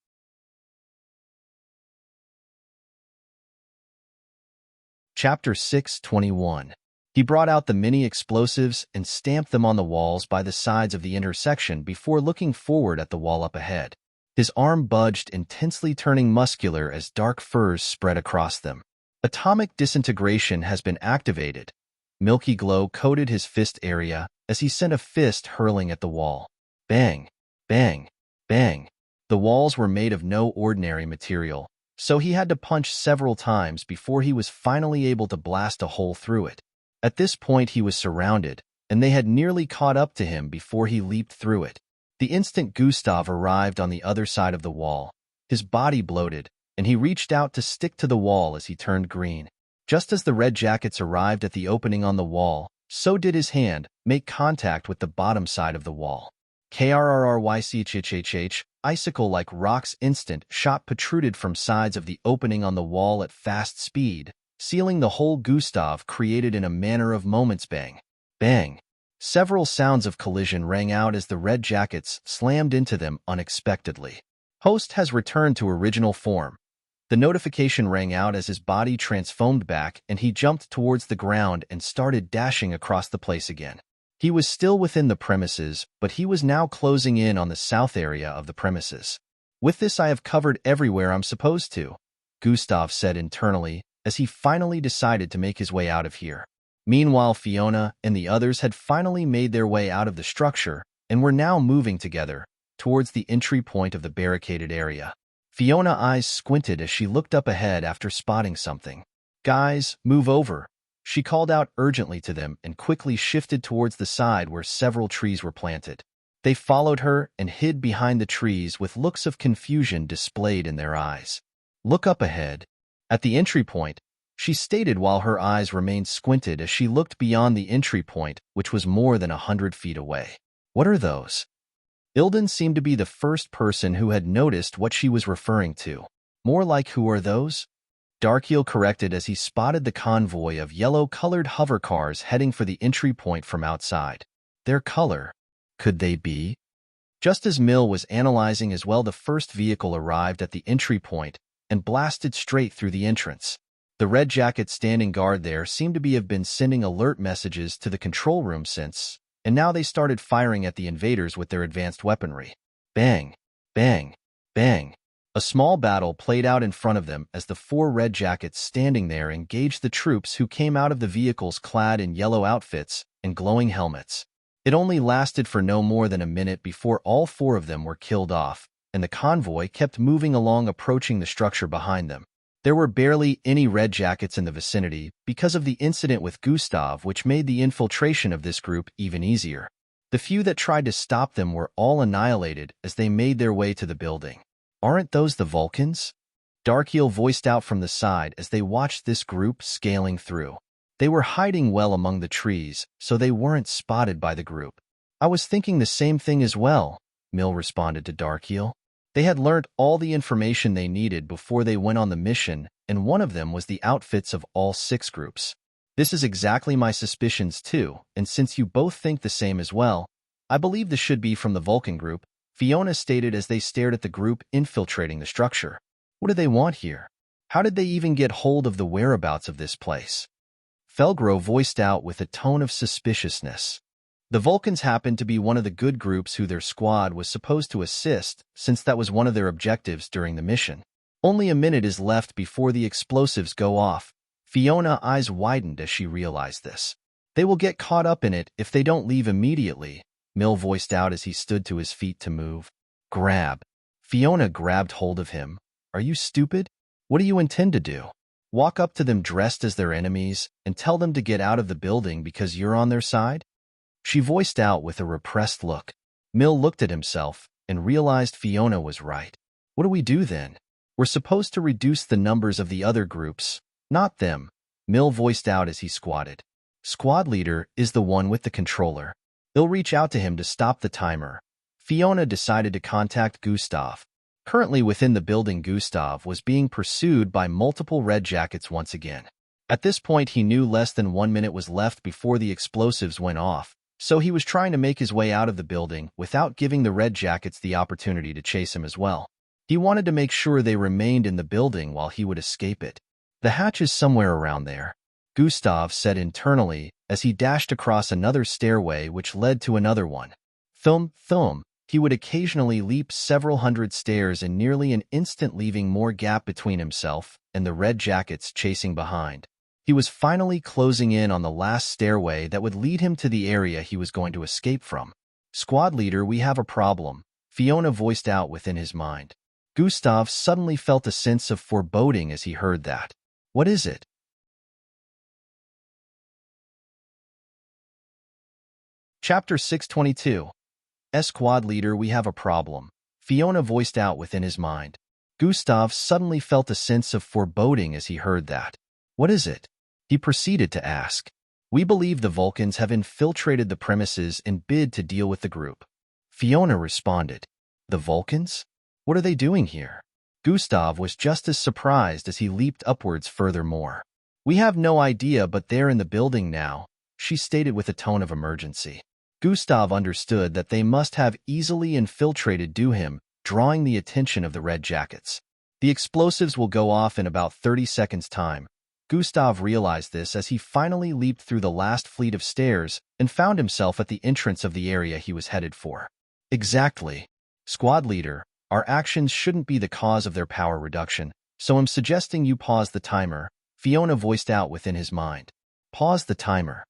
Chapter 6:21. He brought out the mini explosives and stamped them on the walls by the sides of the intersection before looking forward at the wall up ahead. His arm budged, intensely turning muscular as dark furs spread across them. Atomic disintegration has been activated. Milky glow coated his fist area as he sent a fist hurling at the wall. Bang, bang, bang. The walls were made of no ordinary material, so he had to punch several times before he was finally able to blast a hole through it. At this point he was surrounded, and they had nearly caught up to him before he leaped through it. The instant Gustav arrived on the other side of the wall, his body bloated, and he reached out to stick to the wall as he turned green. Just as the red jackets arrived at the opening on the wall, So did his hand make contact with the bottom side of the wall. Krrrychhhh, icicle-like rocks instant shot protruded from sides of the opening on the wall at fast speed, sealing the hole Gustav created in a manner of moments. Bang. Bang. Several sounds of collision rang out as the red jackets slammed into them unexpectedly. Host has returned to original form. The notification rang out as his body transformed back and he jumped towards the ground and started dashing across the place again. He was still within the premises, but he was now closing in on the south area of the premises. With this I have covered everywhere I'm supposed to, Gustav said internally as he finally decided to make his way out of here. Meanwhile, Fiona and the others had finally made their way out of the structure and were now moving together towards the entry point of the barricaded area. Fiona's eyes squinted as she looked up ahead after spotting something. "Guys, move over," she called out urgently to them and quickly shifted towards the side where several trees were planted. They followed her and hid behind the trees with looks of confusion displayed in their eyes. "Look up ahead." At the entry point, she stated while her eyes remained squinted as she looked beyond the entry point, which was more than 100 feet away. "What are those?" Ilden seemed to be the first person who had noticed what she was referring to. "More like who are those?" Darkiel corrected as he spotted the convoy of yellow-colored hover cars heading for the entry point from outside. Their color. Could they be? Just as Mill was analyzing as well, the first vehicle arrived at the entry point and blasted straight through the entrance. The red jackets standing guard there seemed to have been sending alert messages to the control room since, and now they started firing at the invaders with their advanced weaponry. Bang, bang, bang. A small battle played out in front of them as the 4 red jackets standing there engaged the troops who came out of the vehicles clad in yellow outfits and glowing helmets. It only lasted for no more than a minute before all 4 of them were killed off, and the convoy kept moving along, approaching the structure behind them. There were barely any red jackets in the vicinity because of the incident with Gustav, which made the infiltration of this group even easier. The few that tried to stop them were all annihilated as they made their way to the building. "Aren't those the Vulcans?" Darkiel voiced out from the side as they watched this group scaling through. They were hiding well among the trees, so they weren't spotted by the group. "I was thinking the same thing as well," Mill responded to Darkiel. They had learned all the information they needed before they went on the mission, and one of them was the outfits of all 6 groups. "This is exactly my suspicions too, and since you both think the same as well, I believe this should be from the Vulcan group," Fiona stated as they stared at the group infiltrating the structure. "What do they want here? How did they even get hold of the whereabouts of this place?" Felgro voiced out with a tone of suspiciousness. The Vulcans happened to be one of the good groups who their squad was supposed to assist, since that was one of their objectives during the mission. Only a minute is left before the explosives go off. Fiona's eyes widened as she realized this. "They will get caught up in it if they don't leave immediately," Mill voiced out as he stood to his feet to move. "Grab." Fiona grabbed hold of him. "Are you stupid? What do you intend to do? Walk up to them dressed as their enemies and tell them to get out of the building because you're on their side?" She voiced out with a repressed look. Mill looked at himself and realized Fiona was right. "What do we do then? We're supposed to reduce the numbers of the other groups, not them," Mill voiced out as he squatted. "Squad leader is the one with the controller. They'll reach out to him to stop the timer." Fiona decided to contact Gustav. Currently within the building, Gustav was being pursued by multiple red jackets once again. At this point, he knew less than 1 minute was left before the explosives went off, so he was trying to make his way out of the building without giving the red jackets the opportunity to chase him as well. He wanted to make sure they remained in the building while he would escape it. "The hatch is somewhere around there," Gustav said internally as he dashed across another stairway which led to another one. Thump, thump. He would occasionally leap several hundred stairs in nearly an instant, leaving more gap between himself and the red jackets chasing behind. He was finally closing in on the last stairway that would lead him to the area he was going to escape from. "Squad leader, we have a problem," Fiona voiced out within his mind. Gustav suddenly felt a sense of foreboding as he heard that. "What is it?" Chapter 622. Squad leader, we have a problem, Fiona voiced out within his mind. Gustav suddenly felt a sense of foreboding as he heard that. "What is it?" he proceeded to ask. We believe the Vulcans have infiltrated the premises and bid to deal with the group. Fiona responded. The Vulcans? What are they doing here? Gustav was just as surprised as he leaped upwards furthermore. We have no idea, but they're in the building now, she stated with a tone of emergency. Gustav understood that they must have easily infiltrated him, drawing the attention of the Red Jackets. The explosives will go off in about 30 seconds' time. Gustav realized this as he finally leaped through the last fleet of stairs and found himself at the entrance of the area he was headed for. Exactly. Squad leader, our actions shouldn't be the cause of their power reduction, so I'm suggesting you pause the timer, Fiona voiced out within his mind. Pause the timer.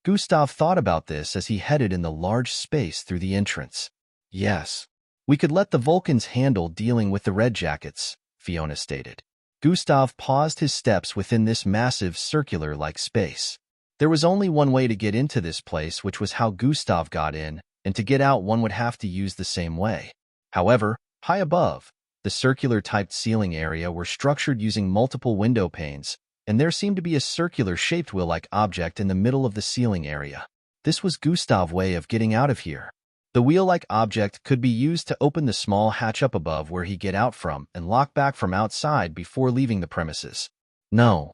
Gustav thought about this as he headed in the large space through the entrance. Yes. We could let the Vulcans handle dealing with the Red Jackets, Fiona stated. Gustav paused his steps within this massive circular-like space. There was only one way to get into this place, which was how Gustav got in, and to get out one would have to use the same way. However, high above, the circular-typed ceiling area were structured using multiple window panes, and there seemed to be a circular-shaped wheel-like object in the middle of the ceiling area. This was Gustav's way of getting out of here. The wheel-like object could be used to open the small hatch up above where he get out from and lock back from outside before leaving the premises. No.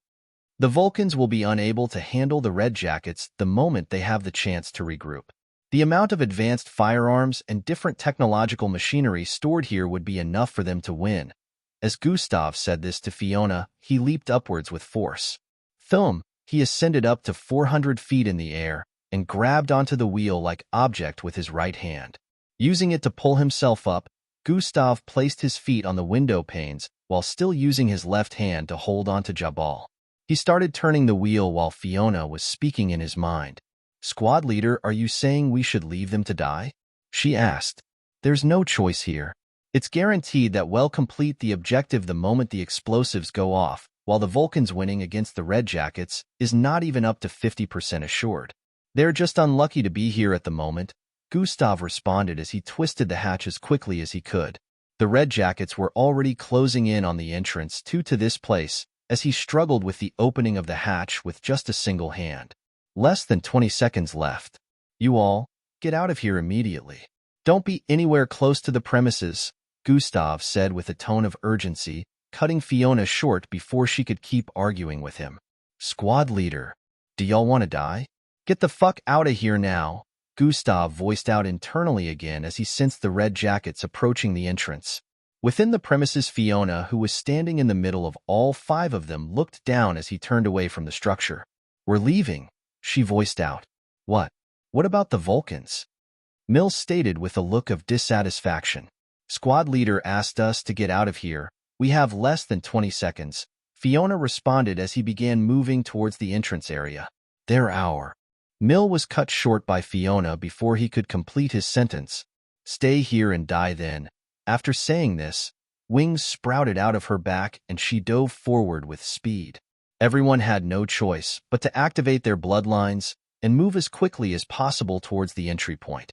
The Vulcans will be unable to handle the Red Jackets the moment they have the chance to regroup. The amount of advanced firearms and different technological machinery stored here would be enough for them to win. As Gustav said this to Fiona, he leaped upwards with force. Thumb, he ascended up to 400 feet in the air and grabbed onto the wheel-like object with his right hand. Using it to pull himself up, Gustav placed his feet on the window panes while still using his left hand to hold onto Jabal. He started turning the wheel while Fiona was speaking in his mind. Squad leader, are you saying we should leave them to die? She asked. There's no choice here. It's guaranteed that we'll complete the objective the moment the explosives go off, while the Vulcans winning against the Red Jackets is not even up to 50% assured. They're just unlucky to be here at the moment, Gustav responded as he twisted the hatch as quickly as he could. The Red Jackets were already closing in on the entrance to this place as he struggled with the opening of the hatch with just a single hand. Less than 20 seconds left. You all, get out of here immediately. Don't be anywhere close to the premises, Gustav said with a tone of urgency, cutting Fiona short before she could keep arguing with him. Squad leader, do y'all want to die? Get the fuck out of here now, Gustav voiced out internally again as he sensed the Red Jackets approaching the entrance. Within the premises, Fiona, who was standing in the middle of all 5 of them, looked down as he turned away from the structure. We're leaving, she voiced out. What? What about the Vulcans? Mills stated with a look of dissatisfaction. Squad leader asked us to get out of here. We have less than 20 seconds, Fiona responded as he began moving towards the entrance area. They're our. Mill was cut short by Fiona before he could complete his sentence. Stay here and die then. After saying this, wings sprouted out of her back and she dove forward with speed. Everyone had no choice but to activate their bloodlines and move as quickly as possible towards the entry point.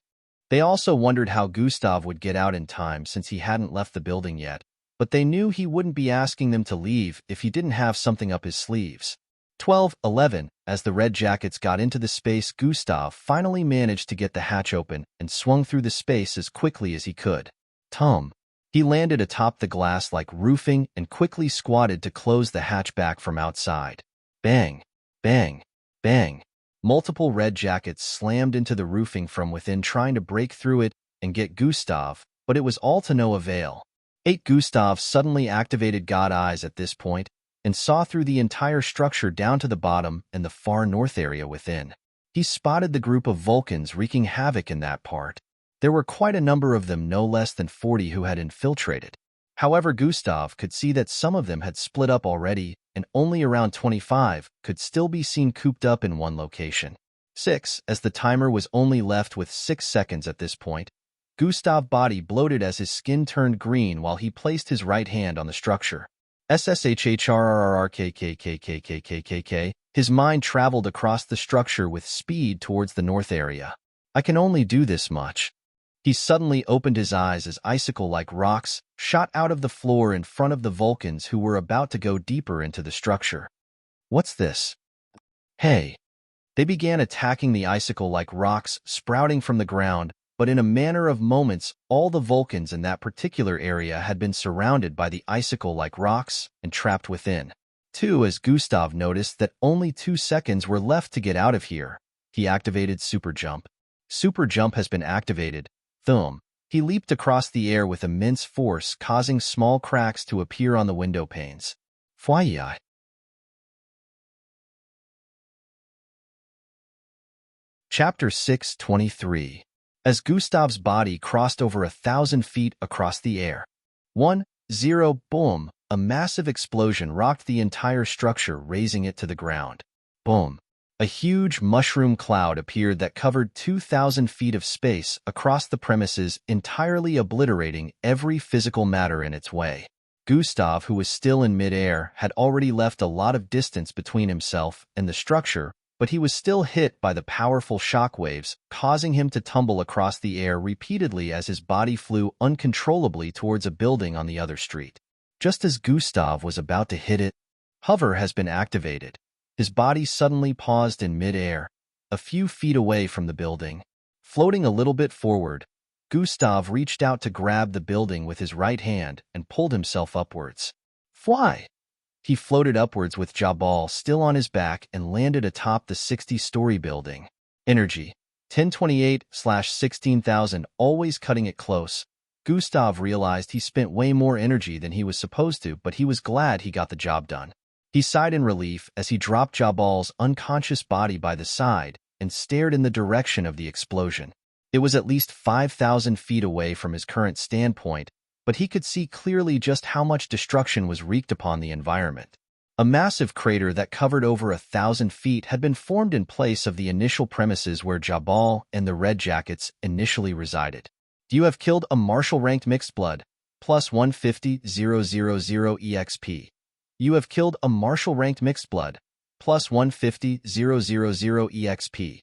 They also wondered how Gustav would get out in time since he hadn't left the building yet, but they knew he wouldn't be asking them to leave if he didn't have something up his sleeves. 12:11. As the Red Jackets got into the space, Gustav finally managed to get the hatch open and swung through the space as quickly as he could. Tom. He landed atop the glass-like roofing and quickly squatted to close the hatch back from outside. Bang! Bang! Bang! Multiple Red Jackets slammed into the roofing from within, trying to break through it and get Gustav, but it was all to no avail. 8. Gustav suddenly activated God Eyes at this point and saw through the entire structure down to the bottom and the far north area within. He spotted the group of Vulcans wreaking havoc in that part. There were quite a number of them, no less than 40 who had infiltrated. However, Gustav could see that some of them had split up already, and only around 25 could still be seen cooped up in one location. 6. As the timer was only left with 6 seconds at this point, Gustav's body bloated as his skin turned green while he placed his right hand on the structure. SSHHRRRKKKKKKKK. His mind traveled across the structure with speed towards the north area. I can only do this much. He suddenly opened his eyes as icicle-like rocks shot out of the floor in front of the Vulcans who were about to go deeper into the structure. What's this? Hey. They began attacking the icicle like rocks sprouting from the ground, but in a matter of moments, all the Vulcans in that particular area had been surrounded by the icicle like rocks and trapped within. 2. As Gustav noticed that only 2 seconds were left to get out of here, he activated Super Jump. Super Jump has been activated. Thumb. He leaped across the air with immense force, causing small cracks to appear on the window panes. Fwayai. Chapter 6:23. As Gustav's body crossed over 1,000 feet across the air. 1-0 boom! A massive explosion rocked the entire structure, raising it to the ground. Boom! A huge mushroom cloud appeared that covered 2,000 feet of space across the premises, entirely obliterating every physical matter in its way. Gustav, who was still in mid-air, had already left a lot of distance between himself and the structure, but he was still hit by the powerful shockwaves, causing him to tumble across the air repeatedly as his body flew uncontrollably towards a building on the other street. Just as Gustav was about to hit it, Hover has been activated. His body suddenly paused in mid-air, a few feet away from the building. Floating a little bit forward, Gustav reached out to grab the building with his right hand and pulled himself upwards. Fly! He floated upwards with Jabal still on his back and landed atop the 60-story building. Energy. 1028/16,000, always cutting it close. Gustav realized he spent way more energy than he was supposed to, but he was glad he got the job done. He sighed in relief as he dropped Jabal's unconscious body by the side and stared in the direction of the explosion. It was at least 5,000 feet away from his current standpoint, but he could see clearly just how much destruction was wreaked upon the environment. A massive crater that covered over 1,000 feet had been formed in place of the initial premises where Jabal and the Red Jackets initially resided. You have killed a Marshal-ranked mixed blood, plus 150,000 EXP. You have killed a Marshal-ranked mixed blood, plus 150,000 EXP.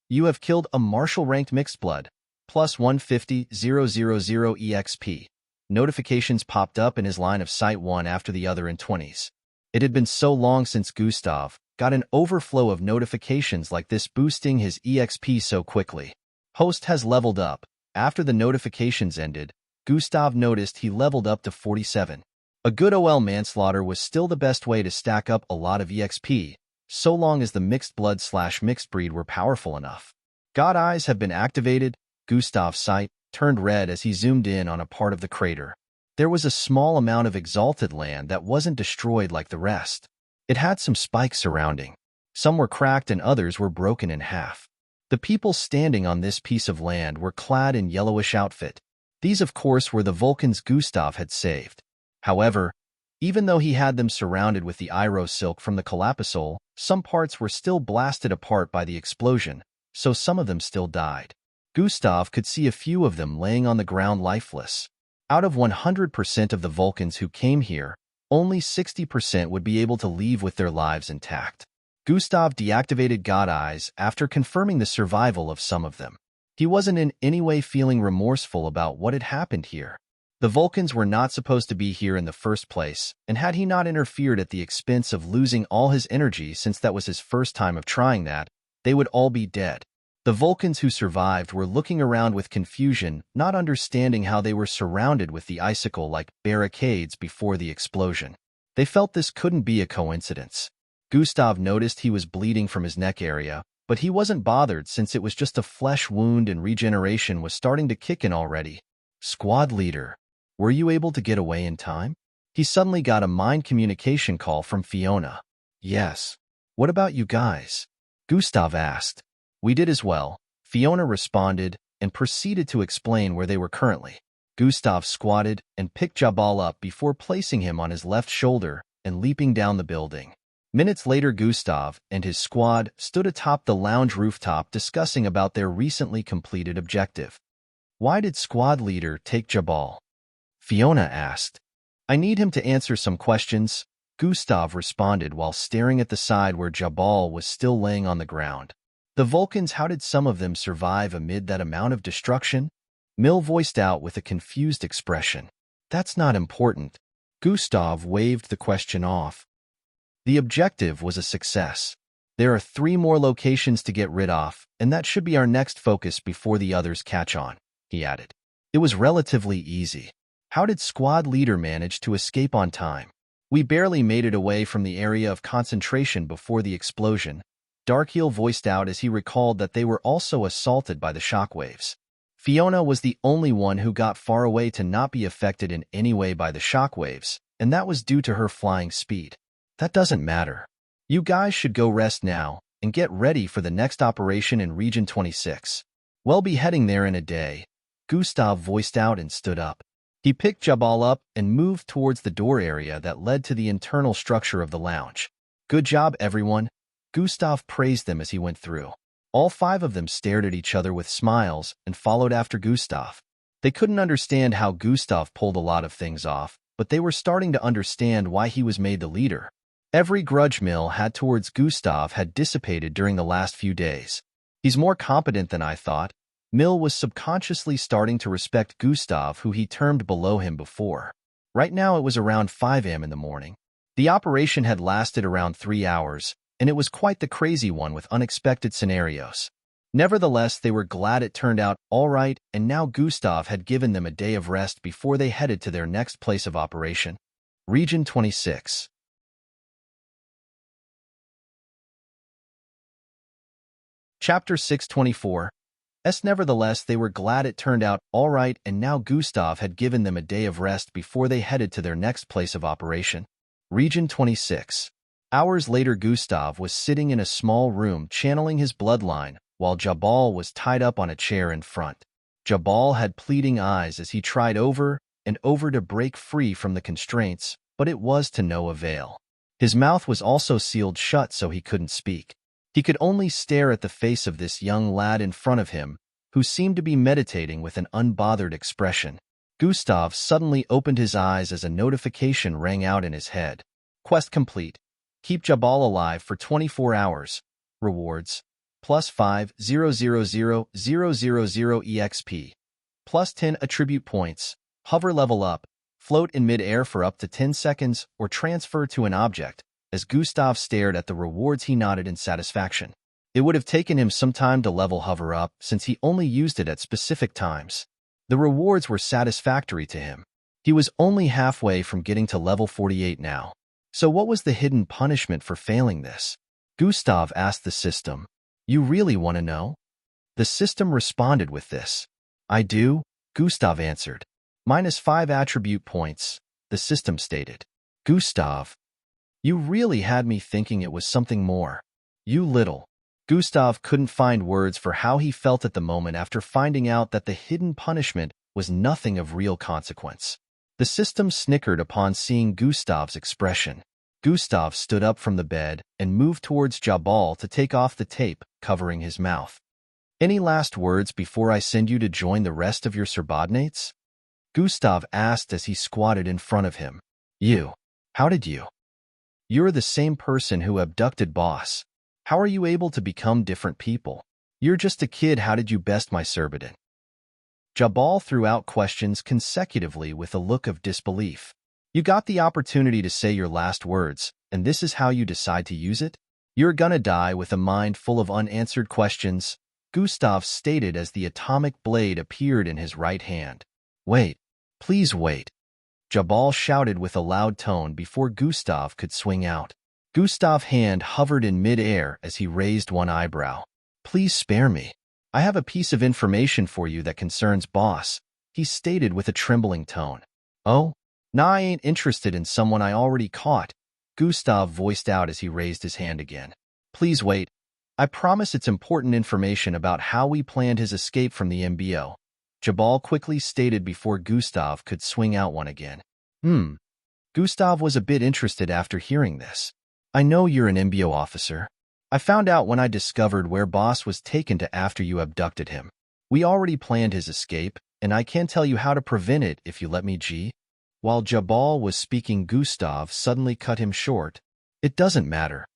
You have killed a Marshal-ranked mixed blood, plus 150,000 EXP. Notifications popped up in his line of sight one after the other in 20s. It had been so long since Gustav got an overflow of notifications like this, boosting his EXP so quickly. Host has leveled up. After the notifications ended, Gustav noticed he leveled up to 47. A good OL manslaughter was still the best way to stack up a lot of EXP, so long as the mixed blood/mixed breed were powerful enough. God Eyes have been activated. Gustav's sight turned red as he zoomed in on a part of the crater. There was a small amount of exalted land that wasn't destroyed like the rest. It had some spikes surrounding. Some were cracked and others were broken in half. The people standing on this piece of land were clad in yellowish outfit. These, of course, were the Vulcans Gustav had saved. However, even though he had them surrounded with the Iro silk from the Calapisol, some parts were still blasted apart by the explosion, so some of them still died. Gustav could see a few of them laying on the ground lifeless. Out of 100% of the Vulcans who came here, only 60% would be able to leave with their lives intact. Gustav deactivated God Eyes after confirming the survival of some of them. He wasn't in any way feeling remorseful about what had happened here. The Vulcans were not supposed to be here in the first place, and had he not interfered at the expense of losing all his energy, since that was his first time of trying that, they would all be dead. The Vulcans who survived were looking around with confusion, not understanding how they were surrounded with the icicle like barricades before the explosion. They felt this couldn't be a coincidence. Gustav noticed he was bleeding from his neck area, but he wasn't bothered since it was just a flesh wound and regeneration was starting to kick in already. Squad leader. Were you able to get away in time? He suddenly got a mind communication call from Fiona. Yes. What about you guys? Gustav asked. We did as well, Fiona responded, and proceeded to explain where they were currently. Gustav squatted and picked Jabal up before placing him on his left shoulder and leaping down the building. Minutes later, Gustav and his squad stood atop the lounge rooftop discussing about their recently completed objective. Why did squad leader take Jabal? Fiona asked. I need him to answer some questions, Gustav responded while staring at the side where Jabal was still laying on the ground. The Vulcans, how did some of them survive amid that amount of destruction? Mill voiced out with a confused expression. That's not important. Gustav waved the question off. The objective was a success. There are 3 more locations to get rid of, and that should be our next focus before the others catch on, he added. It was relatively easy. How did squad leader manage to escape on time? We barely made it away from the area of concentration before the explosion, Darkeel voiced out as he recalled that they were also assaulted by the shockwaves. Fiona was the only one who got far away to not be affected in any way by the shockwaves, and that was due to her flying speed. That doesn't matter. You guys should go rest now and get ready for the next operation in Region 26. We'll be heading there in a day, Gustav voiced out and stood up. He picked Jabal up and moved towards the door area that led to the internal structure of the lounge. Good job, everyone. Gustav praised them as he went through. All 5 of them stared at each other with smiles and followed after Gustav. They couldn't understand how Gustav pulled a lot of things off, but they were starting to understand why he was made the leader. Every grudge Mill had towards Gustav had dissipated during the last few days. He's more competent than I thought. Mill was subconsciously starting to respect Gustav, who he termed below him before. Right now it was around 5 a.m. in the morning. The operation had lasted around 3 hours, and it was quite the crazy one with unexpected scenarios. Nevertheless, they were glad it turned out all right, and now Gustav had given them a day of rest before they headed to their next place of operation. Region 26. Chapter 624. Nevertheless, they were glad it turned out all right, and now Gustav had given them a day of rest before they headed to their next place of operation. Region 26. Hours later, Gustav was sitting in a small room channeling his bloodline, while Jabal was tied up on a chair in front. Jabal had pleading eyes as he tried over and over to break free from the constraints, but it was to no avail. His mouth was also sealed shut so he couldn't speak. He could only stare at the face of this young lad in front of him, who seemed to be meditating with an unbothered expression. Gustav suddenly opened his eyes as a notification rang out in his head. Quest complete. Keep Jabal alive for 24 hours. Rewards. Plus 5,000,000 EXP. Plus 10 attribute points. Hover level up. Float in mid-air for up to 10 seconds or transfer to an object. As Gustav stared at the rewards, he nodded in satisfaction. It would have taken him some time to level hover up since he only used it at specific times. The rewards were satisfactory to him. He was only halfway from getting to level 48 now. So what was the hidden punishment for failing this? Gustav asked the system. You really want to know? The system responded with this. I do, Gustav answered. -5 attribute points, the system stated. Gustav. You really had me thinking it was something more. You little. Gustav couldn't find words for how he felt at the moment after finding out that the hidden punishment was nothing of real consequence. The system snickered upon seeing Gustav's expression. Gustav stood up from the bed and moved towards Jabal to take off the tape covering his mouth. Any last words before I send you to join the rest of your subordinates? Gustav asked as he squatted in front of him. You. How did you? You're the same person who abducted Boss. How are you able to become different people? You're just a kid. How did you best my Serbidan? Jabal threw out questions consecutively with a look of disbelief. You got the opportunity to say your last words, and this is how you decide to use it? You're gonna die with a mind full of unanswered questions, Gustav stated as the atomic blade appeared in his right hand. Wait. Please wait. Jabal shouted with a loud tone before Gustav could swing out. Gustav's hand hovered in mid-air as he raised one eyebrow. Please spare me. I have a piece of information for you that concerns Boss, he stated with a trembling tone. Oh? Nah, I ain't interested in someone I already caught, Gustav voiced out as he raised his hand again. Please wait. I promise it's important information about how we planned his escape from the MBO. Jabal quickly stated before Gustav could swing out one again. Gustav was a bit interested after hearing this. I know you're an MBO officer. I found out when I discovered where Boss was taken to after you abducted him. We already planned his escape, and I can tell you how to prevent it if you let me, G. While Jabal was speaking, Gustav suddenly cut him short. It doesn't matter.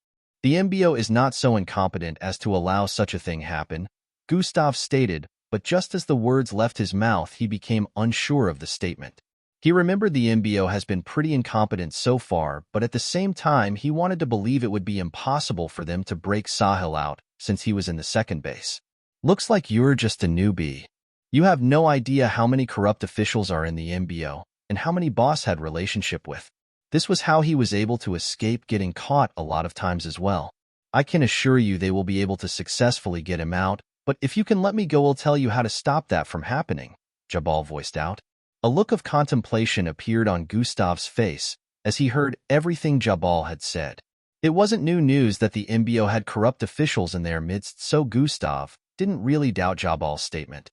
The MBO is not so incompetent as to allow such a thing happen, Gustav stated, but just as the words left his mouth, he became unsure of the statement. He remembered the MBO has been pretty incompetent so far, but at the same time he wanted to believe it would be impossible for them to break Sahil out since he was in the second base. Looks like you're just a newbie. You have no idea how many corrupt officials are in the MBO and how many boss had relationship with. This was how he was able to escape getting caught a lot of times as well. I can assure you they will be able to successfully get him out, but if you can let me go, I'll tell you how to stop that from happening, Jabal voiced out. A look of contemplation appeared on Gustav's face as he heard everything Jabal had said. It wasn't new news that the MBO had corrupt officials in their midst, so Gustav didn't really doubt Jabal's statement.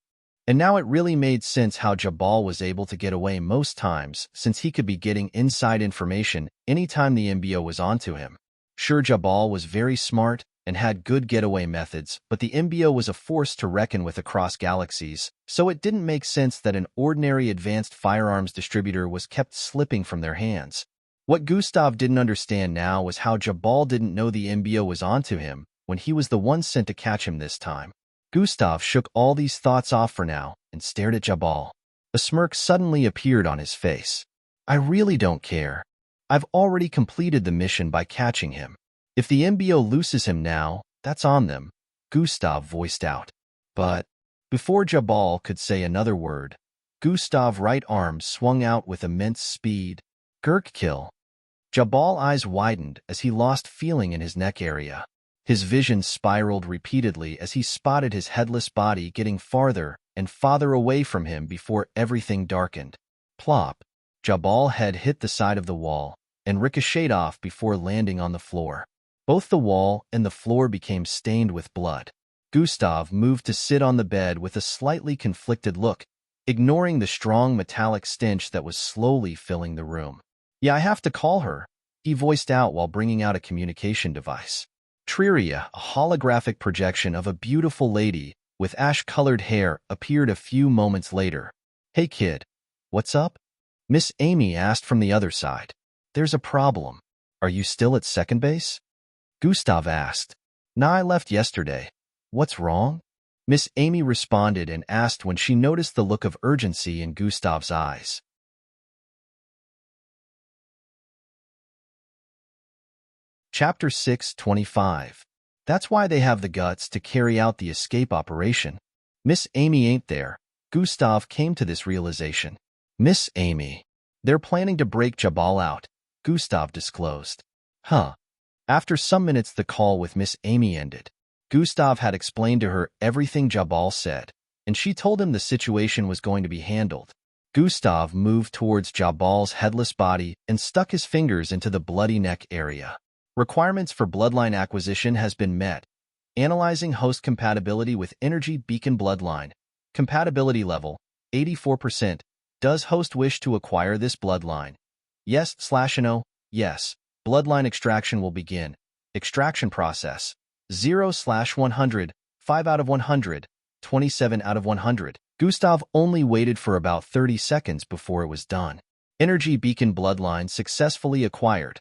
And now it really made sense how Jabal was able to get away most times, since he could be getting inside information anytime the MBO was onto him. Sure, Jabal was very smart and had good getaway methods, but the MBO was a force to reckon with across galaxies, so it didn't make sense that an ordinary advanced firearms distributor was kept slipping from their hands. What Gustav didn't understand now was how Jabal didn't know the MBO was onto him when he was the one sent to catch him this time. Gustav shook all these thoughts off for now and stared at Jabal. A smirk suddenly appeared on his face. I really don't care. I've already completed the mission by catching him. If the MBO looses him now, that's on them, Gustav voiced out. But before Jabal could say another word, Gustav's right arm swung out with immense speed. Gurk kill. Jabal's eyes widened as he lost feeling in his neck area. His vision spiraled repeatedly as he spotted his headless body getting farther and farther away from him before everything darkened. Plop. Jabal's head hit the side of the wall and ricocheted off before landing on the floor. Both the wall and the floor became stained with blood. Gustav moved to sit on the bed with a slightly conflicted look, ignoring the strong metallic stench that was slowly filling the room. Yeah, I have to call her, he voiced out while bringing out a communication device. Triria, a holographic projection of a beautiful lady with ash-colored hair, appeared a few moments later. Hey kid, what's up? Miss Amy asked from the other side. There's a problem. Are you still at second base? Gustav asked. Nah, I left yesterday. What's wrong? Miss Amy responded and asked when she noticed the look of urgency in Gustav's eyes. Chapter 6:25. That's why they have the guts to carry out the escape operation. Miss Amy ain't there. Gustav came to this realization. Miss Amy. They're planning to break Jabal out, Gustav disclosed. Huh. After some minutes the call with Miss Amy ended. Gustav had explained to her everything Jabal said, and she told him the situation was going to be handled. Gustav moved towards Jabal's headless body and stuck his fingers into the bloody neck area. Requirements for bloodline acquisition has been met. Analyzing host compatibility with energy beacon bloodline. Compatibility level, 84%. Does host wish to acquire this bloodline? Yes/no, yes. Bloodline extraction will begin. Extraction process, 0/100, 5 out of 100, 27 out of 100. Gustav only waited for about 30 seconds before it was done. Energy beacon bloodline successfully acquired.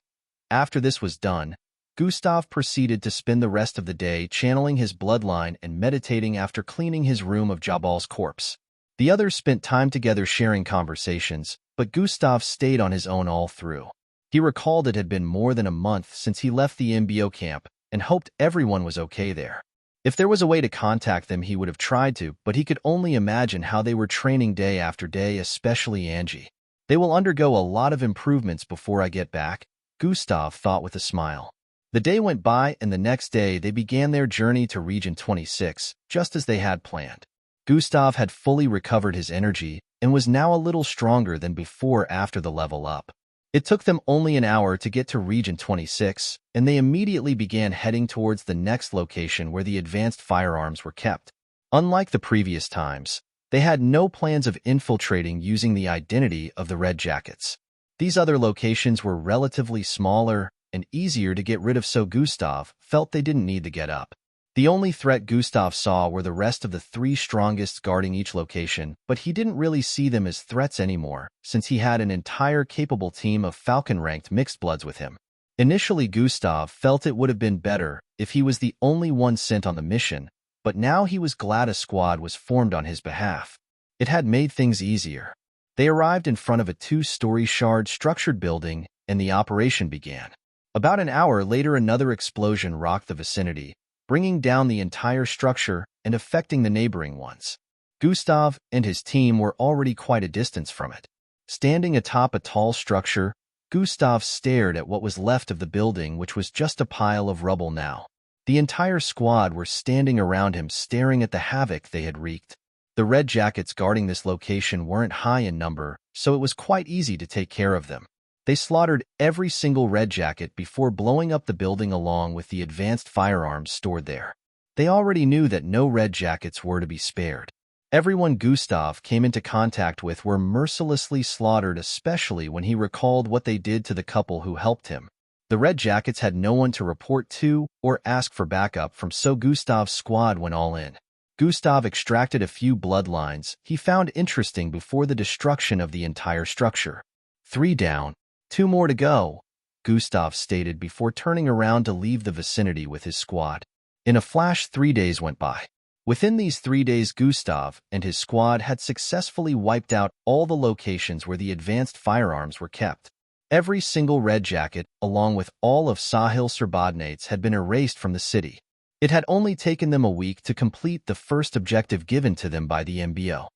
After this was done, Gustav proceeded to spend the rest of the day channeling his bloodline and meditating after cleaning his room of Jabal's corpse. The others spent time together sharing conversations, but Gustav stayed on his own all through. He recalled it had been more than a month since he left the MBO camp and hoped everyone was okay there. If there was a way to contact them, he would have tried to, but he could only imagine how they were training day after day, especially Angie. They will undergo a lot of improvements before I get back, Gustav thought with a smile. The day went by, and the next day they began their journey to Region 26, just as they had planned. Gustav had fully recovered his energy and was now a little stronger than before after the level up. It took them only an hour to get to Region 26, and they immediately began heading towards the next location where the advanced firearms were kept. Unlike the previous times, they had no plans of infiltrating using the identity of the Red Jackets. These other locations were relatively smaller and easier to get rid of, so Gustav felt they didn't need to get up. The only threat Gustav saw were the rest of the 3 strongest guarding each location, but he didn't really see them as threats anymore, since he had an entire capable team of Falcon-ranked mixed bloods with him. Initially, Gustav felt it would have been better if he was the only one sent on the mission, but now he was glad a squad was formed on his behalf. It had made things easier. They arrived in front of a two-story shard-structured building, and the operation began. About an hour later, another explosion rocked the vicinity, bringing down the entire structure and affecting the neighboring ones. Gustav and his team were already quite a distance from it. Standing atop a tall structure, Gustav stared at what was left of the building, which was just a pile of rubble now. The entire squad were standing around him, staring at the havoc they had wreaked. The red jackets guarding this location weren't high in number, so it was quite easy to take care of them. They slaughtered every single red jacket before blowing up the building along with the advanced firearms stored there. They already knew that no red jackets were to be spared. Everyone Gustav came into contact with were mercilessly slaughtered, especially when he recalled what they did to the couple who helped him. The red jackets had no one to report to or ask for backup from, so Gustav's squad went all in. Gustav extracted a few bloodlines he found interesting before the destruction of the entire structure. 3 down, 2 more to go, Gustav stated before turning around to leave the vicinity with his squad. In a flash, 3 days went by. Within these 3 days, Gustav and his squad had successfully wiped out all the locations where the advanced firearms were kept. Every single red jacket, along with all of Sahil's subordinates, had been erased from the city. It had only taken them a week to complete the first objective given to them by the MBO.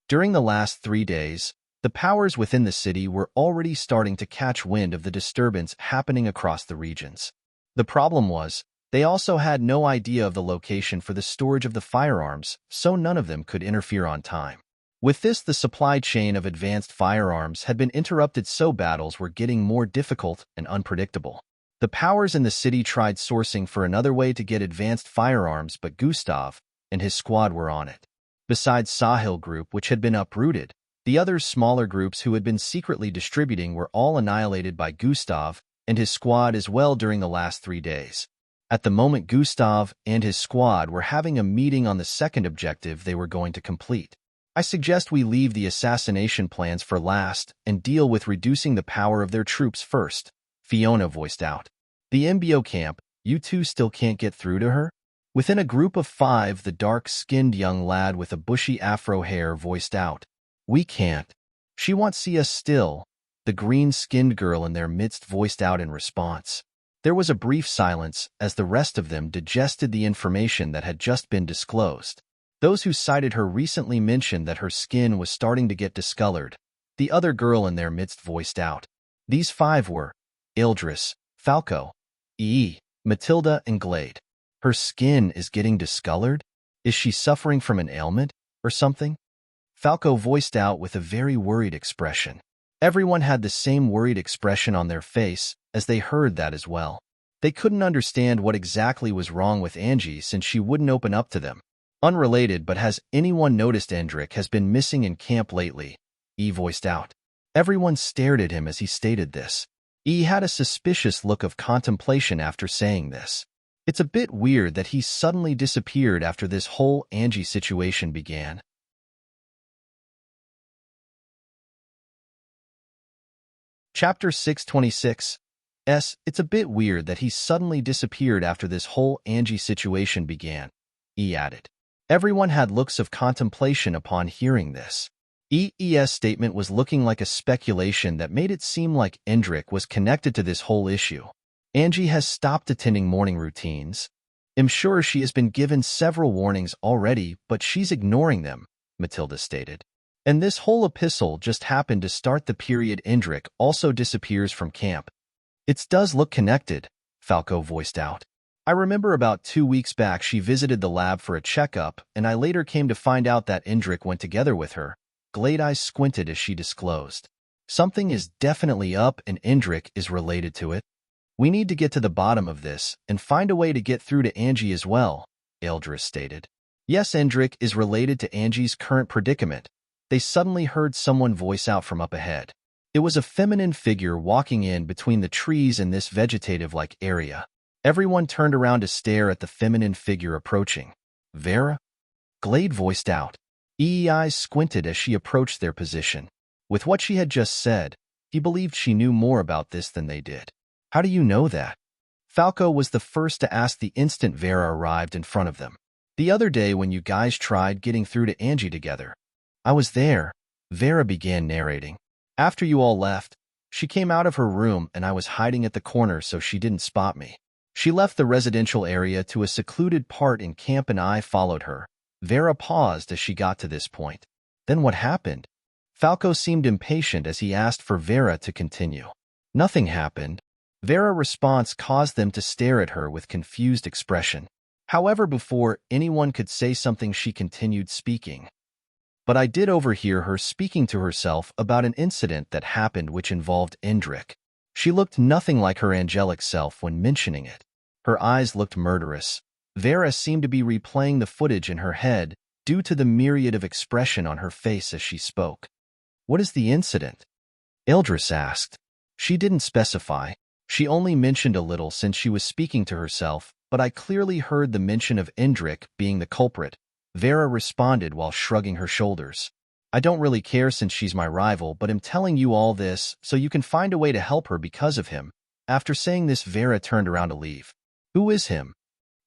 During the last 3 days, the powers within the city were already starting to catch wind of the disturbance happening across the regions. The problem was, they also had no idea of the location for the storage of the firearms, so none of them could interfere on time. With this, the supply chain of advanced firearms had been interrupted, so battles were getting more difficult and unpredictable. The powers in the city tried sourcing for another way to get advanced firearms, but Gustav and his squad were on it. Besides Sahil Group, which had been uprooted, the other smaller groups who had been secretly distributing were all annihilated by Gustav and his squad as well during the last 3 days. At the moment, Gustav and his squad were having a meeting on the second objective they were going to complete. I suggest we leave the assassination plans for last and deal with reducing the power of their troops first, Fiona voiced out. The MBO camp, you two still can't get through to her? Within a group of 5, the dark-skinned young lad with a bushy afro hair voiced out. We can't. She won't see us still, the green-skinned girl in their midst voiced out in response. There was a brief silence as the rest of them digested the information that had just been disclosed. Those who cited her recently mentioned that her skin was starting to get discolored. The other girl in their midst voiced out. These 5 were Ildris, Falco, Matilda, and Glade. Her skin is getting discolored? Is she suffering from an ailment or something? Falco voiced out with a very worried expression. Everyone had the same worried expression on their face as they heard that as well. They couldn't understand what exactly was wrong with Angie since she wouldn't open up to them. Unrelated, but has anyone noticed Endrick has been missing in camp lately? E voiced out. Everyone stared at him as he stated this. E had a suspicious look of contemplation after saying this. It's a bit weird that he suddenly disappeared after this whole Angie situation began. Chapter 626. It's a bit weird that he suddenly disappeared after this whole Angie situation began, E added. Everyone had looks of contemplation upon hearing this. EE's statement was looking like a speculation that made it seem like Endrick was connected to this whole issue. Angie has stopped attending morning routines. I'm sure she has been given several warnings already, but she's ignoring them, Matilda stated. And this whole epistle just happened to start the period Endrick also disappears from camp. It does look connected, Falco voiced out. I remember about 2 weeks back she visited the lab for a checkup, and I later came to find out that Endrick went together with her. Glade eyes squinted as she disclosed. Something is definitely up and Endrick is related to it. We need to get to the bottom of this and find a way to get through to Angie as well, Eldris stated. Yes, Endrick is related to Angie's current predicament. They suddenly heard someone voice out from up ahead. It was a feminine figure walking in between the trees in this vegetative-like area. Everyone turned around to stare at the feminine figure approaching. Vera? Glade voiced out. EE's eyes squinted as she approached their position. With what she had just said, he believed she knew more about this than they did. How do you know that? Falco was the first to ask the instant Vera arrived in front of them. The other day when you guys tried getting through to Angie together. I was there, Vera began narrating. After you all left, she came out of her room and I was hiding at the corner so she didn't spot me. She left the residential area to a secluded part in camp and I followed her. Vera paused as she got to this point. Then what happened? Falco seemed impatient as he asked for Vera to continue. Nothing happened. Vera's response caused them to stare at her with confused expression. However, before anyone could say something, she continued speaking. But I did overhear her speaking to herself about an incident that happened which involved Indrik. She looked nothing like her angelic self when mentioning it. Her eyes looked murderous. Vera seemed to be replaying the footage in her head due to the myriad of expression on her face as she spoke. What is the incident? Ildris asked. She didn't specify. She only mentioned a little since she was speaking to herself, but I clearly heard the mention of Indrik being the culprit. Vera responded while shrugging her shoulders. I don't really care since she's my rival, but am telling you all this so you can find a way to help her because of him. After saying this, Vera turned around to leave. Who is him?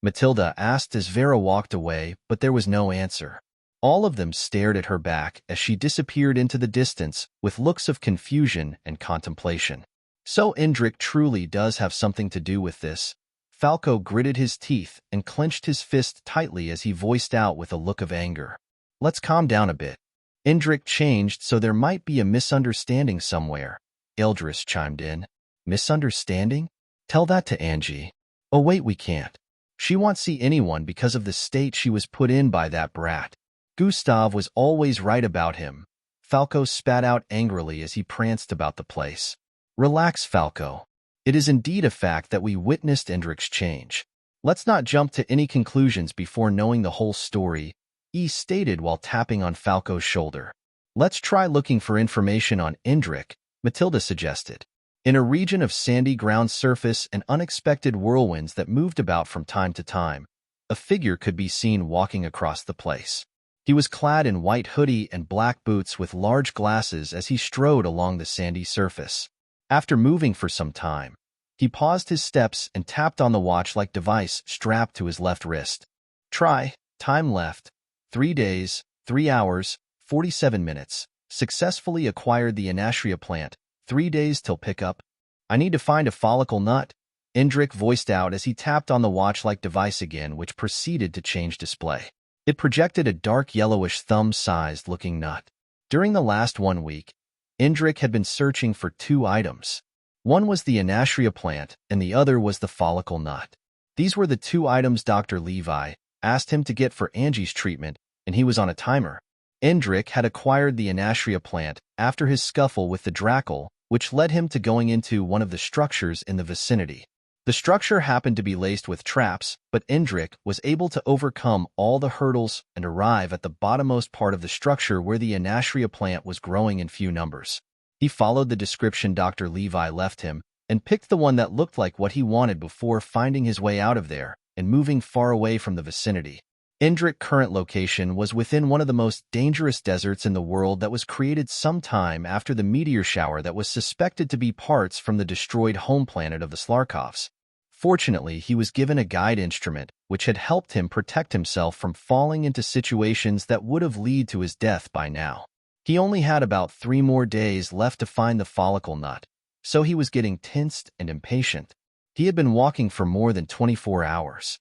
Matilda asked as Vera walked away, but there was no answer. All of them stared at her back as she disappeared into the distance with looks of confusion and contemplation. So Indrik truly does have something to do with this. Falco gritted his teeth and clenched his fist tightly as he voiced out with a look of anger. Let's calm down a bit. Indrik changed so there might be a misunderstanding somewhere. Ildris chimed in. Misunderstanding? Tell that to Angie. Oh wait, we can't. She won't see anyone because of the state she was put in by that brat. Gustav was always right about him. Falco spat out angrily as he pranced about the place. Relax, Falco. It is indeed a fact that we witnessed Indrik's change. Let's not jump to any conclusions before knowing the whole story, he stated while tapping on Falco's shoulder. Let's try looking for information on Indrik, Matilda suggested. In a region of sandy ground surface and unexpected whirlwinds that moved about from time to time, a figure could be seen walking across the place. He was clad in white hoodie and black boots with large glasses as he strode along the sandy surface. After moving for some time, he paused his steps and tapped on the watch-like device strapped to his left wrist. Try, time left, 3 days, 3 hours, 47 minutes. Successfully acquired the Anastria plant, 3 days till pickup. I need to find a follicle nut, Indrik voiced out as he tapped on the watch-like device again, which proceeded to change display. It projected a dark yellowish thumb-sized looking nut. During the last 1 week, Indrik had been searching for 2 items. One was the Anastria plant, and the other was the follicle nut. These were the 2 items Dr. Levi asked him to get for Angie's treatment, and he was on a timer. Indrik had acquired the Anastria plant after his scuffle with the Drackle, which led him to going into one of the structures in the vicinity. The structure happened to be laced with traps, but Indrik was able to overcome all the hurdles and arrive at the bottommost part of the structure where the Anastria plant was growing in few numbers. He followed the description Dr. Levi left him and picked the one that looked like what he wanted before finding his way out of there and moving far away from the vicinity. Indrik's current location was within one of the most dangerous deserts in the world that was created sometime after the meteor shower that was suspected to be parts from the destroyed home planet of the Slarkovs. Fortunately, he was given a guide instrument, which had helped him protect himself from falling into situations that would have led to his death by now. He only had about 3 more days left to find the follicle nut, so he was getting tensed and impatient. He had been walking for more than 24 hours.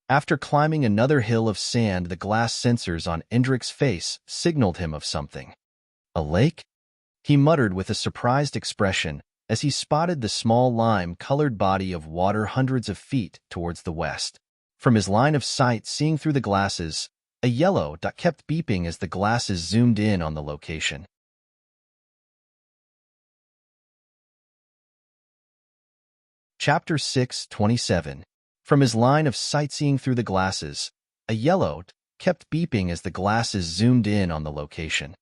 After climbing another hill of sand, the glass sensors on Indrik's face signaled him of something. A lake? He muttered with a surprised expression as he spotted the small lime-colored body of water hundreds of feet towards the west. From his line of sight, seeing through the glasses, a yellow dot kept beeping as the glasses zoomed in on the location. Chapter 6:27. From his line of sight, seeing through the glasses, a yellow dot kept beeping as the glasses zoomed in on the location.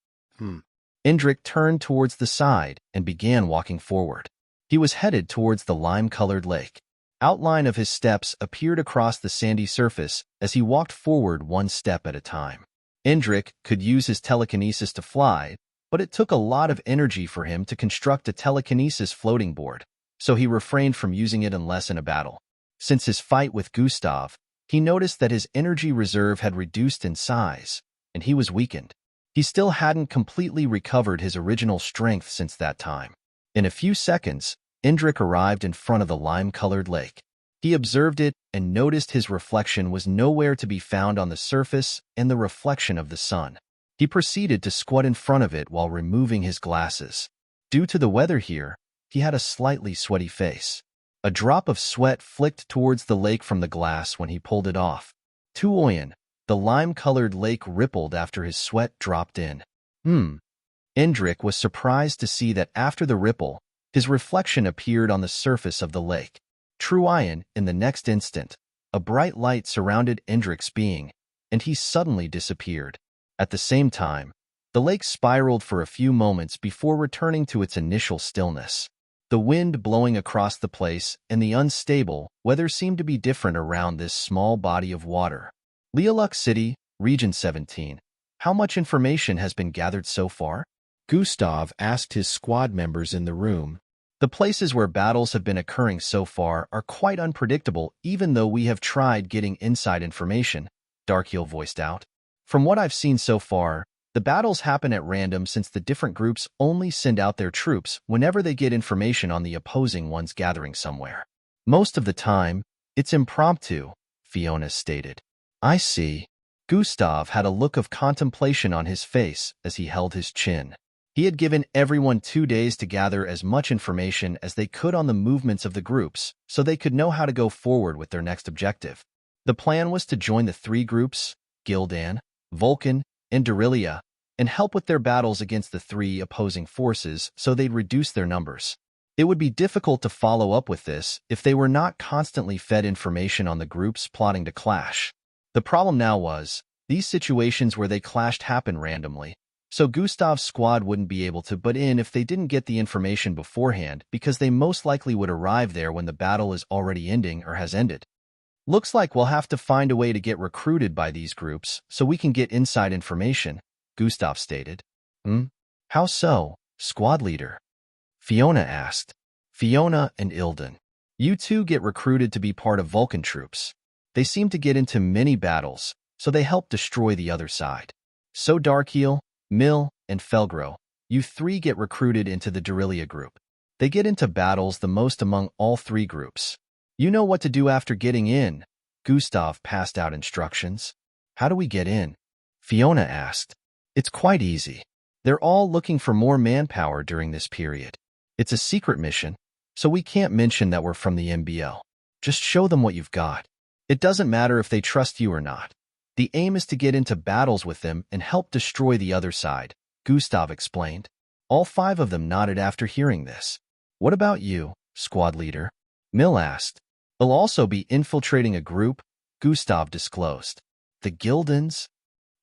Indrik turned towards the side and began walking forward. He was headed towards the lime-colored lake. Outline of his steps appeared across the sandy surface as he walked forward 1 step at a time. Indrik could use his telekinesis to fly, but it took a lot of energy for him to construct a telekinesis floating board, so he refrained from using it unless in a battle. Since his fight with Gustav, he noticed that his energy reserve had reduced in size, and he was weakened. He still hadn't completely recovered his original strength since that time. In a few seconds, Indrik arrived in front of the lime-colored lake. He observed it and noticed his reflection was nowhere to be found on the surface and the reflection of the sun. He proceeded to squat in front of it while removing his glasses. Due to the weather here, he had a slightly sweaty face. A drop of sweat flicked towards the lake from the glass when he pulled it off. Tuoyan, the lime-colored lake rippled after his sweat dropped in. Indrik was surprised to see that after the ripple, his reflection appeared on the surface of the lake. Truian, in the next instant, a bright light surrounded Indrik's being, and he suddenly disappeared. At the same time, the lake spiraled for a few moments before returning to its initial stillness. The wind blowing across the place and the unstable weather seemed to be different around this small body of water. Lialuk City, Region 17. How much information has been gathered so far? Gustav asked his squad members in the room. The places where battles have been occurring so far are quite unpredictable, even though we have tried getting inside information, Darkheel voiced out. From what I've seen so far, the battles happen at random since the different groups only send out their troops whenever they get information on the opposing ones gathering somewhere. Most of the time, it's impromptu, Fiona stated. I see. Gustav had a look of contemplation on his face as he held his chin. He had given everyone 2 days to gather as much information as they could on the movements of the groups so they could know how to go forward with their next objective. The plan was to join the 3 groups, Gildan, Vulcan, and Darillia, and help with their battles against the 3 opposing forces so they'd reduce their numbers. It would be difficult to follow up with this if they were not constantly fed information on the groups plotting to clash. The problem now was, these situations where they clashed happened randomly, so Gustav's squad wouldn't be able to butt in if they didn't get the information beforehand because they most likely would arrive there when the battle is already ending or has ended. Looks like we'll have to find a way to get recruited by these groups so we can get inside information, Gustav stated. How so, squad leader? Fiona asked. Fiona and Ilden. You two get recruited to be part of Vulcan troops. They seem to get into many battles, so they help destroy the other side. So Darkheel, Mill, and Felgro, you 3 get recruited into the Darillia group. They get into battles the most among all 3 groups. You know what to do after getting in. Gustav passed out instructions. How do we get in? Fiona asked. It's quite easy. They're all looking for more manpower during this period. It's a secret mission, so we can't mention that we're from the MBL. Just show them what you've got. It doesn't matter if they trust you or not. The aim is to get into battles with them and help destroy the other side, Gustav explained. All 5 of them nodded after hearing this. What about you, squad leader? Mill asked. They'll also be infiltrating a group, Gustav disclosed. The Gildans?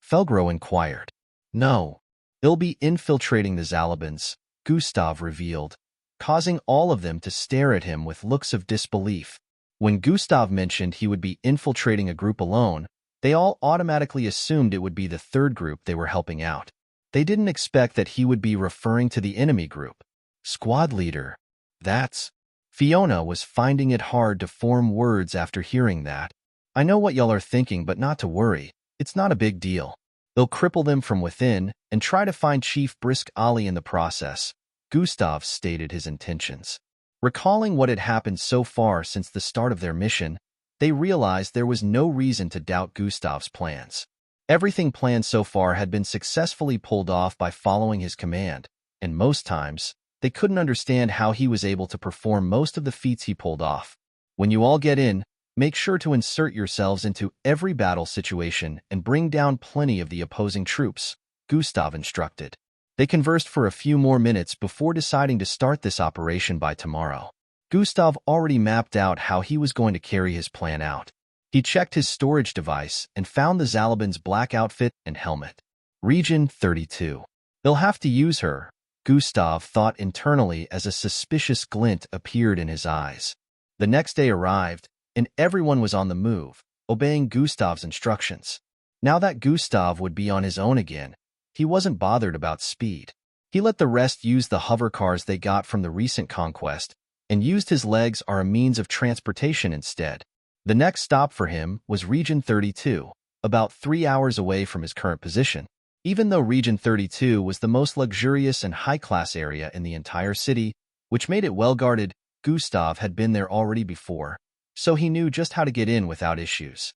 Felgro inquired. No. They'll be infiltrating the Zalabans, Gustav revealed, causing all of them to stare at him with looks of disbelief. When Gustav mentioned he would be infiltrating a group alone, they all automatically assumed it would be the 3rd group they were helping out. They didn't expect that he would be referring to the enemy group. Squad leader. That's... Fiona was finding it hard to form words after hearing that. I know what y'all are thinking, but not to worry. It's not a big deal. They'll cripple them from within and try to find Chief Brisk Ali in the process. Gustav stated his intentions. Recalling what had happened so far since the start of their mission, they realized there was no reason to doubt Gustav's plans. Everything planned so far had been successfully pulled off by following his command, and most times, they couldn't understand how he was able to perform most of the feats he pulled off. When you all get in, make sure to insert yourselves into every battle situation and bring down plenty of the opposing troops, Gustav instructed. They conversed for a few more minutes before deciding to start this operation by tomorrow. Gustav already mapped out how he was going to carry his plan out. He checked his storage device and found the Zalaban's black outfit and helmet. Region 32. They'll have to use her, Gustav thought internally as a suspicious glint appeared in his eyes. The next day arrived, and everyone was on the move, obeying Gustav's instructions. Now that Gustav would be on his own again, he wasn't bothered about speed. He let the rest use the hover cars they got from the recent conquest, and used his legs as a means of transportation instead. The next stop for him was Region 32, about 3 hours away from his current position. Even though Region 32 was the most luxurious and high-class area in the entire city, which made it well-guarded, Gustav had been there already before, so he knew just how to get in without issues.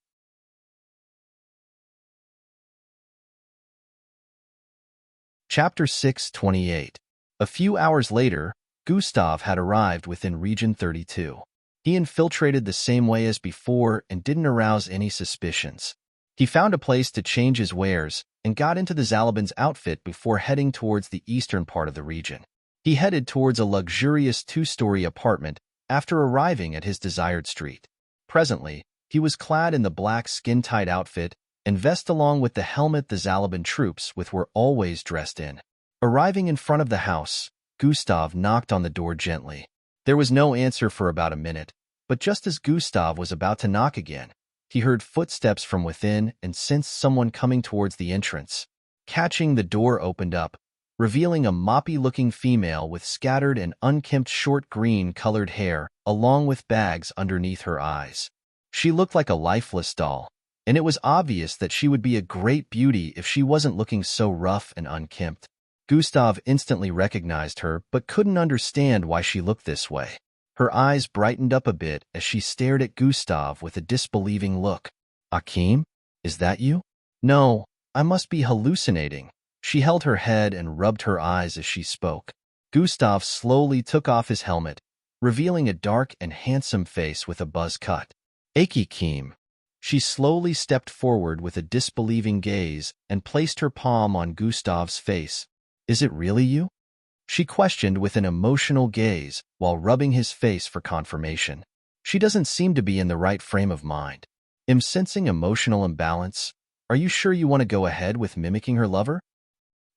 Chapter 6:28. A few hours later, Gustav had arrived within Region 32. He infiltrated the same way as before and didn't arouse any suspicions. He found a place to change his wares and got into the Zalabin's outfit before heading towards the eastern part of the region. He headed towards a luxurious two-story apartment after arriving at his desired street. Presently, he was clad in the black skin-tight outfit and vest along with the helmet the Zalabin troops were always dressed in. Arriving in front of the house, Gustav knocked on the door gently. There was no answer for about a minute, but just as Gustav was about to knock again, he heard footsteps from within and sensed someone coming towards the entrance. Catching the door opened up, revealing a moppy-looking female with scattered and unkempt short green-colored hair, along with bags underneath her eyes. She looked like a lifeless doll, and it was obvious that she would be a great beauty if she wasn't looking so rough and unkempt. Gustav instantly recognized her, but couldn't understand why she looked this way. Her eyes brightened up a bit as she stared at Gustav with a disbelieving look. "Akim? Is that you?" "No, I must be hallucinating." She held her head and rubbed her eyes as she spoke. Gustav slowly took off his helmet, revealing a dark and handsome face with a buzz cut. "Akim." She slowly stepped forward with a disbelieving gaze and placed her palm on Gustav's face. "Is it really you?" she questioned with an emotional gaze while rubbing his face for confirmation. "She doesn't seem to be in the right frame of mind. I'm sensing emotional imbalance. Are you sure you want to go ahead with mimicking her lover?"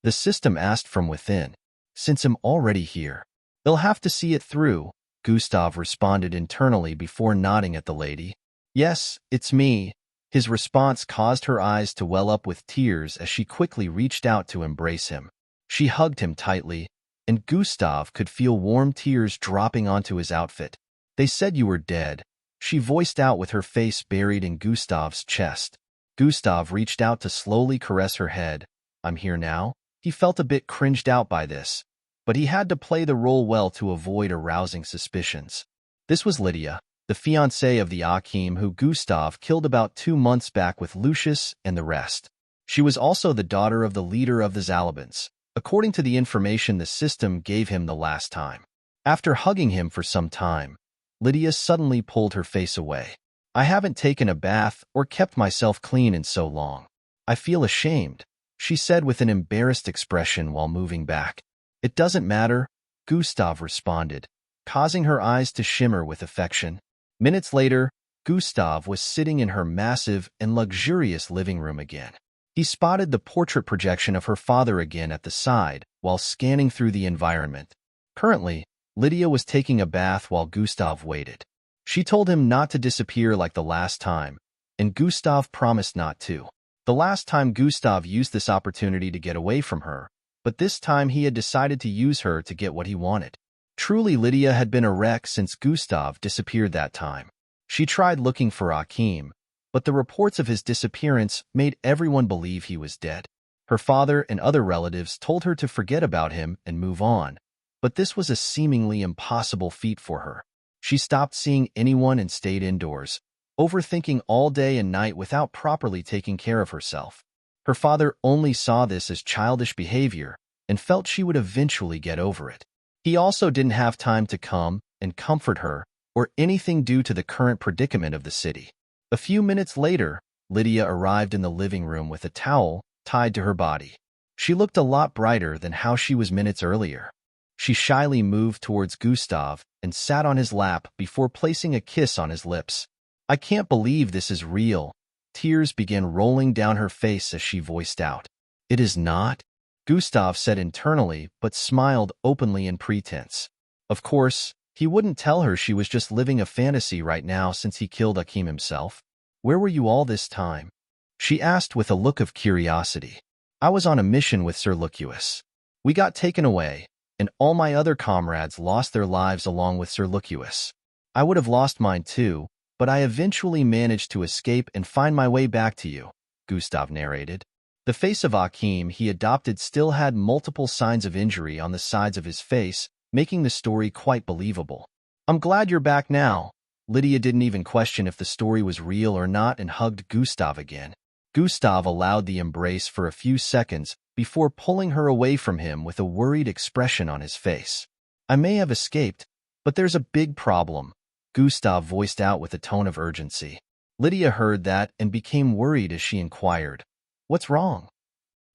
The system asked from within. "Since I'm already here, they'll have to see it through," Gustav responded internally before nodding at the lady. "Yes, it's me." His response caused her eyes to well up with tears as she quickly reached out to embrace him. She hugged him tightly, and Gustav could feel warm tears dropping onto his outfit. "They said you were dead," she voiced out with her face buried in Gustav's chest. Gustav reached out to slowly caress her head. "I'm here now?" He felt a bit cringed out by this, but he had to play the role well to avoid arousing suspicions. This was Lydia, the fiancée of the Akim who Gustav killed about 2 months back with Lucius and the rest. She was also the daughter of the leader of the Zalabins, according to the information the system gave him the last time. After hugging him for some time, Lydia suddenly pulled her face away. "I haven't taken a bath or kept myself clean in so long. I feel ashamed," she said with an embarrassed expression while moving back. "It doesn't matter," Gustav responded, causing her eyes to shimmer with affection. Minutes later, Gustav was sitting in her massive and luxurious living room again. He spotted the portrait projection of her father again at the side while scanning through the environment. Currently, Lydia was taking a bath while Gustav waited. She told him not to disappear like the last time, and Gustav promised not to. The last time Gustav used this opportunity to get away from her, but this time he had decided to use her to get what he wanted. Truly, Lydia had been a wreck since Gustav disappeared that time. She tried looking for Akim, but the reports of his disappearance made everyone believe he was dead. Her father and other relatives told her to forget about him and move on, but this was a seemingly impossible feat for her. She stopped seeing anyone and stayed indoors, overthinking all day and night without properly taking care of herself. Her father only saw this as childish behavior and felt she would eventually get over it. He also didn't have time to come and comfort her or anything due to the current predicament of the city. A few minutes later, Lydia arrived in the living room with a towel tied to her body. She looked a lot brighter than how she was minutes earlier. She shyly moved towards Gustav and sat on his lap before placing a kiss on his lips. "I can't believe this is real." Tears began rolling down her face as she voiced out. "It is not," Gustav said internally, but smiled openly in pretense. Of course, he wouldn't tell her she was just living a fantasy right now since he killed Akim himself. "Where were you all this time?" she asked with a look of curiosity. "I was on a mission with Sir Lucius. We got taken away, and all my other comrades lost their lives along with Sir Lucius. I would have lost mine too, but I eventually managed to escape and find my way back to you," Gustav narrated. The face of Akim he adopted still had multiple signs of injury on the sides of his face, making the story quite believable. "I'm glad you're back now." Lydia didn't even question if the story was real or not and hugged Gustav again. Gustav allowed the embrace for a few seconds before pulling her away from him with a worried expression on his face. "I may have escaped, but there's a big problem," Gustav voiced out with a tone of urgency. Lydia heard that and became worried as she inquired, "What's wrong?"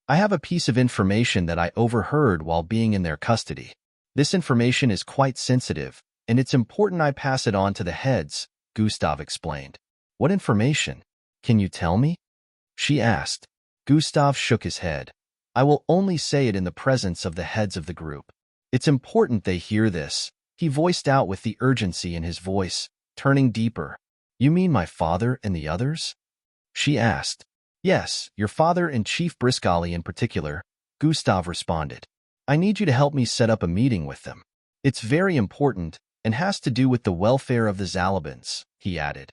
"I have a piece of information that I overheard while being in their custody. This information is quite sensitive, and it's important I pass it on to the heads," Gustav explained. "What information? Can you tell me?" she asked. Gustav shook his head. "I will only say it in the presence of the heads of the group. It's important they hear this," he voiced out with the urgency in his voice, turning deeper. "You mean my father and the others?" she asked. "Yes, your father and Chief Briscali in particular," Gustav responded. "I need you to help me set up a meeting with them. It's very important and has to do with the welfare of the Zalabans," he added.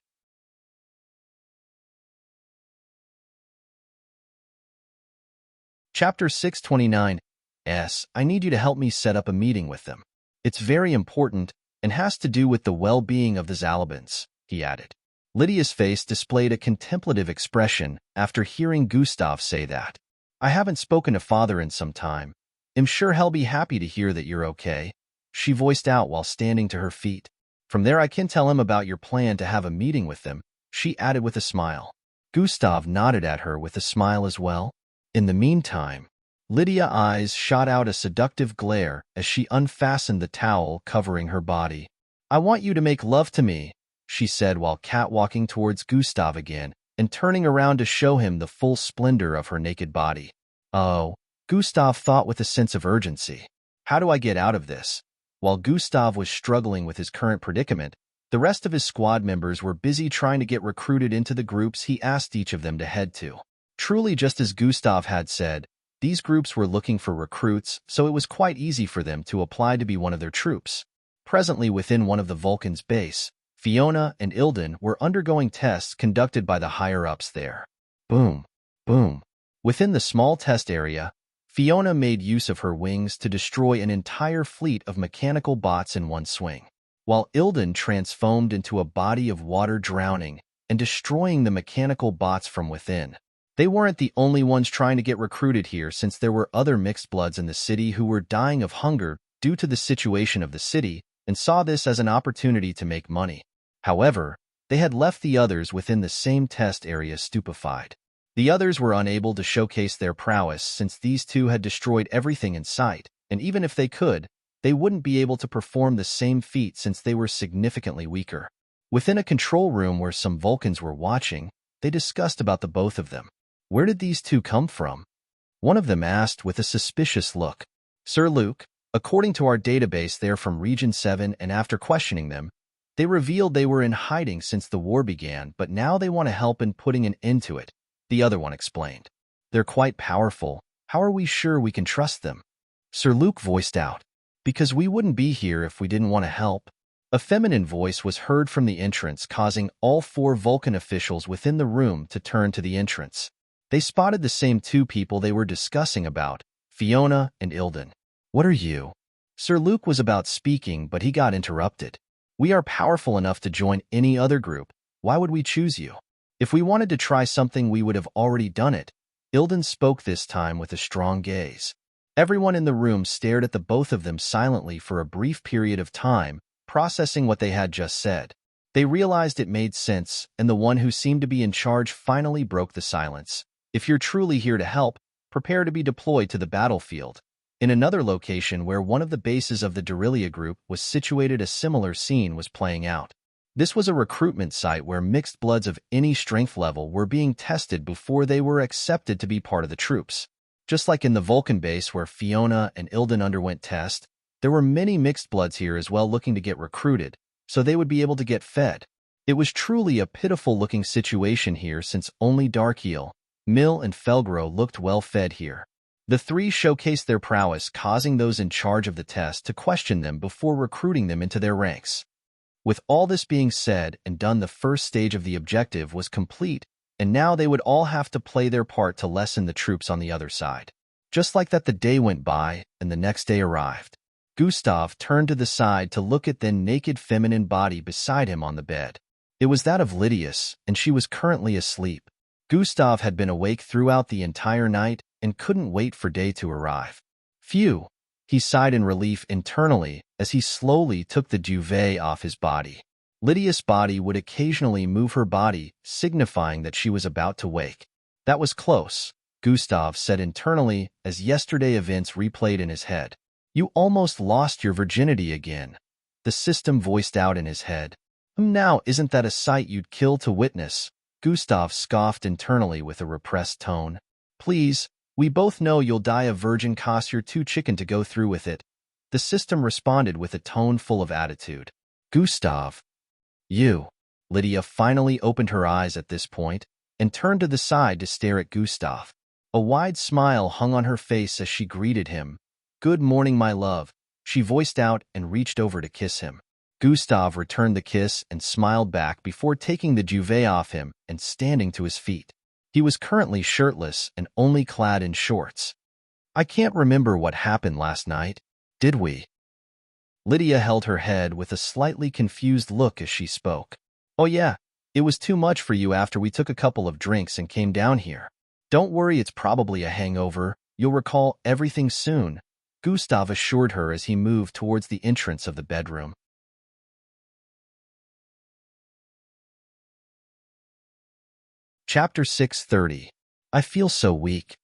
Chapter 629. I need you to help me set up a meeting with them. It's very important and has to do with the well-being of the Zalabans, he added. Lydia's face displayed a contemplative expression after hearing Gustav say that. "I haven't spoken to father in some time. I'm sure he'll be happy to hear that you're okay," she voiced out while standing to her feet. "From there I can tell him about your plan to have a meeting with them," she added with a smile. Gustav nodded at her with a smile as well. In the meantime, Lydia's eyes shot out a seductive glare as she unfastened the towel covering her body. "I want you to make love to me," she said while catwalking towards Gustav again and turning around to show him the full splendor of her naked body. "Oh," Gustav thought with a sense of urgency. "How do I get out of this?" While Gustav was struggling with his current predicament, the rest of his squad members were busy trying to get recruited into the groups he asked each of them to head to. Truly, just as Gustav had said, these groups were looking for recruits, so it was quite easy for them to apply to be one of their troops. Presently within one of the Vulcans' base, Fiona and Ilden were undergoing tests conducted by the higher-ups there. Boom, boom. Within the small test area, Fiona made use of her wings to destroy an entire fleet of mechanical bots in one swing, while Ilden transformed into a body of water, drowning and destroying the mechanical bots from within. They weren't the only ones trying to get recruited here, since there were other mixed bloods in the city who were dying of hunger due to the situation of the city and saw this as an opportunity to make money. However, they had left the others within the same test area stupefied. The others were unable to showcase their prowess since these two had destroyed everything in sight, and even if they could, they wouldn't be able to perform the same feat since they were significantly weaker. Within a control room where some Vulcans were watching, they discussed about the both of them. "Where did these two come from?" one of them asked with a suspicious look. "Sir Luke, according to our database they're from Region 7, and after questioning them, they revealed they were in hiding since the war began, but now they want to help in putting an end to it," the other one explained. "They're quite powerful. How are we sure we can trust them?" Sir Luke voiced out. "Because we wouldn't be here if we didn't want to help." A feminine voice was heard from the entrance, causing all 4 Vulcan officials within the room to turn to the entrance. They spotted the same 2 people they were discussing about, Fiona and Ilden. "What are you?" Sir Luke was about speaking, but he got interrupted. "We are powerful enough to join any other group. Why would we choose you? If we wanted to try something, we would have already done it." Ilden spoke this time with a strong gaze. Everyone in the room stared at the both of them silently for a brief period of time, processing what they had just said. They realized it made sense, and the one who seemed to be in charge finally broke the silence. "If you're truly here to help, prepare to be deployed to the battlefield." In another location where one of the bases of the Derilia group was situated, a similar scene was playing out. This was a recruitment site where mixed bloods of any strength level were being tested before they were accepted to be part of the troops. Just like in the Vulcan base where Fiona and Ilden underwent tests, there were many mixed bloods here as well looking to get recruited, so they would be able to get fed. It was truly a pitiful-looking situation here, since only Darkeel, Mill, and Felgro looked well-fed here. The 3 showcased their prowess, causing those in charge of the test to question them before recruiting them into their ranks. With all this being said and done, the first stage of the objective was complete, and now they would all have to play their part to lessen the troops on the other side. Just like that, the day went by, and the next day arrived. Gustav turned to the side to look at the naked feminine body beside him on the bed. It was that of Lydia's, and she was currently asleep. Gustav had been awake throughout the entire night and couldn't wait for day to arrive. Phew! He sighed in relief internally as he slowly took the duvet off his body. Lydia's body would occasionally move her body, signifying that she was about to wake. That was close, Gustav said internally as yesterday events replayed in his head. You almost lost your virginity again. The system voiced out in his head. Now isn't that a sight you'd kill to witness? Gustav scoffed internally with a repressed tone. Please, we both know you'll die a virgin, 'cause you're too chicken to go through with it. The system responded with a tone full of attitude. Gustav. You. Lydia finally opened her eyes at this point and turned to the side to stare at Gustav. A wide smile hung on her face as she greeted him. Good morning, my love, she voiced out and reached over to kiss him. Gustav returned the kiss and smiled back before taking the duvet off him and standing to his feet. He was currently shirtless and only clad in shorts. I can't remember what happened last night, did we? Lydia held her head with a slightly confused look as she spoke. Oh yeah, it was too much for you after we took a couple of drinks and came down here. Don't worry, it's probably a hangover. You'll recall everything soon, Gustav assured her as he moved towards the entrance of the bedroom. Chapter 6:30. I feel so weak.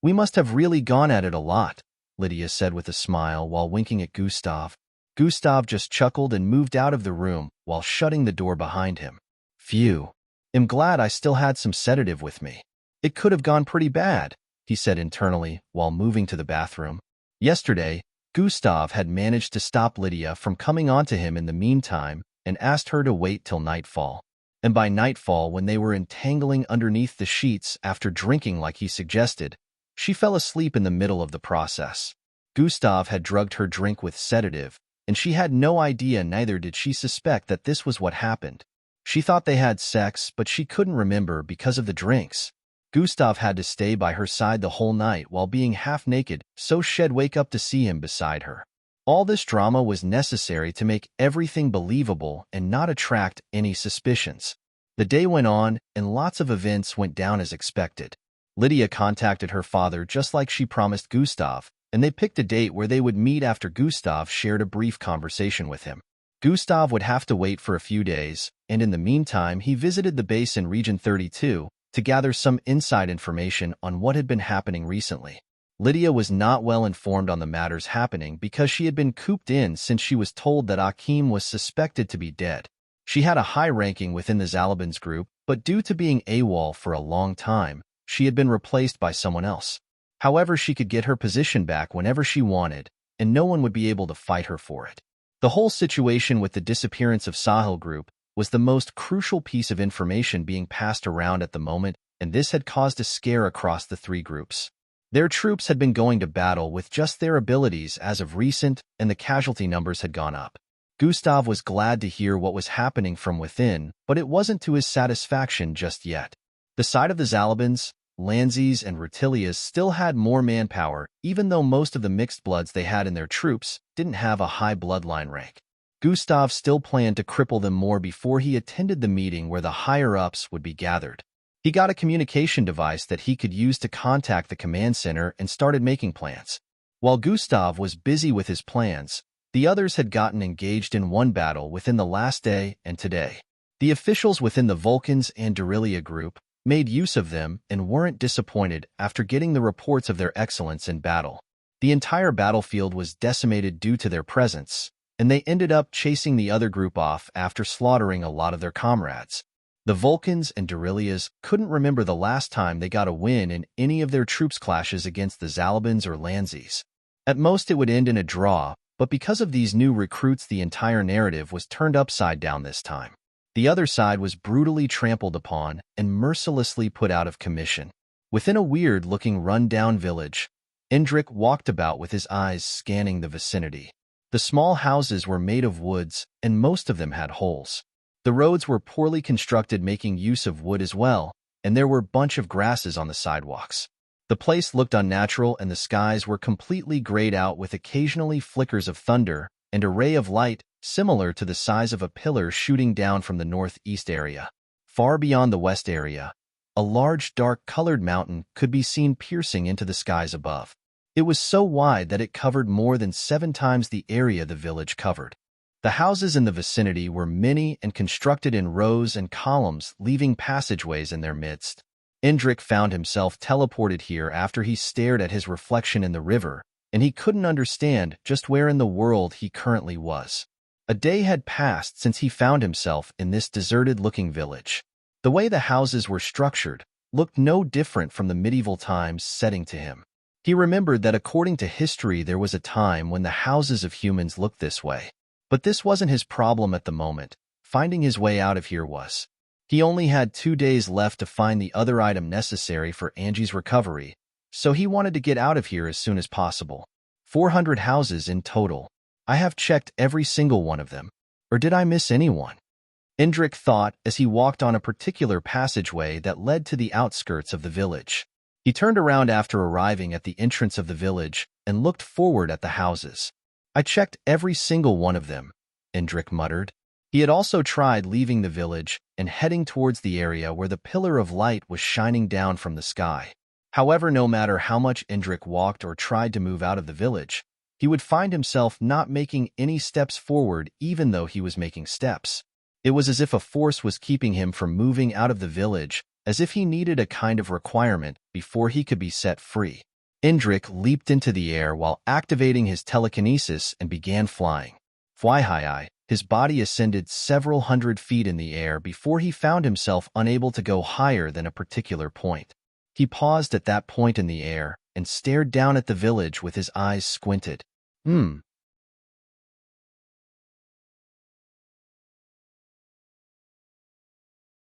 We must have really gone at it a lot, Lydia said with a smile while winking at Gustav. Gustav just chuckled and moved out of the room while shutting the door behind him. Phew. I'm glad I still had some sedative with me. It could have gone pretty bad, he said internally while moving to the bathroom. Yesterday, Gustav had managed to stop Lydia from coming onto him in the meantime and asked her to wait till nightfall. And by nightfall, when they were entangling underneath the sheets after drinking like he suggested, she fell asleep in the middle of the process. Gustav had drugged her drink with sedative, and she had no idea, neither did she suspect that this was what happened. She thought they had sex, but she couldn't remember because of the drinks. Gustav had to stay by her side the whole night while being half naked, so she'd wake up to see him beside her. All this drama was necessary to make everything believable and not attract any suspicions. The day went on, and lots of events went down as expected. Lydia contacted her father just like she promised Gustav, and they picked a date where they would meet after Gustav shared a brief conversation with him. Gustav would have to wait for a few days, and in the meantime he visited the base in Region 32 to gather some inside information on what had been happening recently. Lydia was not well informed on the matters happening because she had been cooped in since she was told that Akim was suspected to be dead. She had a high ranking within the Zalabans group, but due to being AWOL for a long time, she had been replaced by someone else. However, she could get her position back whenever she wanted, and no one would be able to fight her for it. The whole situation with the disappearance of Sahil group was the most crucial piece of information being passed around at the moment, and this had caused a scare across the three groups. Their troops had been going to battle with just their abilities as of recent, and the casualty numbers had gone up. Gustav was glad to hear what was happening from within, but it wasn't to his satisfaction just yet. The side of the Zalabans, Lanzis, and Rutilias still had more manpower, even though most of the mixed bloods they had in their troops didn't have a high bloodline rank. Gustav still planned to cripple them more before he attended the meeting where the higher-ups would be gathered. He got a communication device that he could use to contact the command center and started making plans. While Gustav was busy with his plans, the others had gotten engaged in one battle within the last day and today. The officials within the Vulcans and Derilia group made use of them and weren't disappointed after getting the reports of their excellence in battle. The entire battlefield was decimated due to their presence, and they ended up chasing the other group off after slaughtering a lot of their comrades. The Vulcans and Derilias couldn't remember the last time they got a win in any of their troops' clashes against the Zalabans or Lanzis. At most it would end in a draw, but because of these new recruits the entire narrative was turned upside down this time. The other side was brutally trampled upon and mercilessly put out of commission. Within a weird-looking run-down village, Indrik walked about with his eyes scanning the vicinity. The small houses were made of woods, and most of them had holes. The roads were poorly constructed, making use of wood as well, and there were a bunch of grasses on the sidewalks. The place looked unnatural, and the skies were completely grayed out with occasionally flickers of thunder and a ray of light similar to the size of a pillar shooting down from the northeast area. Far beyond the west area, a large dark-colored mountain could be seen piercing into the skies above. It was so wide that it covered more than 7 times the area the village covered. The houses in the vicinity were many and constructed in rows and columns, leaving passageways in their midst. Indrik found himself teleported here after he stared at his reflection in the river, and he couldn't understand just where in the world he currently was. A day had passed since he found himself in this deserted-looking village. The way the houses were structured looked no different from the medieval times setting to him. He remembered that according to history there was a time when the houses of humans looked this way. But this wasn't his problem at the moment. Finding his way out of here was. He only had 2 days left to find the other item necessary for Angie's recovery, so he wanted to get out of here as soon as possible. 400 houses in total. I have checked every single one of them. Or did I miss anyone? Indrik thought as he walked on a particular passageway that led to the outskirts of the village. He turned around after arriving at the entrance of the village and looked forward at the houses. I checked every single one of them, Indrik muttered. He had also tried leaving the village and heading towards the area where the pillar of light was shining down from the sky. However, no matter how much Indrik walked or tried to move out of the village, he would find himself not making any steps forward even though he was making steps. It was as if a force was keeping him from moving out of the village, as if he needed a kind of requirement before he could be set free. Indrik leaped into the air while activating his telekinesis and began flying. Fly-high, his body ascended several hundred feet in the air before he found himself unable to go higher than a particular point. He paused at that point in the air and stared down at the village with his eyes squinted.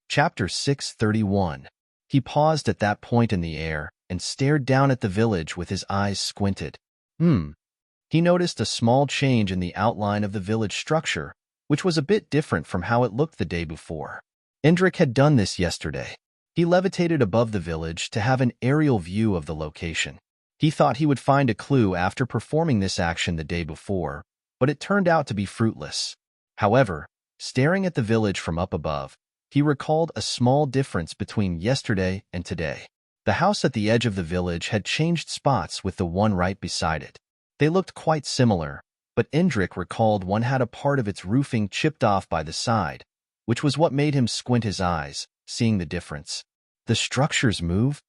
Chapter 631. He paused at that point in the air and stared down at the village with his eyes squinted. He noticed a small change in the outline of the village structure, which was a bit different from how it looked the day before. Indrik had done this yesterday. He levitated above the village to have an aerial view of the location. He thought he would find a clue after performing this action the day before, but it turned out to be fruitless. However, staring at the village from up above, he recalled a small difference between yesterday and today. The house at the edge of the village had changed spots with the one right beside it. They looked quite similar, but Indrik recalled one had a part of its roofing chipped off by the side, which was what made him squint his eyes, seeing the difference. The structures move?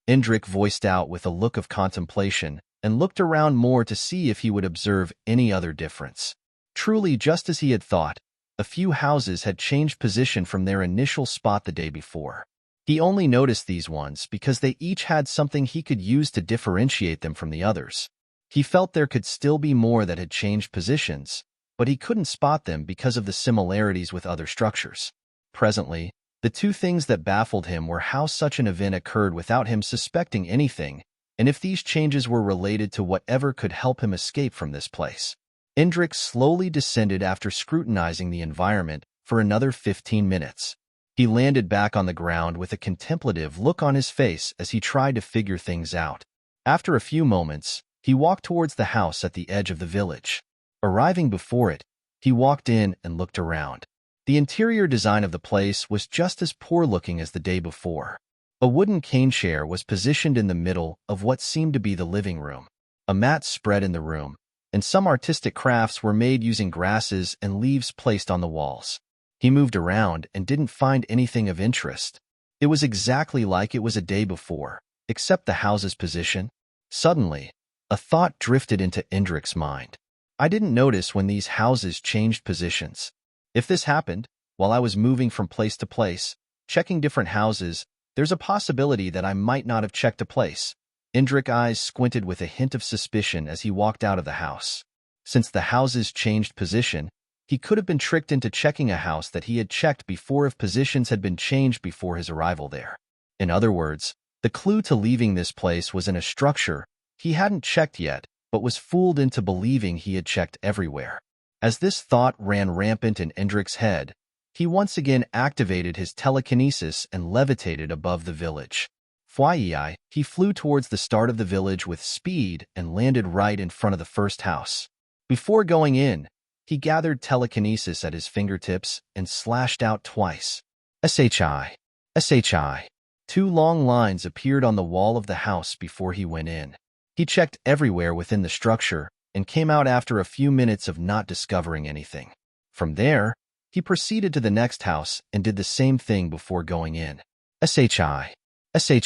Indrik voiced out with a look of contemplation and looked around more to see if he would observe any other difference. Truly, just as he had thought, a few houses had changed position from their initial spot the day before. He only noticed these ones because they each had something he could use to differentiate them from the others. He felt there could still be more that had changed positions, but he couldn't spot them because of the similarities with other structures. Presently, the two things that baffled him were how such an event occurred without him suspecting anything, and if these changes were related to whatever could help him escape from this place. Indrik slowly descended after scrutinizing the environment for another 15 minutes. He landed back on the ground with a contemplative look on his face as he tried to figure things out. After a few moments, he walked towards the house at the edge of the village. Arriving before it, he walked in and looked around. The interior design of the place was just as poor-looking as the day before. A wooden cane chair was positioned in the middle of what seemed to be the living room. A mat spread in the room, and some artistic crafts were made using grasses and leaves placed on the walls. He moved around and didn't find anything of interest. It was exactly like it was a day before, except the house's position. Suddenly, a thought drifted into Indrik's mind. I didn't notice when these houses changed positions. If this happened, while I was moving from place to place, checking different houses, there's a possibility that I might not have checked a place. Indrik's eyes squinted with a hint of suspicion as he walked out of the house. Since the houses changed position, he could have been tricked into checking a house that he had checked before if positions had been changed before his arrival there. In other words, the clue to leaving this place was in a structure he hadn't checked yet, but was fooled into believing he had checked everywhere. As this thought ran rampant in Indrik's head, He once again activated his telekinesis and levitated above the village. Flyei, he flew towards the start of the village with speed and landed right in front of the first house. Before going in, he gathered telekinesis at his fingertips and slashed out twice. Shi. Shi. Two long lines appeared on the wall of the house before he went in. He checked everywhere within the structure and came out after a few minutes of not discovering anything. From there, he proceeded to the next house and did the same thing before going in. Shi. Shi.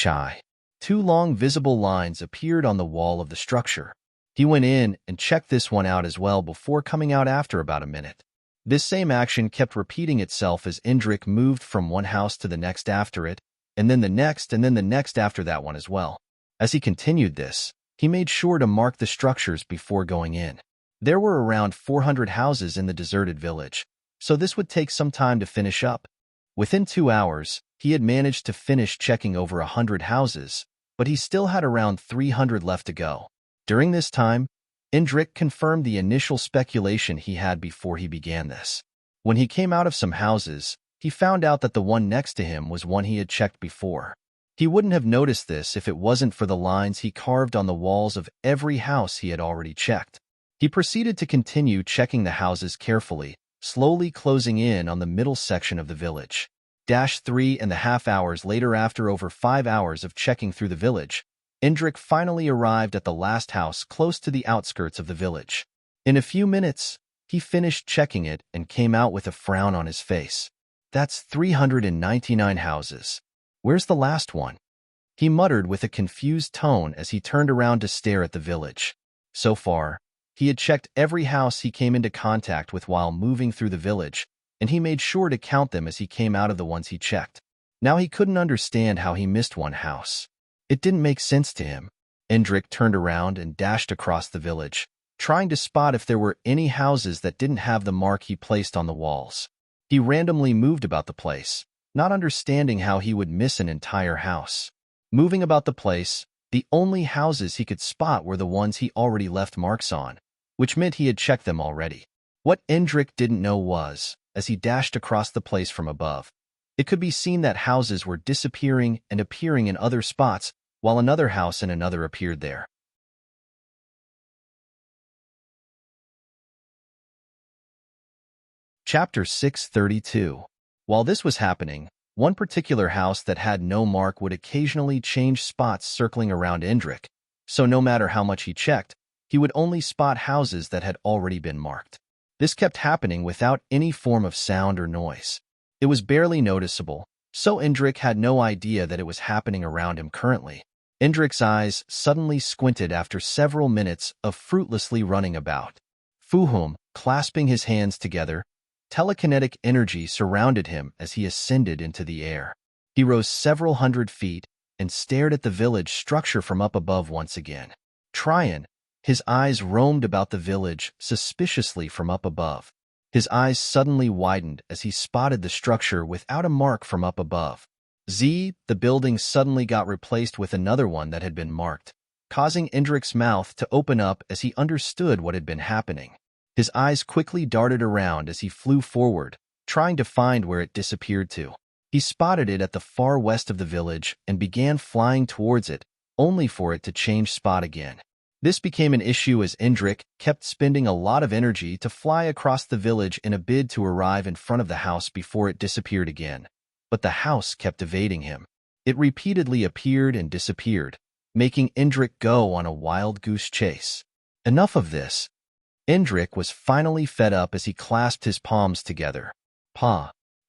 Two long visible lines appeared on the wall of the structure. He went in and checked this one out as well before coming out after about a minute. This same action kept repeating itself as Indrik moved from one house to the next after it, and then the next after that one as well. As he continued this, he made sure to mark the structures before going in. There were around 400 houses in the deserted village, so this would take some time to finish up. Within 2 hours, he had managed to finish checking over 100 houses, but he still had around 300 left to go. During this time, Indrik confirmed the initial speculation he had before he began this. When he came out of some houses, he found out that the one next to him was one he had checked before. He wouldn't have noticed this if it wasn't for the lines he carved on the walls of every house he had already checked. He proceeded to continue checking the houses carefully, slowly closing in on the middle section of the village. 3.5 hours later, after over 5 hours of checking through the village, Indrik finally arrived at the last house close to the outskirts of the village. In a few minutes, he finished checking it and came out with a frown on his face. That's 399 houses. Where's the last one? He muttered with a confused tone as he turned around to stare at the village. So far, he had checked every house he came into contact with while moving through the village, and he made sure to count them as he came out of the ones he checked. Now he couldn't understand how he missed one house. It didn't make sense to him. Indrik turned around and dashed across the village, trying to spot if there were any houses that didn't have the mark he placed on the walls. He randomly moved about the place, not understanding how he would miss an entire house. Moving about the place, the only houses he could spot were the ones he already left marks on, which meant he had checked them already. What Indrik didn't know was, as he dashed across the place from above, it could be seen that houses were disappearing and appearing in other spots, while another house and another appeared there. Chapter 632. While this was happening, one particular house that had no mark would occasionally change spots circling around Indrik, so no matter how much he checked, he would only spot houses that had already been marked. This kept happening without any form of sound or noise. It was barely noticeable, so Indrik had no idea that it was happening around him currently. Indrik's eyes suddenly squinted after several minutes of fruitlessly running about. Fuhum, clasping his hands together, telekinetic energy surrounded him as he ascended into the air. He rose several hundred feet and stared at the village structure from up above once again. Tryon, his eyes roamed about the village suspiciously from up above. His eyes suddenly widened as he spotted the structure without a mark from up above. The building suddenly got replaced with another one that had been marked, causing Indrik's mouth to open up as he understood what had been happening. His eyes quickly darted around as he flew forward, trying to find where it disappeared to. He spotted it at the far west of the village and began flying towards it, only for it to change spot again. This became an issue as Indrik kept spending a lot of energy to fly across the village in a bid to arrive in front of the house before it disappeared again. But the house kept evading him. It repeatedly appeared and disappeared, making Indrik go on a wild goose chase. Enough of this. Indrik was finally fed up as he clasped his palms together.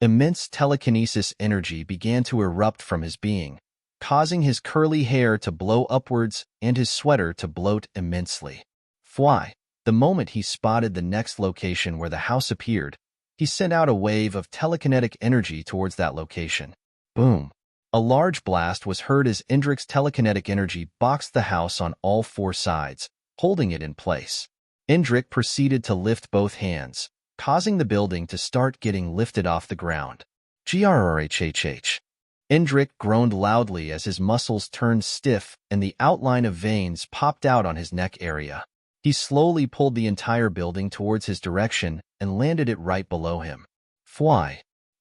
Immense telekinesis energy began to erupt from his being, causing his curly hair to blow upwards and his sweater to bloat immensely. The moment he spotted the next location where the house appeared, he sent out a wave of telekinetic energy towards that location. Boom! A large blast was heard as Indrik's telekinetic energy boxed the house on all 4 sides, holding it in place. Indrik proceeded to lift both hands, causing the building to start getting lifted off the ground. Grrrhhh. Indrik groaned loudly as his muscles turned stiff and the outline of veins popped out on his neck area. He slowly pulled the entire building towards his direction and landed it right below him.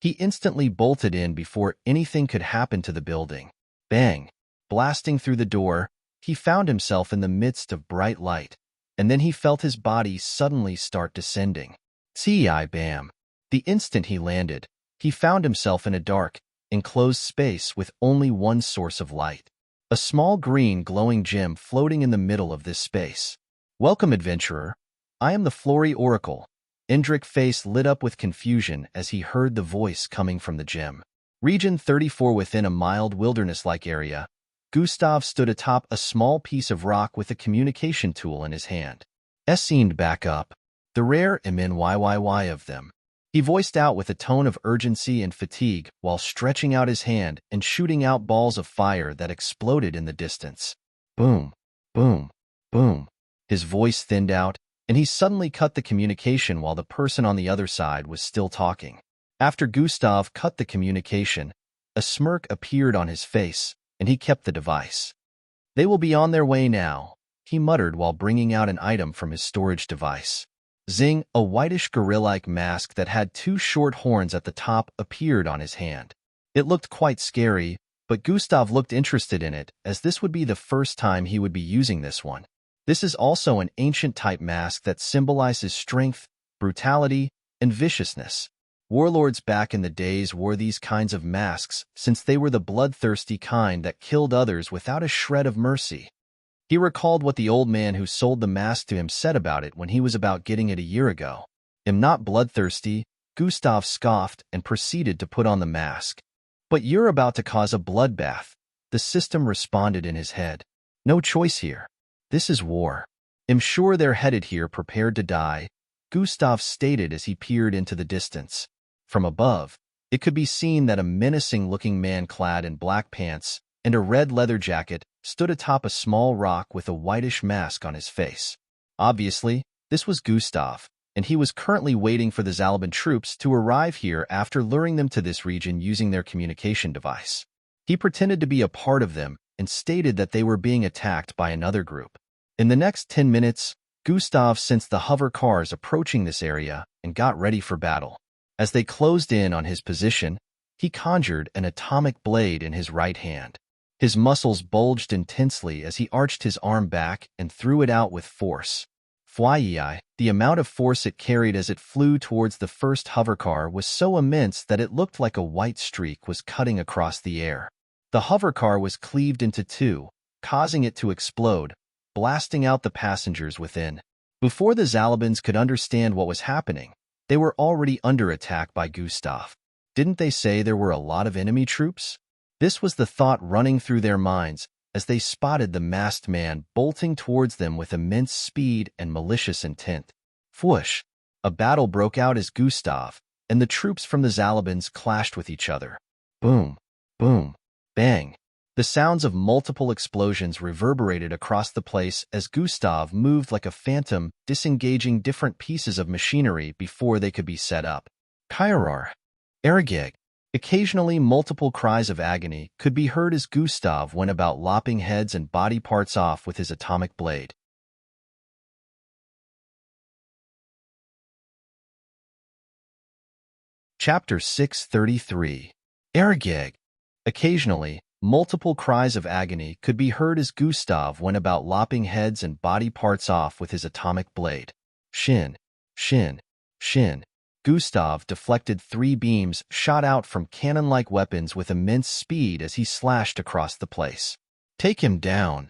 He instantly bolted in before anything could happen to the building. Bang! Blasting through the door, he found himself in the midst of bright light, and then he felt his body suddenly start descending. Bam! The instant he landed, he found himself in a dark, enclosed space with only one source of light. A small green glowing gem floating in the middle of this space. Welcome, adventurer. I am the Flory Oracle. Indrik's face lit up with confusion as he heard the voice coming from the gem. Region 34. Within a mild wilderness-like area, Gustav stood atop a small piece of rock with a communication tool in his hand. Seemed back up. The rare MNYYY of them. He voiced out with a tone of urgency and fatigue while stretching out his hand and shooting out balls of fire that exploded in the distance. Boom, boom, boom. His voice thinned out, and he suddenly cut the communication while the person on the other side was still talking. After Gustav cut the communication, a smirk appeared on his face, and he kept the device. They will be on their way now, he muttered while bringing out an item from his storage device. Zing, a whitish gorilla-like mask that had two short horns at the top appeared on his hand. It looked quite scary, but Gustav looked interested in it, as this would be the first time he would be using this one. This is also an ancient-type mask that symbolizes strength, brutality, and viciousness. Warlords back in the days wore these kinds of masks since they were the bloodthirsty kind that killed others without a shred of mercy. He recalled what the old man who sold the mask to him said about it when he was about getting it a year ago. "I'm not bloodthirsty," Gustav scoffed and proceeded to put on the mask. "But you're about to cause a bloodbath," the system responded in his head. "No choice here. This is war. I'm sure they're headed here prepared to die," Gustav stated as he peered into the distance. From above, it could be seen that a menacing-looking man clad in black pants and a red leather jacket stood atop a small rock with a whitish mask on his face. Obviously, this was Gustav, and he was currently waiting for the Zalaban troops to arrive here after luring them to this region using their communication device. He pretended to be a part of them and stated that they were being attacked by another group. In the next 10 minutes, Gustav sensed the hover cars approaching this area and got ready for battle. As they closed in on his position, he conjured an atomic blade in his right hand. His muscles bulged intensely as he arched his arm back and threw it out with force. Flyei, the amount of force it carried as it flew towards the first hovercar was so immense that it looked like a white streak was cutting across the air. The hovercar was cleaved into two, causing it to explode, blasting out the passengers within. Before the Zalabans could understand what was happening, they were already under attack by Gustav. Didn't they say there were a lot of enemy troops? This was the thought running through their minds as they spotted the masked man bolting towards them with immense speed and malicious intent. Whoosh! A battle broke out as Gustav and the troops from the Zalabans clashed with each other. Boom! Boom! Bang! The sounds of multiple explosions reverberated across the place as Gustav moved like a phantom, disengaging different pieces of machinery before they could be set up. Kairar! Erigeg! Occasionally, multiple cries of agony could be heard as Gustav went about lopping heads and body parts off with his atomic blade. Chapter 633. Erigeg! Occasionally, multiple cries of agony could be heard as Gustav went about lopping heads and body parts off with his atomic blade. Shin, shin, shin. Gustav deflected 3 beams shot out from cannon-like weapons with immense speed as he slashed across the place. Take him down.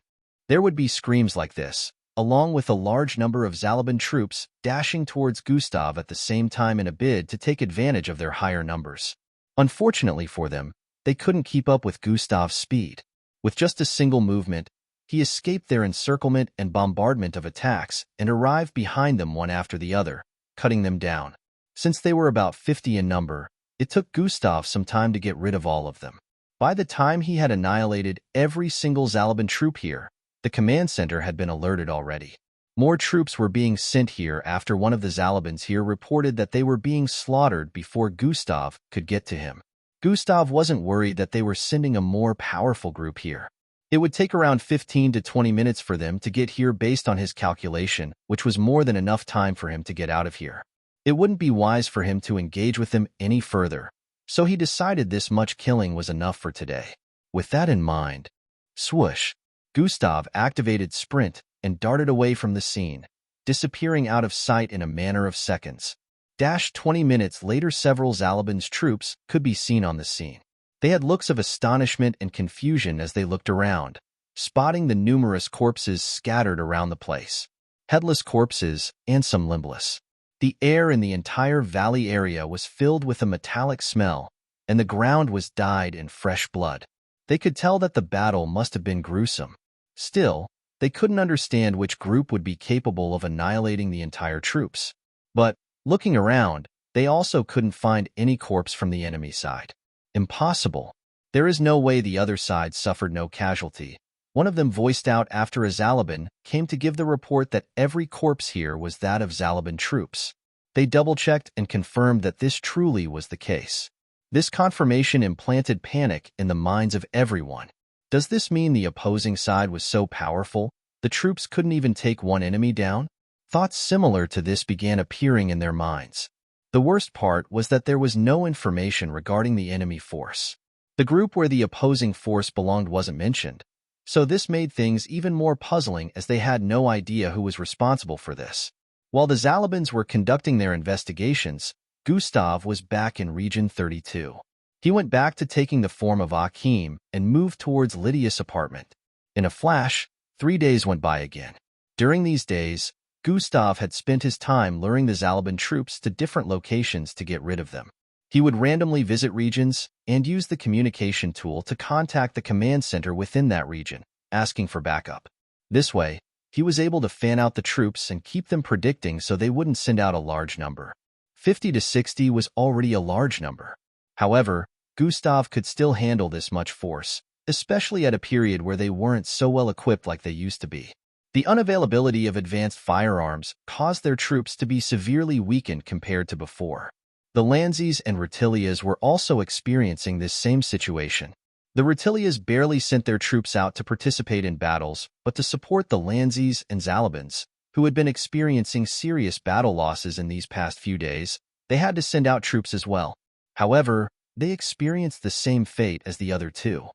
There would be screams like this, along with a large number of Zalaban troops dashing towards Gustav at the same time in a bid to take advantage of their higher numbers. Unfortunately for them, they couldn't keep up with Gustav's speed. With just a single movement, he escaped their encirclement and bombardment of attacks and arrived behind them one after the other, cutting them down. Since they were about 50 in number, it took Gustav some time to get rid of all of them. By the time he had annihilated every single Zalaban troop here, the command center had been alerted already. More troops were being sent here after one of the Zalabans here reported that they were being slaughtered before Gustav could get to him. Gustav wasn't worried that they were sending a more powerful group here. It would take around 15 to 20 minutes for them to get here based on his calculation, which was more than enough time for him to get out of here. It wouldn't be wise for him to engage with them any further. So he decided this much killing was enough for today. With that in mind, swoosh, Gustav activated sprint and darted away from the scene, disappearing out of sight in a matter of seconds. 20 minutes later, several Zalabin's troops could be seen on the scene. They had looks of astonishment and confusion as they looked around, spotting the numerous corpses scattered around the place. Headless corpses and some limbless. The air in the entire valley area was filled with a metallic smell, and the ground was dyed in fresh blood. They could tell that the battle must have been gruesome. Still, they couldn't understand which group would be capable of annihilating the entire troops. But, looking around, they also couldn't find any corpse from the enemy side. Impossible. There is no way the other side suffered no casualty. One of them voiced out after a Zalabin came to give the report that every corpse here was that of Zalabin troops. They double-checked and confirmed that this truly was the case. This confirmation implanted panic in the minds of everyone. Does this mean the opposing side was so powerful, the troops couldn't even take one enemy down? Thoughts similar to this began appearing in their minds. The worst part was that there was no information regarding the enemy force. The group where the opposing force belonged wasn't mentioned, so this made things even more puzzling as they had no idea who was responsible for this. While the Zalabins were conducting their investigations, Gustav was back in Region 32. He went back to taking the form of Akim and moved towards Lydia's apartment. In a flash, 3 days went by again. During these days, Gustav had spent his time luring the Zalabin troops to different locations to get rid of them. He would randomly visit regions and use the communication tool to contact the command center within that region, asking for backup. This way, he was able to fan out the troops and keep them predicting so they wouldn't send out a large number. 50 to 60 was already a large number. However, Gustav could still handle this much force, especially at a period where they weren't so well equipped like they used to be. The unavailability of advanced firearms caused their troops to be severely weakened compared to before. The Lanzis and Rutilias were also experiencing this same situation. The Rutilias barely sent their troops out to participate in battles, but to support the Lanzis and Zalabins, who had been experiencing serious battle losses in these past few days. They had to send out troops as well. However, they experienced the same fate as the other two.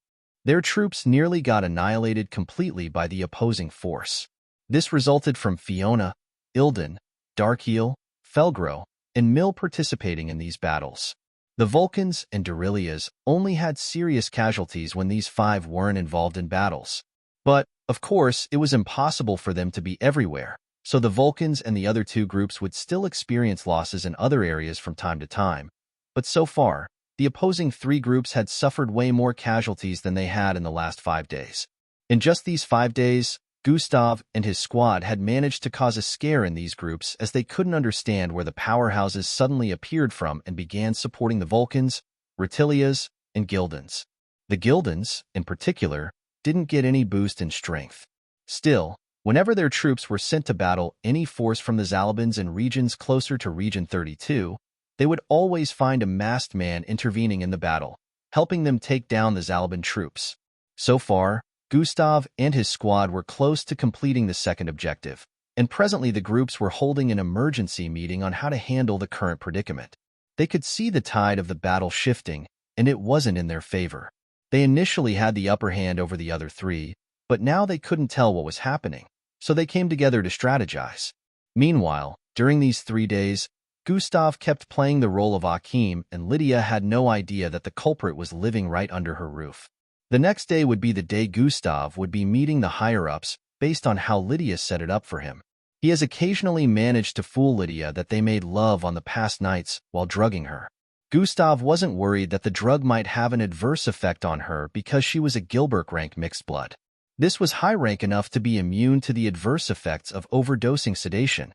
Their troops nearly got annihilated completely by the opposing force. This resulted from Fiona, Ilden, Darkeel, Felgro, and Mill participating in these battles. The Vulcans and Dorilias only had serious casualties when these 5 weren't involved in battles. But, of course, it was impossible for them to be everywhere, so the Vulcans and the other 2 groups would still experience losses in other areas from time to time. But so far, the opposing 3 groups had suffered way more casualties than they had in the last 5 days. In just these 5 days, Gustav and his squad had managed to cause a scare in these groups as they couldn't understand where the powerhouses suddenly appeared from and began supporting the Vulcans, Rutilias, and Gildans. The Gildans, in particular, didn't get any boost in strength. Still, whenever their troops were sent to battle any force from the Zalabins in regions closer to Region 32, they would always find a masked man intervening in the battle, helping them take down the Zalabin troops. So far, Gustav and his squad were close to completing the second objective, and presently the groups were holding an emergency meeting on how to handle the current predicament. They could see the tide of the battle shifting, and it wasn't in their favor. They initially had the upper hand over the other 3, but now they couldn't tell what was happening, so they came together to strategize. Meanwhile, during these 3 days, Gustav kept playing the role of Akim, and Lydia had no idea that the culprit was living right under her roof. The next day would be the day Gustav would be meeting the higher-ups based on how Lydia set it up for him. He has occasionally managed to fool Lydia that they made love on the past nights while drugging her. Gustav wasn't worried that the drug might have an adverse effect on her because she was a Gilbert rank mixed blood. This was high rank enough to be immune to the adverse effects of overdosing sedation.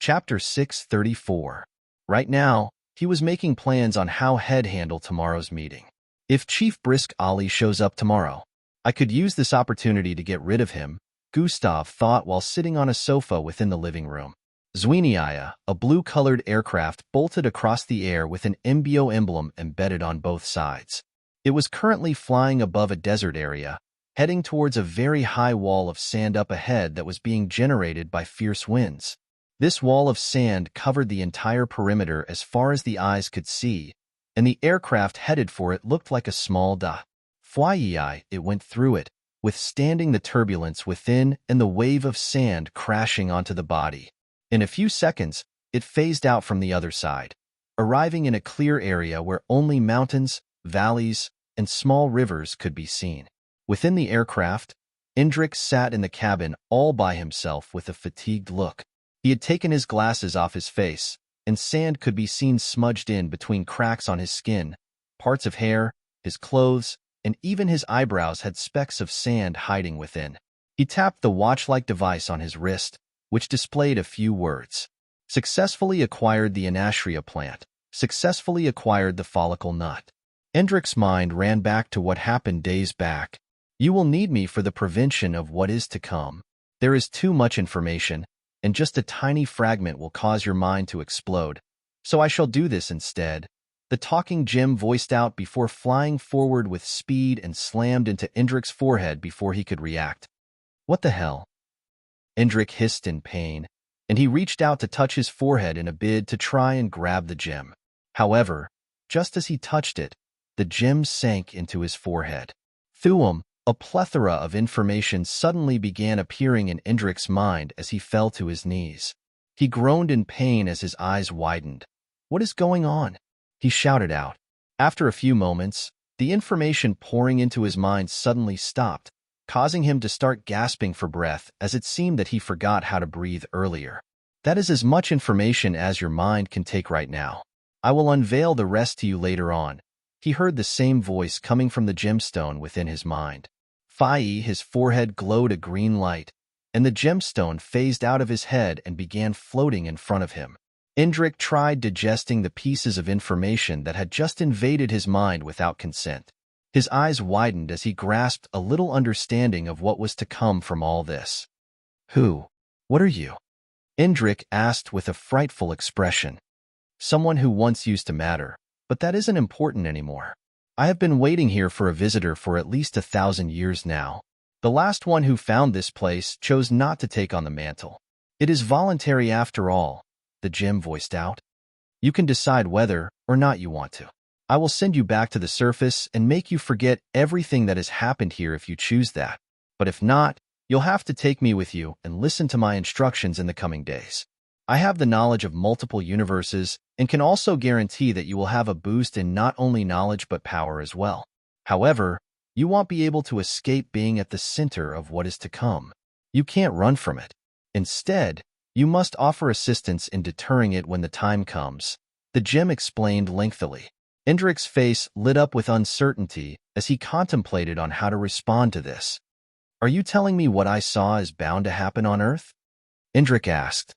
Chapter 634. Right now, he was making plans on how he'd handle tomorrow's meeting. If Chief Brisk Ali shows up tomorrow, I could use this opportunity to get rid of him, Gustav thought while sitting on a sofa within the living room. Zwiniaya, a blue-colored aircraft, bolted across the air with an MBO emblem embedded on both sides. It was currently flying above a desert area, heading towards a very high wall of sand up ahead that was being generated by fierce winds. This wall of sand covered the entire perimeter as far as the eyes could see, and the aircraft headed for it looked like a small dot. Flyey, it went through it, withstanding the turbulence within and the wave of sand crashing onto the body. In a few seconds, it phased out from the other side, arriving in a clear area where only mountains, valleys, and small rivers could be seen. Within the aircraft, Indrik sat in the cabin all by himself with a fatigued look. He had taken his glasses off his face, and sand could be seen smudged in between cracks on his skin. Parts of hair, his clothes, and even his eyebrows had specks of sand hiding within. He tapped the watch-like device on his wrist, which displayed a few words. Successfully acquired the anashria plant. Successfully acquired the follicle nut. Indrik's mind ran back to what happened days back. You will need me for the prevention of what is to come. There is too much information, and just a tiny fragment will cause your mind to explode. So I shall do this instead. The talking gem voiced out before flying forward with speed and slammed into Indrik's forehead before he could react. What the hell? Indrik hissed in pain, and he reached out to touch his forehead in a bid to try and grab the gem. However, just as he touched it, the gem sank into his forehead. Thuum, a plethora of information suddenly began appearing in Indrik's mind as he fell to his knees. He groaned in pain as his eyes widened. What is going on? He shouted out. After a few moments, the information pouring into his mind suddenly stopped, causing him to start gasping for breath as it seemed that he forgot how to breathe earlier. That is as much information as your mind can take right now. I will unveil the rest to you later on. He heard the same voice coming from the gemstone within his mind. His forehead glowed a green light, and the gemstone phased out of his head and began floating in front of him. Indrik tried digesting the pieces of information that had just invaded his mind without consent. His eyes widened as he grasped a little understanding of what was to come from all this. Who? What are you? Indrik asked with a frightful expression. Someone who once used to matter, but that isn't important anymore. I have been waiting here for a visitor for at least 1,000 years now. The last one who found this place chose not to take on the mantle. It is voluntary after all, the gem voiced out. You can decide whether or not you want to. I will send you back to the surface and make you forget everything that has happened here if you choose that. But if not, you'll have to take me with you and listen to my instructions in the coming days. I have the knowledge of multiple universes and can also guarantee that you will have a boost in not only knowledge but power as well. However, you won't be able to escape being at the center of what is to come. You can't run from it. Instead, you must offer assistance in deterring it when the time comes, the gem explained lengthily. Indrik's face lit up with uncertainty as he contemplated on how to respond to this. Are you telling me what I saw is bound to happen on Earth? Indrik asked.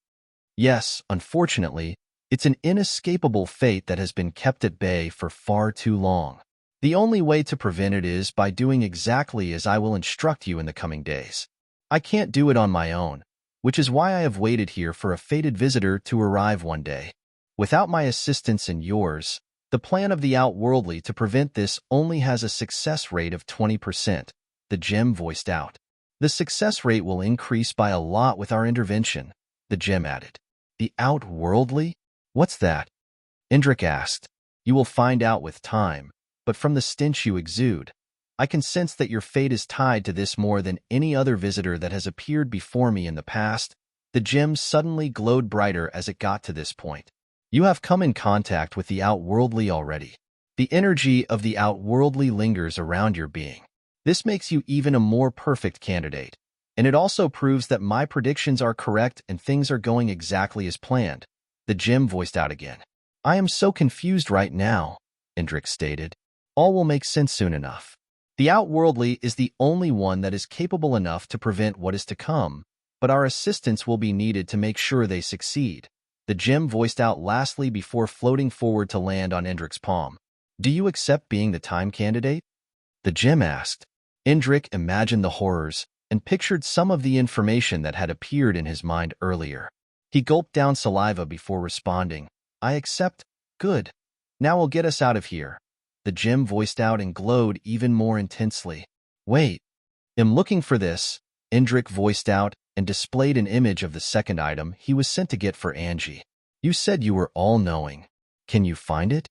Yes, unfortunately, it's an inescapable fate that has been kept at bay for far too long. The only way to prevent it is by doing exactly as I will instruct you in the coming days. I can't do it on my own, which is why I have waited here for a fated visitor to arrive one day. Without my assistance and yours, the plan of the outworldly to prevent this only has a success rate of 20%, the gem voiced out. The success rate will increase by a lot with our intervention, the gem added. The outworldly? What's that? Indrik asked. You will find out with time, but from the stench you exude, I can sense that your fate is tied to this more than any other visitor that has appeared before me in the past. The gem suddenly glowed brighter as it got to this point. You have come in contact with the outworldly already. The energy of the outworldly lingers around your being. This makes you even a more perfect candidate, and it also proves that my predictions are correct and things are going exactly as planned, the gem voiced out again. I am so confused right now, Indrik stated. All will make sense soon enough. The outworldly is the only one that is capable enough to prevent what is to come, but our assistance will be needed to make sure they succeed, the gem voiced out lastly before floating forward to land on Indrik's palm. Do you accept being the time candidate? The gem asked. Indrik imagined the horrors and pictured some of the information that had appeared in his mind earlier. He gulped down saliva before responding. I accept. Good. Now we'll get us out of here. The gem voiced out and glowed even more intensely. Wait. "Am looking for this," Indrik voiced out and displayed an image of the second item he was sent to get for Angie. "You said you were all-knowing. Can you find it?"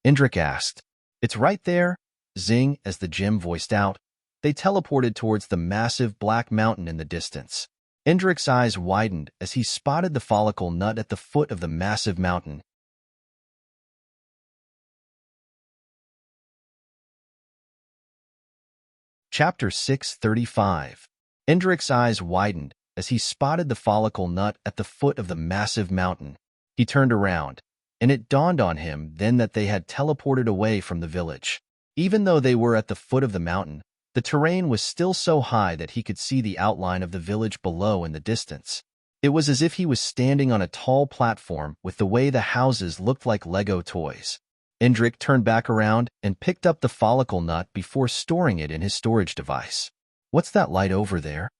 Indrik asked. "It's right there," Zing, as the gem voiced out. They teleported towards the massive black mountain in the distance. Indrik's eyes widened as he spotted the follicle nut at the foot of the massive mountain. Chapter 635. Indrik's eyes widened as he spotted the follicle nut at the foot of the massive mountain. He turned around, and it dawned on him then that they had teleported away from the village. Even though they were at the foot of the mountain, the terrain was still so high that he could see the outline of the village below in the distance. It was as if he was standing on a tall platform with the way the houses looked like Lego toys. Indrik turned back around and picked up the follicle nut before storing it in his storage device. "What's that light over there?"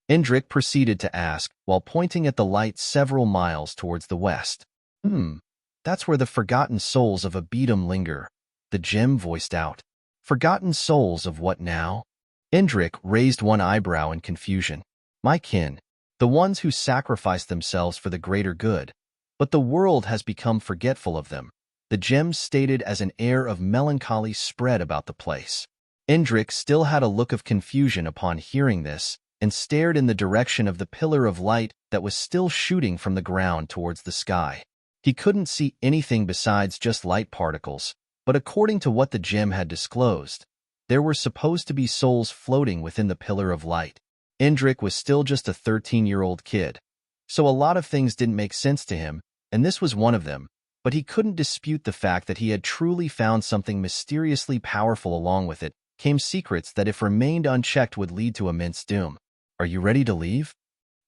Indrik proceeded to ask while pointing at the light several miles towards the west. That's where the forgotten souls of Abedum linger," the gem voiced out. "Forgotten souls of what now?" Indrik raised one eyebrow in confusion. "My kin, the ones who sacrificed themselves for the greater good, but the world has become forgetful of them," the gem stated as an air of melancholy spread about the place. Indrik still had a look of confusion upon hearing this and stared in the direction of the pillar of light that was still shooting from the ground towards the sky. He couldn't see anything besides just light particles, but according to what the gem had disclosed, there were supposed to be souls floating within the pillar of light. Indrik was still just a 13-year-old kid, so a lot of things didn't make sense to him, and this was one of them, but he couldn't dispute the fact that he had truly found something mysteriously powerful. Along with it came secrets that if remained unchecked would lead to immense doom. "Are you ready to leave?"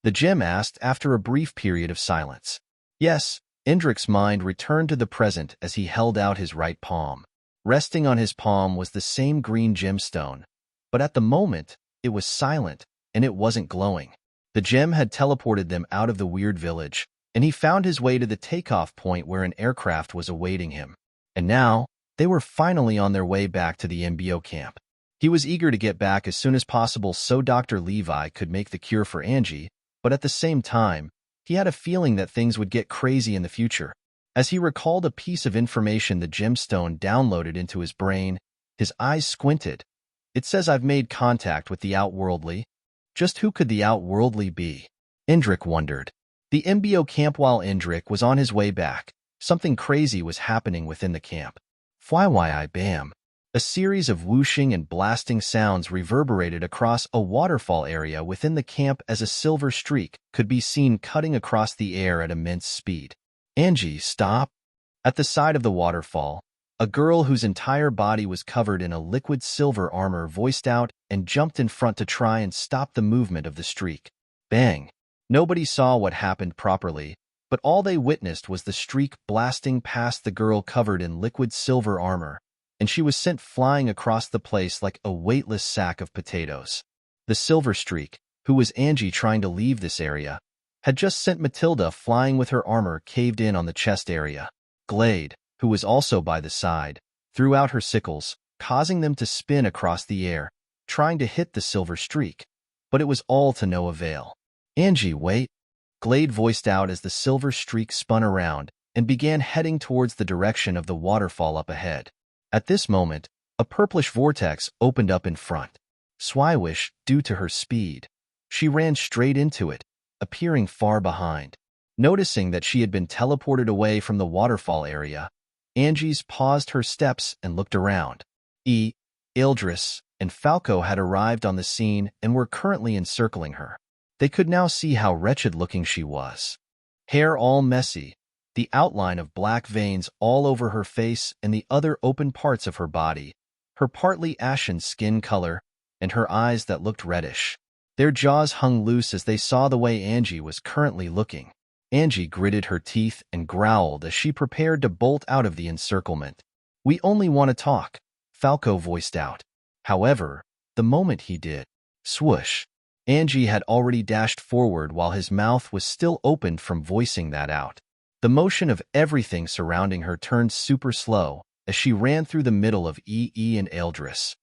the gem asked after a brief period of silence. Yes, Indrik's mind returned to the present as he held out his right palm. Resting on his palm was the same green gemstone, but at the moment, it was silent, and it wasn't glowing. The gem had teleported them out of the weird village, and he found his way to the takeoff point where an aircraft was awaiting him. And now, they were finally on their way back to the MBO camp. He was eager to get back as soon as possible so Dr. Levi could make the cure for Angie, but at the same time, he had a feeling that things would get crazy in the future. As he recalled a piece of information the gemstone downloaded into his brain, his eyes squinted. "It says I've made contact with the outworldly. Just who could the outworldly be?" Indrik wondered. The MBO camp. While Indrik was on his way back, something crazy was happening within the camp. Bam! A series of whooshing and blasting sounds reverberated across a waterfall area within the camp as a silver streak could be seen cutting across the air at immense speed. "Angie, stop!" At the side of the waterfall, a girl whose entire body was covered in a liquid silver armor voiced out and jumped in front to try and stop the movement of the streak. Bang! Nobody saw what happened properly, but all they witnessed was the streak blasting past the girl covered in liquid silver armor, and she was sent flying across the place like a weightless sack of potatoes. The silver streak, who was Angie trying to leave this area, had just sent Matilda flying with her armor caved in on the chest area. Glade, who was also by the side, threw out her sickles, causing them to spin across the air, trying to hit the silver streak, but it was all to no avail. "Angie, wait!" Glade voiced out as the silver streak spun around and began heading towards the direction of the waterfall up ahead. At this moment, a purplish vortex opened up in front. Swiwish, due to her speed, she ran straight into it, appearing far behind. Noticing that she had been teleported away from the waterfall area, Angie's paused her steps and looked around. Eldris and Falco had arrived on the scene and were currently encircling her. They could now see how wretched-looking she was. Hair all messy, the outline of black veins all over her face and the other open parts of her body, her partly ashen skin color, and her eyes that looked reddish. Their jaws hung loose as they saw the way Angie was currently looking. Angie gritted her teeth and growled as she prepared to bolt out of the encirclement. "We only want to talk," Falco voiced out. However, the moment he did, swoosh, Angie had already dashed forward while his mouth was still opened from voicing that out. The motion of everything surrounding her turned super slow as she ran through the middle of and Eldris.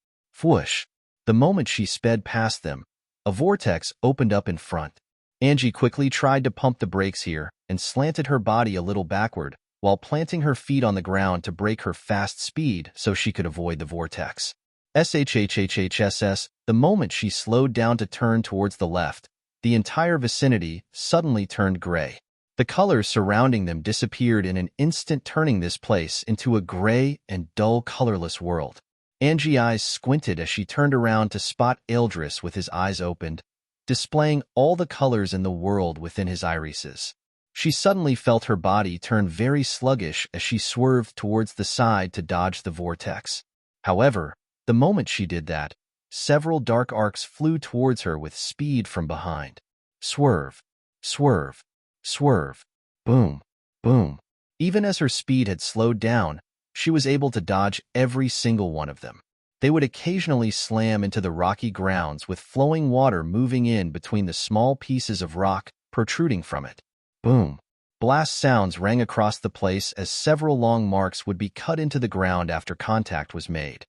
Whoosh! The moment she sped past them, a vortex opened up in front. Angie quickly tried to pump the brakes here and slanted her body a little backward while planting her feet on the ground to brake her fast speed so she could avoid the vortex. SHHHHSS, the moment she slowed down to turn towards the left, the entire vicinity suddenly turned gray. The colors surrounding them disappeared in an instant, turning this place into a gray and dull, colorless world. Angie's eyes squinted as she turned around to spot Eldris with his eyes opened, displaying all the colors in the world within his irises. She suddenly felt her body turn very sluggish as she swerved towards the side to dodge the vortex. However, the moment she did that, several dark arcs flew towards her with speed from behind. Swerve, swerve, swerve, boom, boom. Even as her speed had slowed down, she was able to dodge every single one of them. They would occasionally slam into the rocky grounds with flowing water moving in between the small pieces of rock protruding from it. Boom. Blast sounds rang across the place as several long marks would be cut into the ground after contact was made.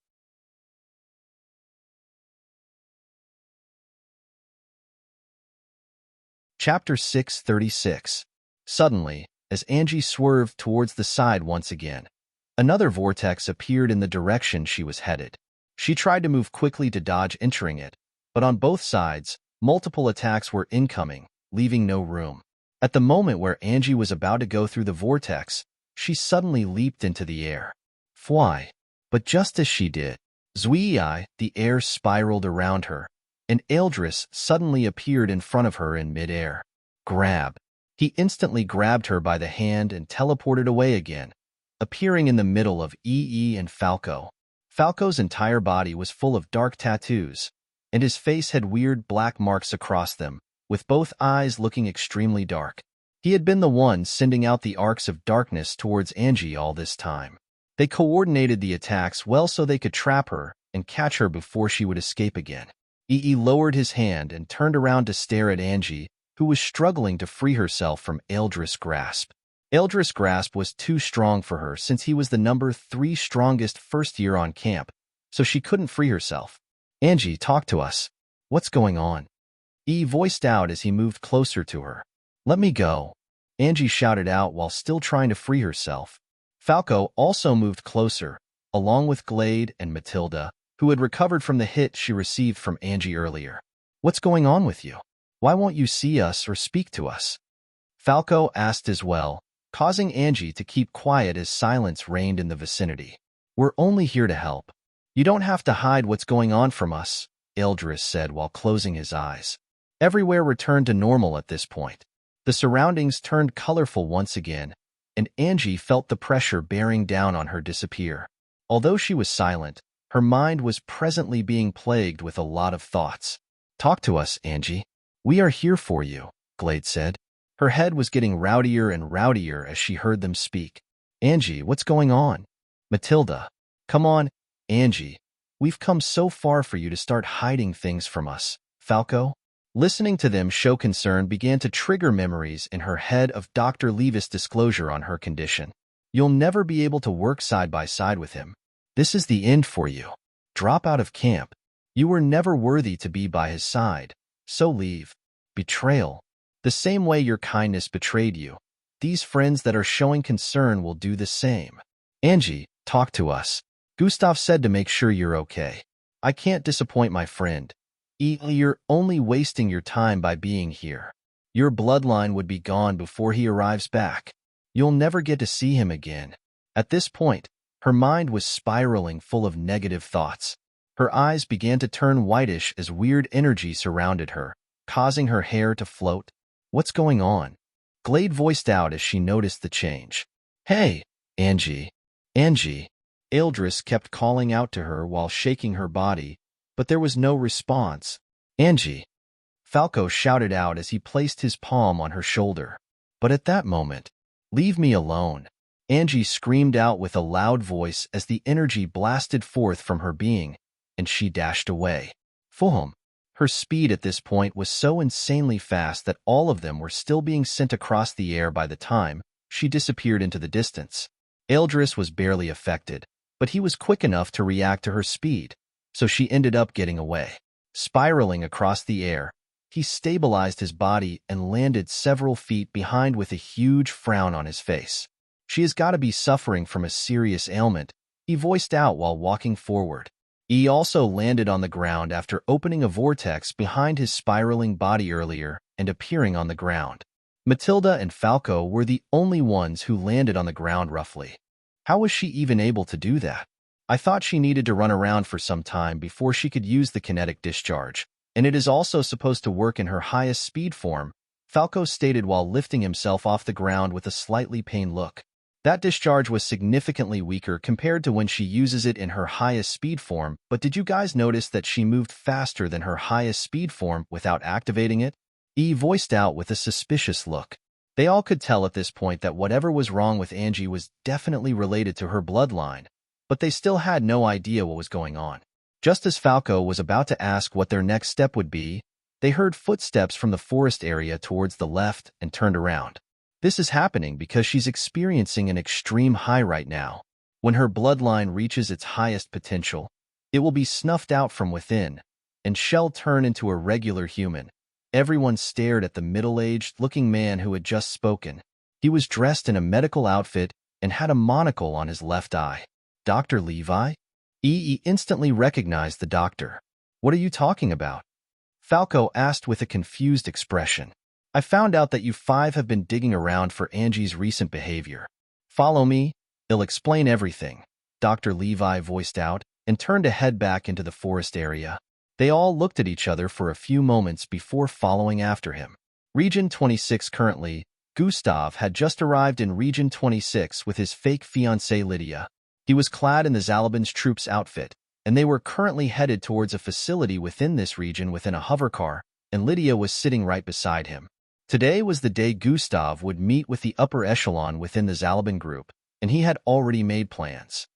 Chapter 636. Suddenly, as Angie swerved towards the side once again, another vortex appeared in the direction she was headed. She tried to move quickly to dodge entering it, but on both sides, multiple attacks were incoming, leaving no room. At the moment where Angie was about to go through the vortex, she suddenly leaped into the air. Fly! But just as she did, Zwii, the air spiraled around her, and Eldris suddenly appeared in front of her in midair. Grab! He instantly grabbed her by the hand and teleported away again, appearing in the middle of EE and Falco. Falco's entire body was full of dark tattoos, and his face had weird black marks across them, with both eyes looking extremely dark. He had been the one sending out the arcs of darkness towards Angie all this time. They coordinated the attacks well so they could trap her and catch her before she would escape again. EE lowered his hand and turned around to stare at Angie, who was struggling to free herself from Eldris' grasp. Eldris' grasp was too strong for her since he was the number 3 strongest first year on camp, so she couldn't free herself. Angie, talk to us. What's going on? E voiced out as he moved closer to her. Let me go, Angie shouted out while still trying to free herself. Falco also moved closer, along with Glade and Matilda, who had recovered from the hit she received from Angie earlier. What's going on with you? Why won't you see us or speak to us? Falco asked as well, causing Angie to keep quiet as silence reigned in the vicinity. We're only here to help. You don't have to hide what's going on from us, Eldris said while closing his eyes. Everywhere returned to normal at this point. The surroundings turned colorful once again, and Angie felt the pressure bearing down on her disappear. Although she was silent, her mind was presently being plagued with a lot of thoughts. Talk to us, Angie. We are here for you, Glade said. Her head was getting rowdier and rowdier as she heard them speak. Angie, what's going on? Matilda. Come on, Angie. We've come so far for you to start hiding things from us. Falco? Listening to them show concern began to trigger memories in her head of Dr. Levis' disclosure on her condition. You'll never be able to work side by side with him. This is the end for you. Drop out of camp. You were never worthy to be by his side, so leave. Betrayal. The same way your kindness betrayed you. These friends that are showing concern will do the same. Angie, talk to us. Gustav said to make sure you're okay. I can't disappoint my friend. You're only wasting your time by being here. Your bloodline would be gone before he arrives back. You'll never get to see him again. At this point, her mind was spiraling full of negative thoughts. Her eyes began to turn whitish as weird energy surrounded her, causing her hair to float. What's going on? Glade voiced out as she noticed the change. Hey, Angie. Angie. Eldris kept calling out to her while shaking her body, but there was no response. Angie. Falco shouted out as he placed his palm on her shoulder. But at that moment, leave me alone. Angie screamed out with a loud voice as the energy blasted forth from her being, and she dashed away. Fulham. Her speed at this point was so insanely fast that all of them were still being sent across the air by the time she disappeared into the distance. Eldris was barely affected, but he was quick enough to react to her speed, so she ended up getting away. Spiraling across the air, he stabilized his body and landed several feet behind with a huge frown on his face. She has got to be suffering from a serious ailment, he voiced out while walking forward. He also landed on the ground after opening a vortex behind his spiraling body earlier and appearing on the ground. Matilda and Falco were the only ones who landed on the ground roughly. How was she even able to do that? I thought she needed to run around for some time before she could use the kinetic discharge, and it is also supposed to work in her highest speed form, Falco stated while lifting himself off the ground with a slightly pained look. That discharge was significantly weaker compared to when she uses it in her highest speed form, but did you guys notice that she moved faster than her highest speed form without activating it? E voiced out with a suspicious look. They all could tell at this point that whatever was wrong with Angie was definitely related to her bloodline, but they still had no idea what was going on. Just as Falco was about to ask what their next step would be, they heard footsteps from the forest area towards the left and turned around. This is happening because she's experiencing an extreme high right now. When her bloodline reaches its highest potential, it will be snuffed out from within, and she'll turn into a regular human. Everyone stared at the middle-aged-looking man who had just spoken. He was dressed in a medical outfit and had a monocle on his left eye. Dr. Levi? E instantly recognized the doctor. What are you talking about? Falco asked with a confused expression. I found out that you five have been digging around for Angie's recent behavior. Follow me, I'll explain everything, Dr. Levi voiced out and turned to head back into the forest area. They all looked at each other for a few moments before following after him. Region 26 currently, Gustav had just arrived in Region 26 with his fake fiancée Lydia. He was clad in the Zalabin's troops outfit, and they were currently headed towards a facility within this region within a hovercar, and Lydia was sitting right beside him. Today was the day Gustav would meet with the upper echelon within the Zalabin group, and he had already made plans.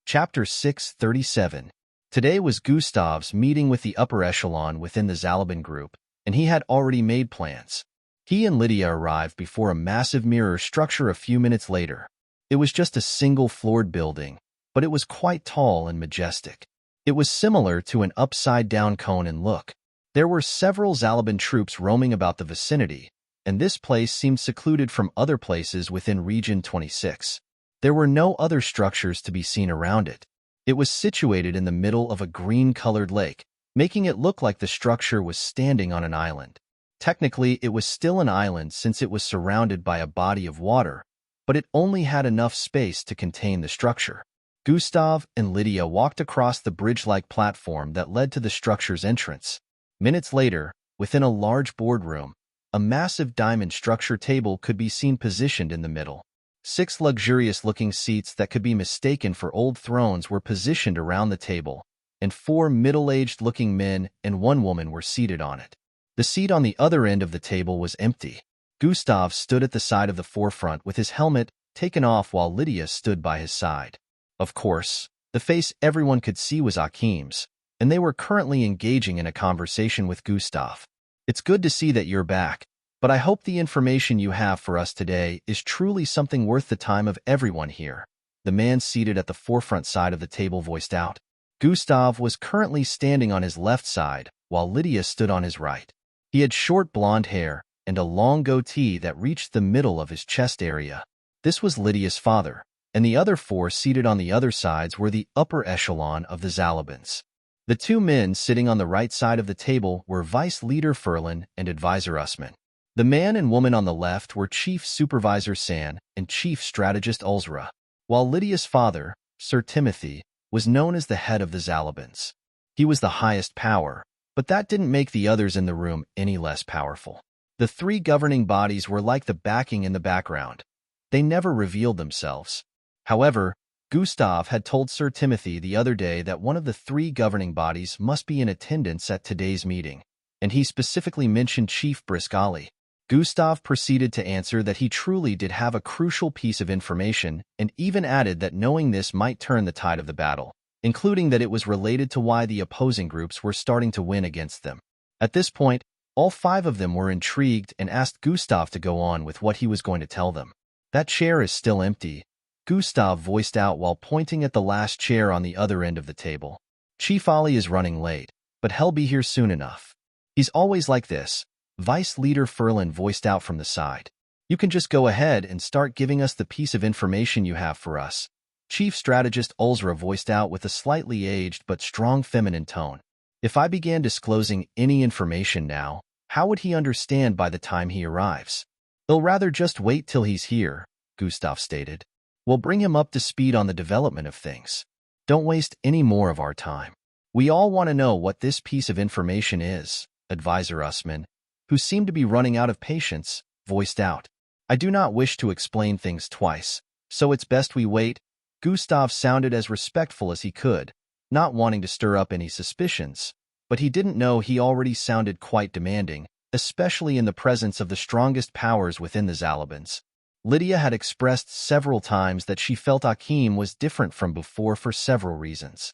Chapter 637. Today was Gustav's meeting with the upper echelon within the Zalabin group, and he had already made plans. He and Lydia arrived before a massive mirror structure a few minutes later. It was just a single-floored building, but it was quite tall and majestic. It was similar to an upside-down cone in look. There were several Zalabin troops roaming about the vicinity, and this place seemed secluded from other places within Region 26. There were no other structures to be seen around it. It was situated in the middle of a green-colored lake, making it look like the structure was standing on an island. Technically, it was still an island since it was surrounded by a body of water, but it only had enough space to contain the structure. Gustav and Lydia walked across the bridge-like platform that led to the structure's entrance. Minutes later, within a large boardroom, a massive diamond structure table could be seen positioned in the middle. 6 luxurious-looking seats that could be mistaken for old thrones were positioned around the table, and 4 middle-aged-looking men and 1 woman were seated on it. The seat on the other end of the table was empty. Gustav stood at the side of the forefront with his helmet taken off while Lydia stood by his side. Of course, the face everyone could see was Akim's, and they were currently engaging in a conversation with Gustav. It's good to see that you're back, but I hope the information you have for us today is truly something worth the time of everyone here. The man seated at the forefront side of the table voiced out. Gustav was currently standing on his left side, while Lydia stood on his right. He had short blonde hair and a long goatee that reached the middle of his chest area. This was Lydia's father, and the other 4 seated on the other sides were the upper echelon of the Zalabins. The 2 men sitting on the right side of the table were Vice Leader Ferlin and Advisor Usman. The man and woman on the left were Chief Supervisor San and Chief Strategist Ulzra, while Lydia's father, Sir Timothy, was known as the head of the Zalabins. He was the highest power, but that didn't make the others in the room any less powerful. The 3 governing bodies were like the backing in the background. They never revealed themselves. However, Gustav had told Sir Timothy the other day that one of the 3 governing bodies must be in attendance at today's meeting, and he specifically mentioned Chief Briskali. Gustav proceeded to answer that he truly did have a crucial piece of information and even added that knowing this might turn the tide of the battle, including that it was related to why the opposing groups were starting to win against them. At this point, all 5 of them were intrigued and asked Gustav to go on with what he was going to tell them. That chair is still empty, Gustav voiced out while pointing at the last chair on the other end of the table. Chief Ali is running late, but he'll be here soon enough. He's always like this, Vice Leader Ferlin voiced out from the side. You can just go ahead and start giving us the piece of information you have for us. Chief Strategist Ulzra voiced out with a slightly aged but strong feminine tone. If I began disclosing any information now, how would he understand by the time he arrives? He'll rather just wait till he's here, Gustav stated. We'll bring him up to speed on the development of things. Don't waste any more of our time. We all want to know what this piece of information is, Advisor Usman, who seemed to be running out of patience, voiced out. I do not wish to explain things twice, so it's best we wait. Gustav sounded as respectful as he could, not wanting to stir up any suspicions, but he didn't know he already sounded quite demanding, especially in the presence of the strongest powers within the Zalabans. Lydia had expressed several times that she felt Akim was different from before for several reasons.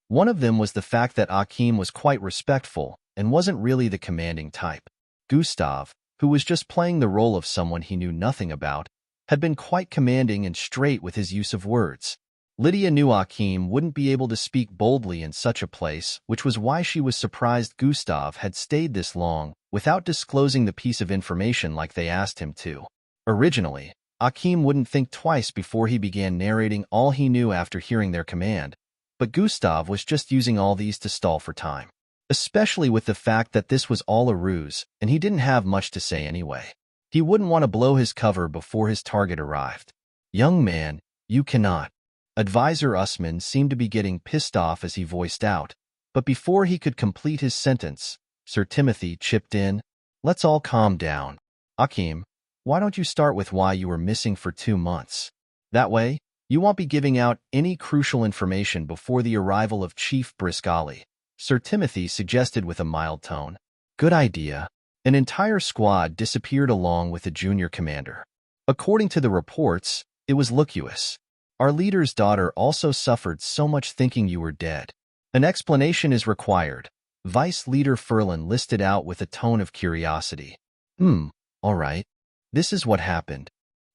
One of them was the fact that Akim was quite respectful and wasn't really the commanding type. Gustav, who was just playing the role of someone he knew nothing about, had been quite commanding and straight with his use of words. Lydia knew Akim wouldn't be able to speak boldly in such a place, which was why she was surprised Gustav had stayed this long without disclosing the piece of information like they asked him to. Originally, Akim wouldn't think twice before he began narrating all he knew after hearing their command, but Gustav was just using all these to stall for time, especially with the fact that this was all a ruse and he didn't have much to say anyway. He wouldn't want to blow his cover before his target arrived. Young man, you cannot. Advisor Usman seemed to be getting pissed off as he voiced out, but before he could complete his sentence, Sir Timothy chipped in. Let's all calm down. Akim, why don't you start with why you were missing for 2 months? That way, you won't be giving out any crucial information before the arrival of Chief Brisgali, Sir Timothy suggested with a mild tone. Good idea. An entire squad disappeared along with the junior commander. According to the reports, it was Lucius. Our leader's daughter also suffered so much thinking you were dead. An explanation is required, Vice Leader Ferlin listed out with a tone of curiosity. All right. This is what happened.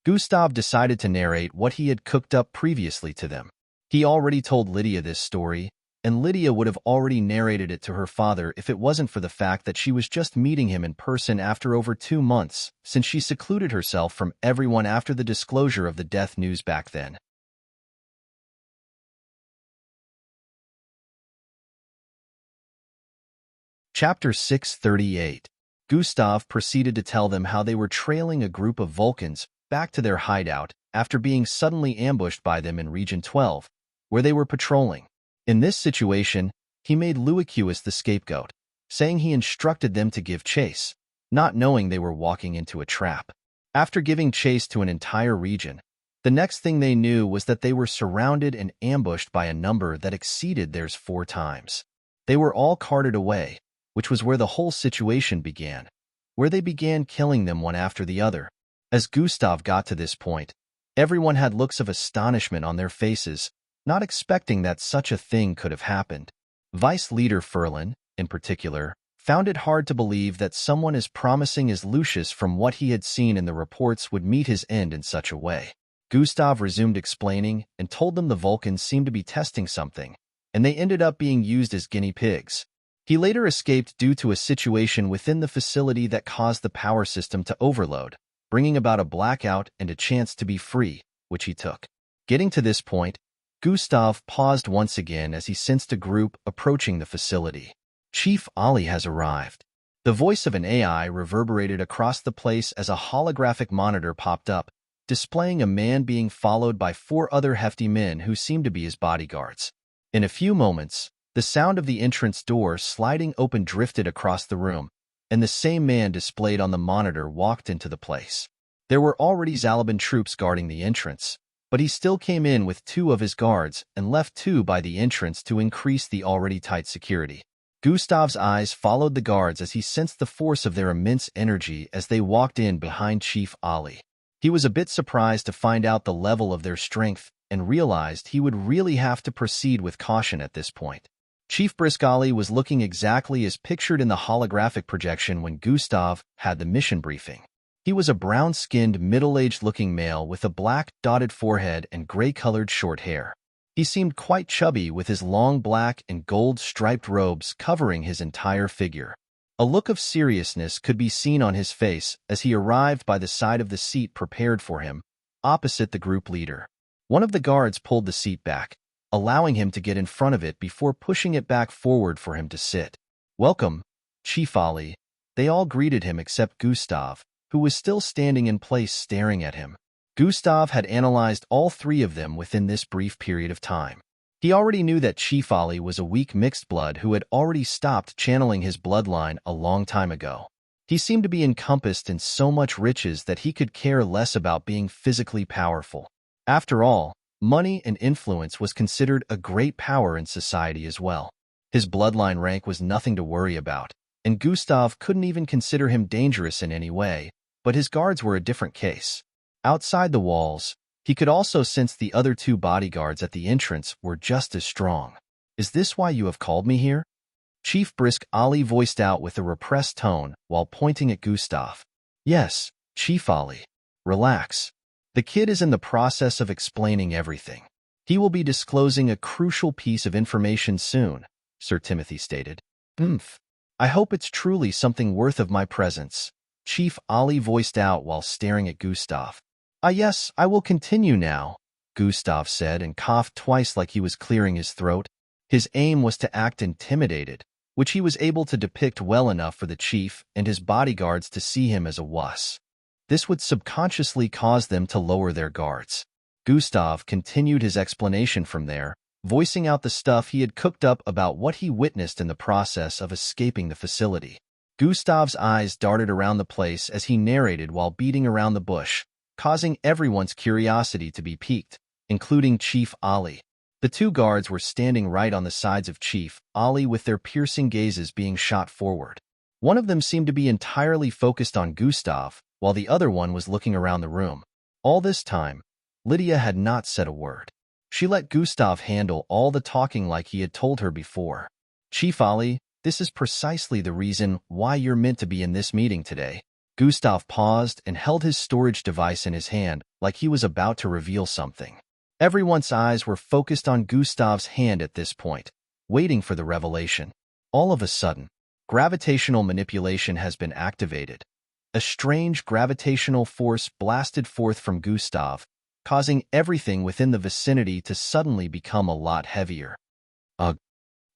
Gustav decided to narrate what he had cooked up previously to them. He already told Lydia this story, and Lydia would have already narrated it to her father if it wasn't for the fact that she was just meeting him in person after over 2 months, since she secluded herself from everyone after the disclosure of the death news back then. Chapter 638. Gustav proceeded to tell them how they were trailing a group of Vulcans back to their hideout after being suddenly ambushed by them in Region 12, where they were patrolling. In this situation, he made Lucius the scapegoat, saying he instructed them to give chase, not knowing they were walking into a trap. After giving chase to an entire region, the next thing they knew was that they were surrounded and ambushed by a number that exceeded theirs 4 times. They were all carted away, which was where the whole situation began, where they began killing them one after the other. As Gustav got to this point, everyone had looks of astonishment on their faces, not expecting that such a thing could have happened. Vice Leader Ferlin, in particular, found it hard to believe that someone as promising as Lucius from what he had seen in the reports would meet his end in such a way. Gustav resumed explaining and told them the Vulcans seemed to be testing something, and they ended up being used as guinea pigs. He later escaped due to a situation within the facility that caused the power system to overload, bringing about a blackout and a chance to be free, which he took. Getting to this point, Gustav paused once again as he sensed a group approaching the facility. Chief Ali has arrived. The voice of an AI reverberated across the place as a holographic monitor popped up, displaying a man being followed by 4 other hefty men who seemed to be his bodyguards. In a few moments, the sound of the entrance door sliding open drifted across the room, and the same man displayed on the monitor walked into the place. There were already Zalaban troops guarding the entrance, but he still came in with 2 of his guards and left 2 by the entrance to increase the already tight security. Gustav's eyes followed the guards as he sensed the force of their immense energy as they walked in behind Chief Ali. He was a bit surprised to find out the level of their strength and realized he would really have to proceed with caution at this point. Chief Brisgali was looking exactly as pictured in the holographic projection when Gustav had the mission briefing. He was a brown-skinned, middle-aged-looking male with a black, dotted forehead and gray-colored short hair. He seemed quite chubby with his long black and gold-striped robes covering his entire figure. A look of seriousness could be seen on his face as he arrived by the side of the seat prepared for him, opposite the group leader. One of the guards pulled the seat back, allowing him to get in front of it before pushing it back forward for him to sit. "Welcome, Chief Ali." They all greeted him except Gustav, who was still standing in place staring at him. Gustav had analyzed all three of them within this brief period of time. He already knew that Chief Ali was a weak mixed blood who had already stopped channeling his bloodline a long time ago. He seemed to be encompassed in so much riches that he could care less about being physically powerful. After all, money and influence was considered a great power in society as well. His bloodline rank was nothing to worry about, and Gustav couldn't even consider him dangerous in any way, but his guards were a different case. Outside the walls, he could also sense the other two bodyguards at the entrance were just as strong. "Is this why you have called me here?" Chief Brisk Ali voiced out with a repressed tone while pointing at Gustav. "Yes, Chief Ali. Relax. The kid is in the process of explaining everything. He will be disclosing a crucial piece of information soon," Sir Timothy stated. I hope it's truly something worth of my presence," Chief Ali voiced out while staring at Gustav. Yes, I will continue now," Gustav said and coughed twice like he was clearing his throat. His aim was to act intimidated, which he was able to depict well enough for the chief and his bodyguards to see him as a wuss. This would subconsciously cause them to lower their guards. Gustav continued his explanation from there, voicing out the stuff he had cooked up about what he witnessed in the process of escaping the facility. Gustav's eyes darted around the place as he narrated while beating around the bush, causing everyone's curiosity to be piqued, including Chief Ali. The two guards were standing right on the sides of Chief Ali with their piercing gazes being shot forward. One of them seemed to be entirely focused on Gustav, while the other one was looking around the room. All this time, Lydia had not said a word. She let Gustav handle all the talking like he had told her before. "Chief Ali, this is precisely the reason why you're meant to be in this meeting today." Gustav paused and held his storage device in his hand like he was about to reveal something. Everyone's eyes were focused on Gustav's hand at this point, waiting for the revelation. All of a sudden, gravitational manipulation has been activated. A strange gravitational force blasted forth from Gustav, causing everything within the vicinity to suddenly become a lot heavier.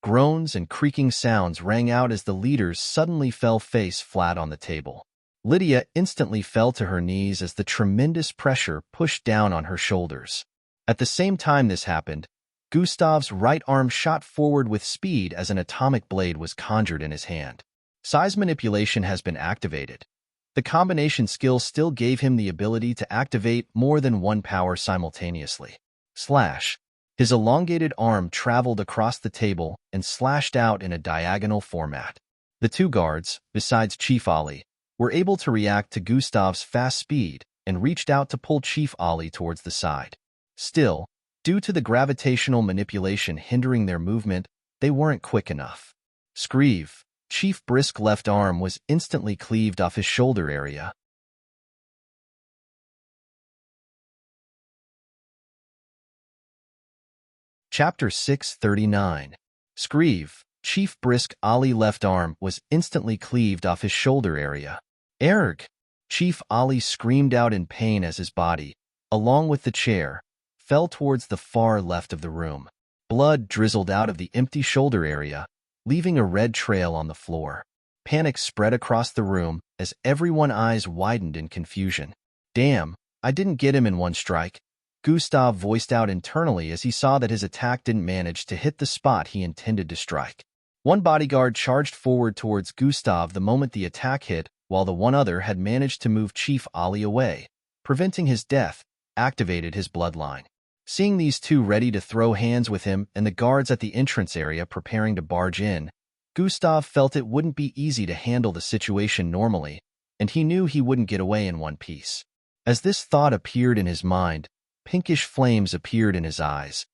Groans and creaking sounds rang out as the leaders suddenly fell face flat on the table. Lydia instantly fell to her knees as the tremendous pressure pushed down on her shoulders. At the same time this happened, Gustav's right arm shot forward with speed as an atomic blade was conjured in his hand. Size manipulation has been activated. The combination skill still gave him the ability to activate more than one power simultaneously. Slash. His elongated arm traveled across the table and slashed out in a diagonal format. The two guards, besides Chief Ali, were able to react to Gustav's fast speed and reached out to pull Chief Ali towards the side. Still, due to the gravitational manipulation hindering their movement, they weren't quick enough. Screeve, Chief Brisk left arm was instantly cleaved off his shoulder area. Chapter 639. Screeve, Chief Brisk Ali left arm was instantly cleaved off his shoulder area. "Erg!" Chief Ali screamed out in pain as his body, along with the chair, fell towards the far left of the room. Blood drizzled out of the empty shoulder area, leaving a red trail on the floor. Panic spread across the room as everyone's eyes widened in confusion. "Damn, I didn't get him in one strike," Gustav voiced out internally as he saw that his attack didn't manage to hit the spot he intended to strike. One bodyguard charged forward towards Gustav the moment the attack hit, while the one other had managed to move Chief Ali away, preventing his death, activated his bloodline. Seeing these two ready to throw hands with him and the guards at the entrance area preparing to barge in, Gustav felt it wouldn't be easy to handle the situation normally, and he knew he wouldn't get away in one piece. As this thought appeared in his mind, pinkish flames appeared in his eyes.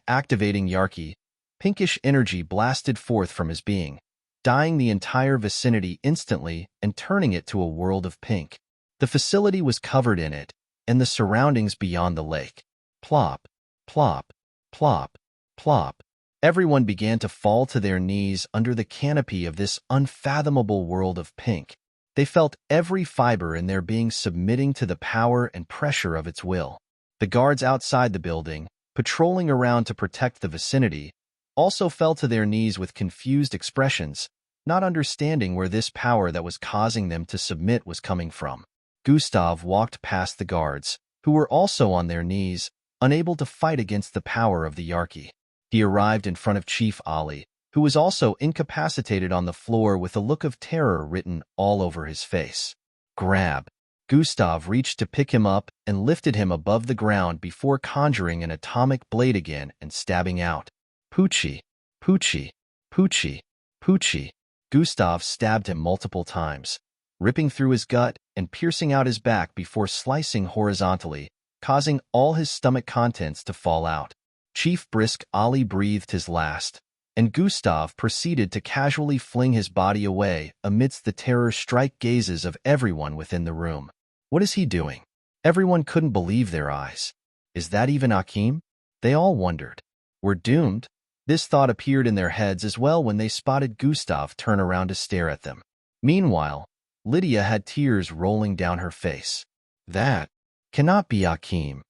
Activating Yarki, pinkish energy blasted forth from his being, dyeing the entire vicinity instantly and turning it to a world of pink. The facility was covered in it, and the surroundings beyond the lake. Plop, plop, plop, plop. Everyone began to fall to their knees under the canopy of this unfathomable world of pink. They felt every fiber in their being submitting to the power and pressure of its will. The guards outside the building, patrolling around to protect the vicinity, also fell to their knees with confused expressions, not understanding where this power that was causing them to submit was coming from. Gustav walked past the guards, who were also on their knees, unable to fight against the power of the Yarki. He arrived in front of Chief Ali, who was also incapacitated on the floor with a look of terror written all over his face. Grab. Gustav reached to pick him up and lifted him above the ground before conjuring an atomic blade again and stabbing out. Poochie, Poochie, Poochie, Poochie. Gustav stabbed him multiple times, ripping through his gut and piercing out his back before slicing horizontally, causing all his stomach contents to fall out. Chief Brisk Ali breathed his last, and Gustav proceeded to casually fling his body away amidst the terror-strike gazes of everyone within the room. What is he doing? Everyone couldn't believe their eyes. Is that even Akim? They all wondered. We're doomed? This thought appeared in their heads as well when they spotted Gustav turn around to stare at them. Meanwhile, Lydia had tears rolling down her face. That cannot be Akim.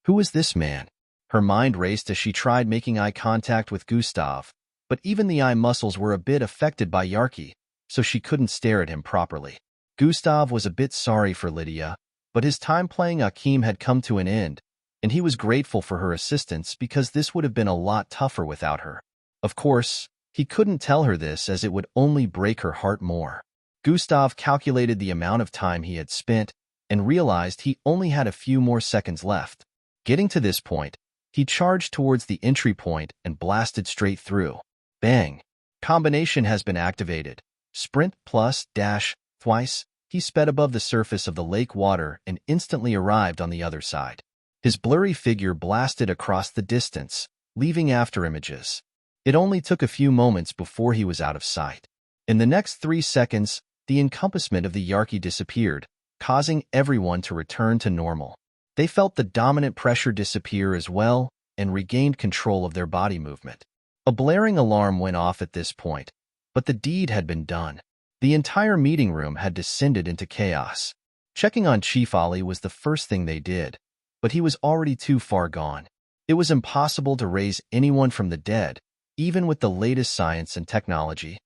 Who is this man? Her mind raced as she tried making eye contact with Gustav, but even the eye muscles were a bit affected by Yarki, so she couldn't stare at him properly. Gustav was a bit sorry for Lydia, but his time playing Akim had come to an end, and he was grateful for her assistance because this would have been a lot tougher without her. Of course, he couldn't tell her this as it would only break her heart more. Gustav calculated the amount of time he had spent and realized he only had a few more seconds left. Getting to this point, he charged towards the entry point and blasted straight through. Bang! Combination has been activated. Sprint plus dash twice. He sped above the surface of the lake water and instantly arrived on the other side. His blurry figure blasted across the distance, leaving after images. It only took a few moments before he was out of sight. In the next 3 seconds, the encompassment of the Yarki disappeared, causing everyone to return to normal. They felt the dominant pressure disappear as well and regained control of their body movement. A blaring alarm went off at this point, but the deed had been done. The entire meeting room had descended into chaos. Checking on Chief Ali was the first thing they did, but he was already too far gone. It was impossible to raise anyone from the dead, even with the latest science and technology.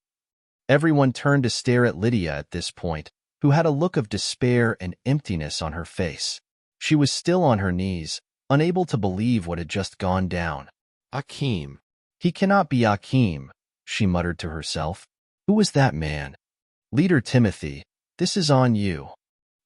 Everyone turned to stare at Lydia at this point, who had a look of despair and emptiness on her face. She was still on her knees, unable to believe what had just gone down. Akim. He cannot be Akim, she muttered to herself. Who was that man? Leader Timothy, this is on you.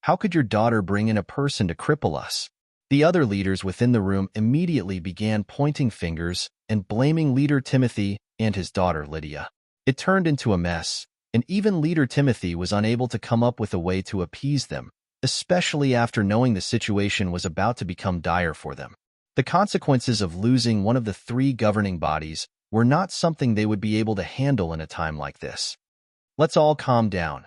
How could your daughter bring in a person to cripple us? The other leaders within the room immediately began pointing fingers and blaming Leader Timothy and his daughter Lydia. It turned into a mess, and even Leader Timothy was unable to come up with a way to appease them, especially after knowing the situation was about to become dire for them. The consequences of losing one of the 3 governing bodies were not something they would be able to handle in a time like this. Let's all calm down.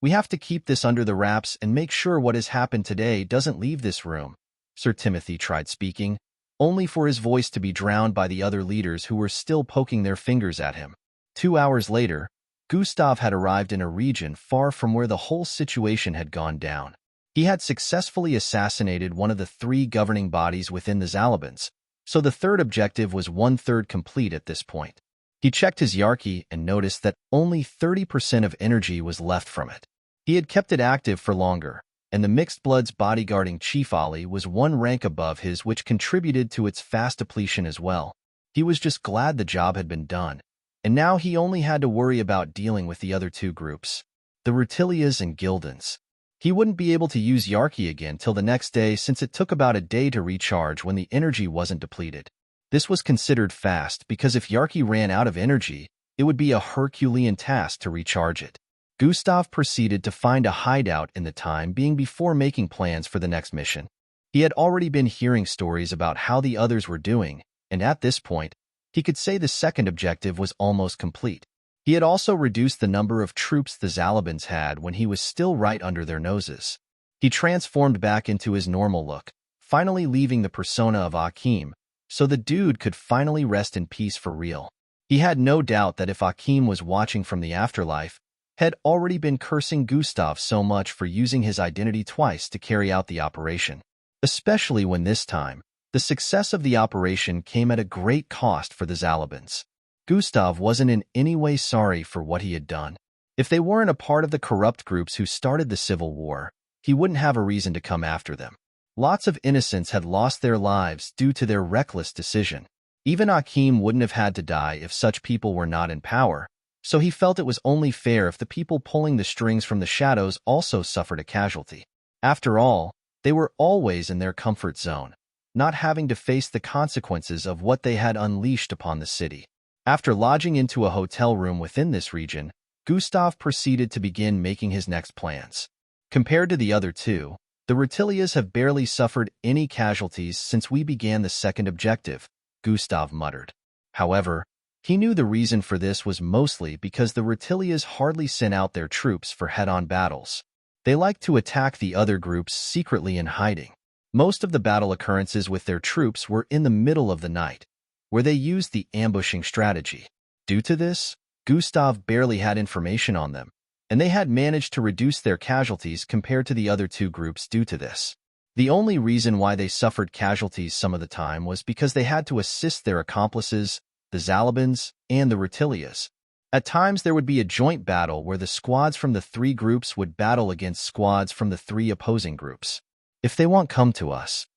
We have to keep this under the wraps and make sure what has happened today doesn't leave this room. Sir Timothy tried speaking, only for his voice to be drowned by the other leaders who were still poking their fingers at him. 2 hours later, Gustav had arrived in a region far from where the whole situation had gone down. He had successfully assassinated one of the 3 governing bodies within the Zalabans, so the third objective was 1/3 complete at this point. He checked his Yarki and noticed that only 30% of energy was left from it. He had kept it active for longer, and the Mixed Blood's bodyguarding Chief Ali was 1 rank above his, which contributed to its fast depletion as well. He was just glad the job had been done, and now he only had to worry about dealing with the other 2 groups, the Rutilias and Gildans. He wouldn't be able to use Yarki again till the next day since it took about a day to recharge when the energy wasn't depleted. This was considered fast because if Yarki ran out of energy, it would be a Herculean task to recharge it. Gustav proceeded to find a hideout in the time being before making plans for the next mission. He had already been hearing stories about how the others were doing, and at this point, he could say the second objective was almost complete. He had also reduced the number of troops the Zalabans had when he was still right under their noses. He transformed back into his normal look, finally leaving the persona of Akim, so the dude could finally rest in peace for real. He had no doubt that if Akim was watching from the afterlife, had already been cursing Gustav so much for using his identity twice to carry out the operation. Especially when this time, the success of the operation came at a great cost for the Zalabans. Gustav wasn't in any way sorry for what he had done. If they weren't a part of the corrupt groups who started the civil war, he wouldn't have a reason to come after them. Lots of innocents had lost their lives due to their reckless decision. Even Akim wouldn't have had to die if such people were not in power, so he felt it was only fair if the people pulling the strings from the shadows also suffered a casualty. After all, they were always in their comfort zone, not having to face the consequences of what they had unleashed upon the city. After lodging into a hotel room within this region, Gustav proceeded to begin making his next plans. Compared to the other two, the Rotilias have barely suffered any casualties since we began the second objective, Gustav muttered. However, he knew the reason for this was mostly because the Rotilias hardly sent out their troops for head-on battles. They liked to attack the other groups secretly in hiding. Most of the battle occurrences with their troops were in the middle of the night, where they used the ambushing strategy. Due to this, Gustav barely had information on them, and they had managed to reduce their casualties compared to the other two groups due to this. The only reason why they suffered casualties some of the time was because they had to assist their accomplices, the Zalabans, and the Rotilias. At times there would be a joint battle where the squads from the three groups would battle against squads from the three opposing groups. If they won't come to us,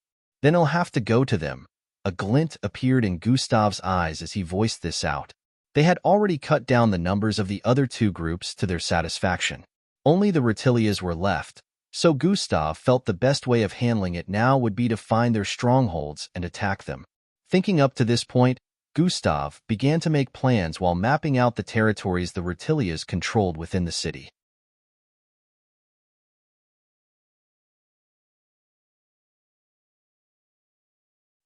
then I'll have to go to them. A glint appeared in Gustav's eyes as he voiced this out. They had already cut down the numbers of the other two groups to their satisfaction. Only the Rotilias were left, so Gustav felt the best way of handling it now would be to find their strongholds and attack them. Thinking up to this point, Gustav began to make plans while mapping out the territories the Rotilias controlled within the city.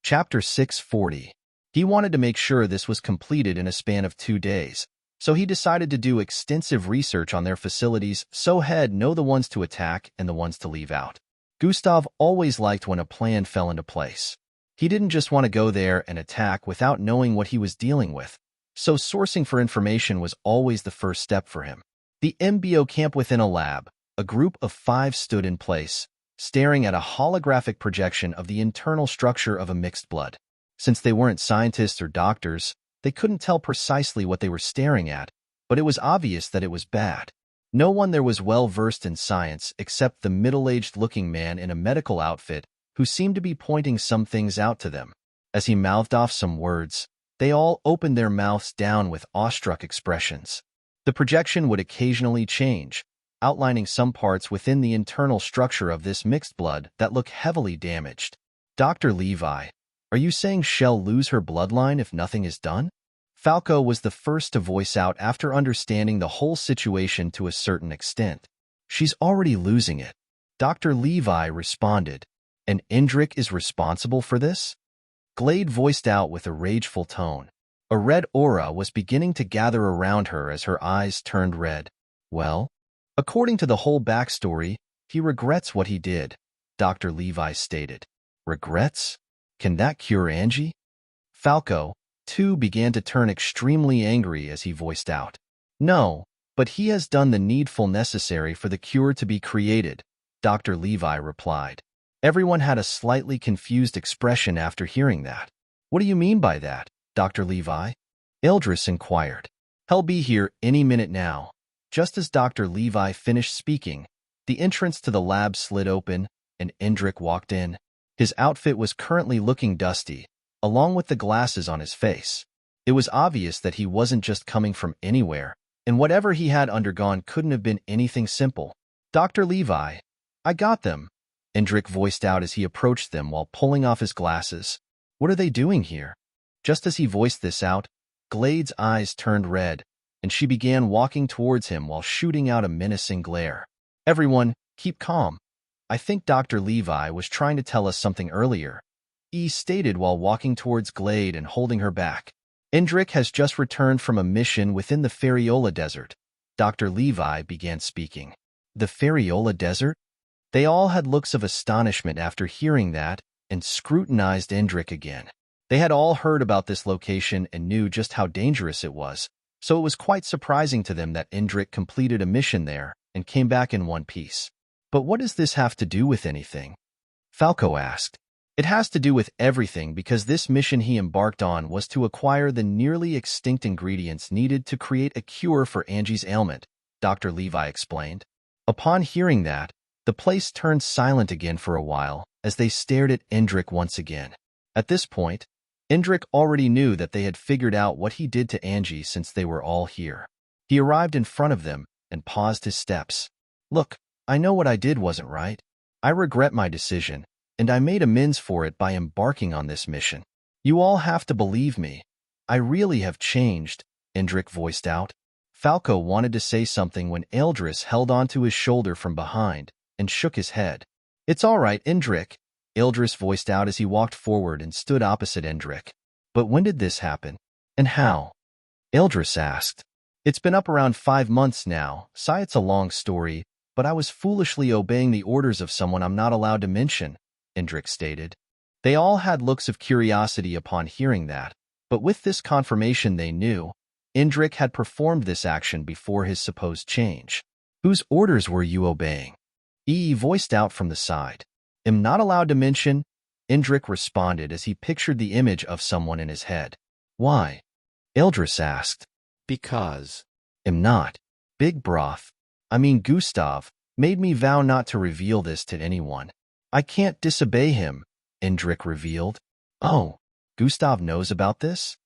Chapter 640. He wanted to make sure this was completed in a span of 2 days, so he decided to do extensive research on their facilities so he'd know the ones to attack and the ones to leave out. Gustav always liked when a plan fell into place. He didn't just want to go there and attack without knowing what he was dealing with, so sourcing for information was always the first step for him. The MBO camp within a lab, a group of 5 stood in place, staring at a holographic projection of the internal structure of a mixed blood. Since they weren't scientists or doctors, they couldn't tell precisely what they were staring at, but it was obvious that it was bad. No one there was well-versed in science except the middle-aged-looking man in a medical outfit who seemed to be pointing some things out to them. As he mouthed off some words, they all opened their mouths down with awestruck expressions. The projection would occasionally change, outlining some parts within the internal structure of this mixed blood that look heavily damaged. Dr. Levi, are you saying she'll lose her bloodline if nothing is done? Falco was the first to voice out after understanding the whole situation to a certain extent. She's already losing it. Dr. Levi responded. And Indrik is responsible for this? Glade voiced out with a rageful tone. A red aura was beginning to gather around her as her eyes turned red. Well, according to the whole backstory, he regrets what he did, Dr. Levi stated. Regrets? Can that cure Angie? Falco, too, began to turn extremely angry as he voiced out. No, but he has done the needful necessary for the cure to be created, Dr. Levi replied. Everyone had a slightly confused expression after hearing that. What do you mean by that, Dr. Levi? Ildris inquired. He'll be here any minute now. Just as Dr. Levi finished speaking, the entrance to the lab slid open, and Indrik walked in. His outfit was currently looking dusty, along with the glasses on his face. It was obvious that he wasn't just coming from anywhere, and whatever he had undergone couldn't have been anything simple. Dr. Levi, I got them, Indrik voiced out as he approached them while pulling off his glasses. What are they doing here? Just as he voiced this out, Glade's eyes turned red, and she began walking towards him while shooting out a menacing glare. Everyone, keep calm. I think Dr. Levi was trying to tell us something earlier, he stated while walking towards Glade and holding her back. Indrik has just returned from a mission within the Ferriola Desert. Dr. Levi began speaking. The Ferriola Desert? They all had looks of astonishment after hearing that and scrutinized Indrik again. They had all heard about this location and knew just how dangerous it was, so it was quite surprising to them that Indrik completed a mission there and came back in one piece. But what does this have to do with anything? Falco asked. It has to do with everything because this mission he embarked on was to acquire the nearly extinct ingredients needed to create a cure for Angie's ailment, Dr. Levi explained. Upon hearing that, the place turned silent again for a while as they stared at Indrik once again. At this point, Indrik already knew that they had figured out what he did to Angie since they were all here. He arrived in front of them and paused his steps. Look, I know what I did wasn't right. I regret my decision, and I made amends for it by embarking on this mission. You all have to believe me. I really have changed, Indrik voiced out. Falco wanted to say something when Eldris held onto his shoulder from behind and shook his head. It's all right, Indrik, Eldris voiced out as he walked forward and stood opposite Indrik. But when did this happen? And how? Eldris asked. It's been up around 5 months now. It's a long story, but I was foolishly obeying the orders of someone I'm not allowed to mention, Indrik stated. They all had looks of curiosity upon hearing that, but with this confirmation they knew Indrik had performed this action before his supposed change. Whose orders were you obeying? Ee voiced out from the side. Am not allowed to mention, Indrik responded as he pictured the image of someone in his head. Why? Eldris asked. Because. Am not. Big Broth, Gustav, made me vow not to reveal this to anyone. I can't disobey him, Indrik revealed. Oh, Gustav knows about this?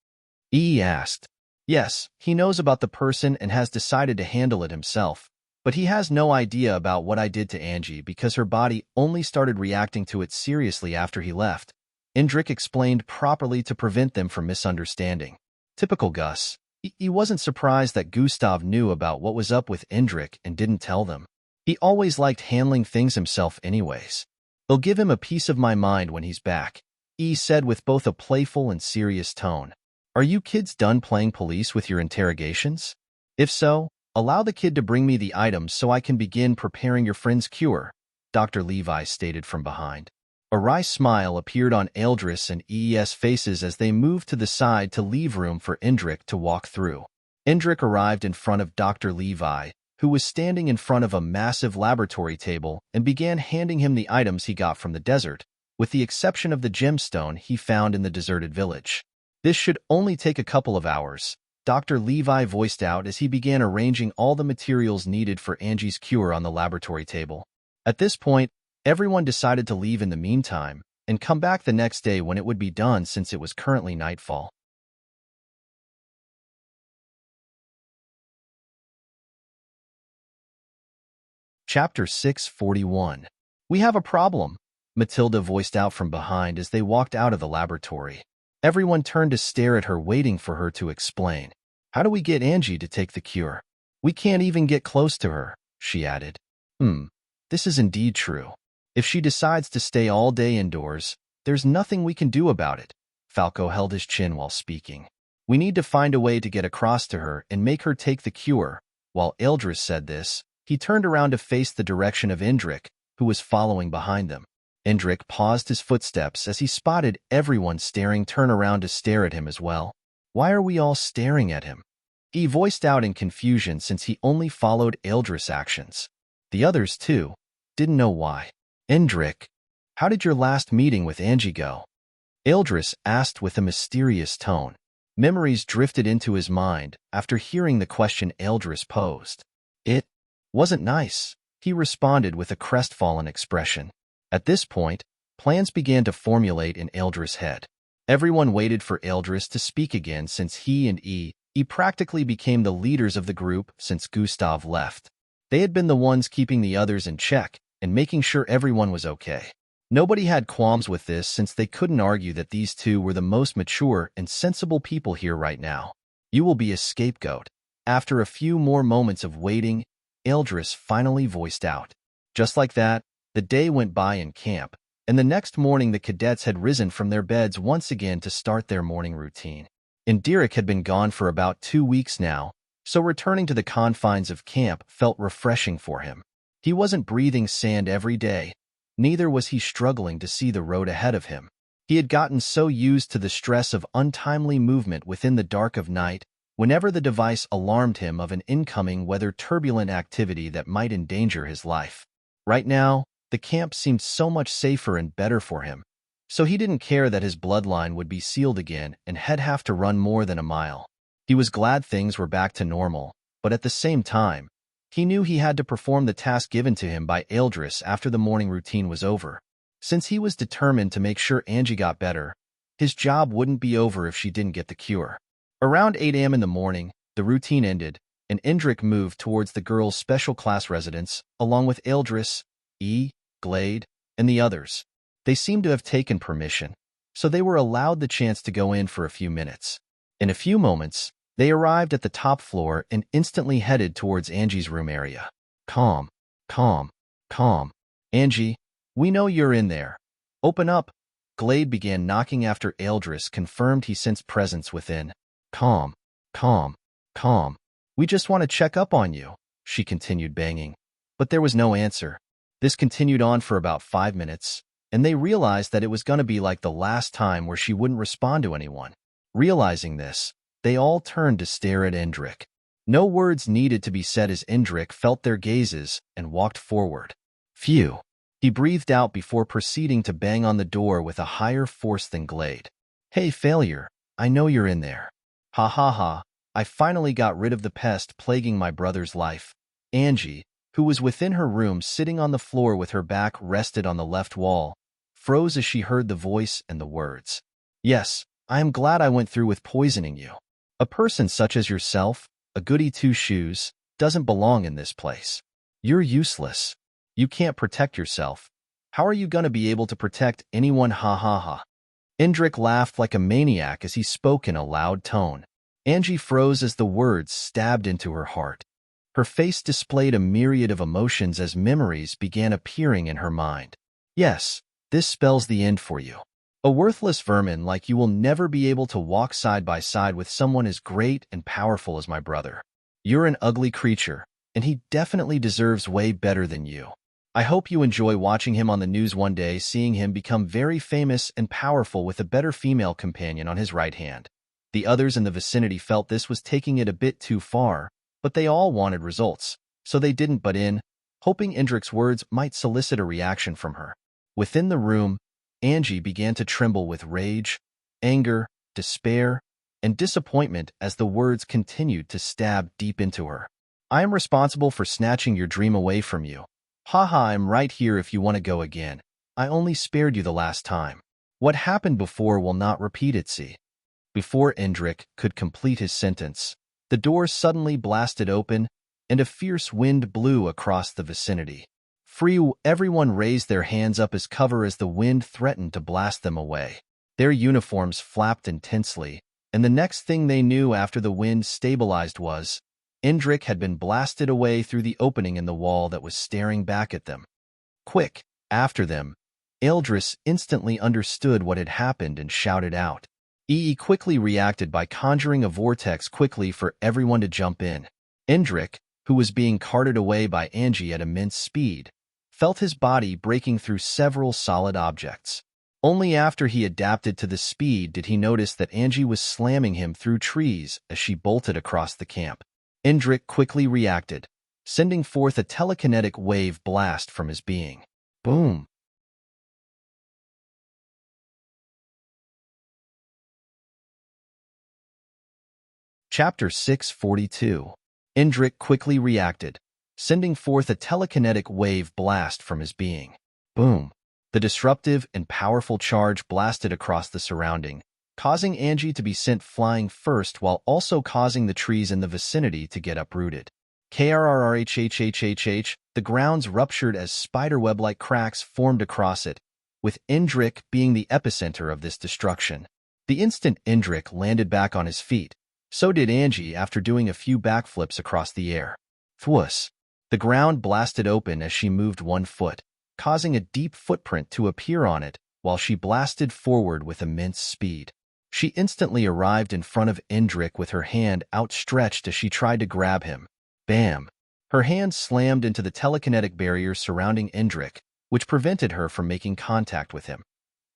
Ee asked. Yes, he knows about the person and has decided to handle it himself. But he has no idea about what I did to Angie because her body only started reacting to it seriously after he left. Indrik explained properly to prevent them from misunderstanding. Typical Gus. He wasn't surprised that Gustav knew about what was up with Indrik and didn't tell them. He always liked handling things himself anyways. It'll give him a piece of my mind when he's back, E said with both a playful and serious tone. Are you kids done playing police with your interrogations? If so, allow the kid to bring me the items so I can begin preparing your friend's cure, Dr. Levi stated from behind. A wry smile appeared on Eldris and EE's faces as they moved to the side to leave room for Indrik to walk through. Indrik arrived in front of Dr. Levi, who was standing in front of a massive laboratory table, and began handing him the items he got from the desert, with the exception of the gemstone he found in the deserted village. This should only take a couple of hours, Dr. Levi voiced out as he began arranging all the materials needed for Angie's cure on the laboratory table. At this point, everyone decided to leave in the meantime and come back the next day when it would be done since it was currently nightfall. Chapter 641. We have a problem, Matilda voiced out from behind as they walked out of the laboratory. Everyone turned to stare at her, waiting for her to explain. How do we get Angie to take the cure? We can't even get close to her, she added. This is indeed true. If she decides to stay all day indoors, there's nothing we can do about it. Falco held his chin while speaking. We need to find a way to get across to her and make her take the cure. While Eldris said this, he turned around to face the direction of Indrik, who was following behind them. Indrik paused his footsteps as he spotted everyone turn around to stare at him as well. Why are we all staring at him? He voiced out in confusion since he only followed Eldris' actions. The others, too, didn't know why. Indrik, how did your last meeting with Angie go? Eldris asked with a mysterious tone. Memories drifted into his mind after hearing the question Eldris posed. It wasn't nice, he responded with a crestfallen expression. At this point, plans began to formulate in Eldris' head. Everyone waited for Eldris to speak again since he and E practically became the leaders of the group since Gustav left. They had been the ones keeping the others in check and making sure everyone was okay. Nobody had qualms with this since they couldn't argue that these two were the most mature and sensible people here right now. You will be a scapegoat. After a few more moments of waiting, Eldris finally voiced out. Just like that, the day went by in camp, and the next morning the cadets had risen from their beds once again to start their morning routine. Indrik had been gone for about 2 weeks now, so returning to the confines of camp felt refreshing for him. He wasn't breathing sand every day, neither was he struggling to see the road ahead of him. He had gotten so used to the stress of untimely movement within the dark of night, whenever the device alarmed him of an incoming whether turbulent activity that might endanger his life. Right now, the camp seemed so much safer and better for him, so he didn't care that his bloodline would be sealed again and he'd have to run more than a mile. He was glad things were back to normal, but at the same time, he knew he had to perform the task given to him by Eldris after the morning routine was over. Since he was determined to make sure Angie got better, his job wouldn't be over if she didn't get the cure. Around 8 a.m. in the morning, the routine ended, and Indrik moved towards the girl's special class residence, along with Eldris, Glade, and the others. They seemed to have taken permission, so they were allowed the chance to go in for a few minutes. In a few moments, they arrived at the top floor and instantly headed towards Angie's room area. Calm, calm, calm. Angie, we know you're in there. Open up. Glade began knocking after Eldris confirmed he sensed presence within. Calm, calm, calm. We just want to check up on you, she continued banging. But there was no answer. This continued on for about 5 minutes, and they realized that it was going to be like the last time where she wouldn't respond to anyone. Realizing this, they all turned to stare at Indrik. No words needed to be said as Indrik felt their gazes and walked forward. Phew. He breathed out before proceeding to bang on the door with a higher force than Glade. Hey, failure, I know you're in there. Ha ha ha, I finally got rid of the pest plaguing my brother's life. Angie, who was within her room sitting on the floor with her back rested on the left wall, froze as she heard the voice and the words. Yes, I am glad I went through with poisoning you. A person such as yourself, a goody two-shoes, doesn't belong in this place. You're useless. You can't protect yourself. How are you going to be able to protect anyone? Ha ha ha. Indrik laughed like a maniac as he spoke in a loud tone. Angie froze as the words stabbed into her heart. Her face displayed a myriad of emotions as memories began appearing in her mind. Yes, this spells the end for you. A worthless vermin like you will never be able to walk side by side with someone as great and powerful as my brother. You're an ugly creature, and he definitely deserves way better than you. I hope you enjoy watching him on the news one day, seeing him become very famous and powerful with a better female companion on his right hand. The others in the vicinity felt this was taking it a bit too far, but they all wanted results, so they didn't butt in, hoping Indrik's words might solicit a reaction from her. Within the room, Angie began to tremble with rage, anger, despair, and disappointment as the words continued to stab deep into her. I am responsible for snatching your dream away from you. Haha, I'm right here if you want to go again. I only spared you the last time. What happened before will not repeat itself. Before Indrik could complete his sentence, the door suddenly blasted open, and a fierce wind blew across the vicinity. Everyone raised their hands up as cover as the wind threatened to blast them away. Their uniforms flapped intensely, and the next thing they knew after the wind stabilized was, Indrik had been blasted away through the opening in the wall that was staring back at them. Quick, after them, Eldris instantly understood what had happened and shouted out. Quickly reacted by conjuring a vortex quickly for everyone to jump in. Indrik, who was being carted away by Angie at immense speed, felt his body breaking through several solid objects. Only after he adapted to the speed did he notice that Angie was slamming him through trees as she bolted across the camp. Indrik quickly reacted, sending forth a telekinetic wave blast from his being. Boom! Chapter 642. Indrik quickly reacted, sending forth a telekinetic wave blast from his being. Boom! The disruptive and powerful charge blasted across the surrounding, causing Angie to be sent flying first while also causing the trees in the vicinity to get uprooted. Krrrhhhhhh, the grounds ruptured as spiderweb-like cracks formed across it, with Indrik being the epicenter of this destruction. The instant Indrik landed back on his feet, so did Angie after doing a few backflips across the air. Thwuss! The ground blasted open as she moved one foot, causing a deep footprint to appear on it while she blasted forward with immense speed. She instantly arrived in front of Indrik with her hand outstretched as she tried to grab him. Bam! Her hand slammed into the telekinetic barrier surrounding Indrik, which prevented her from making contact with him.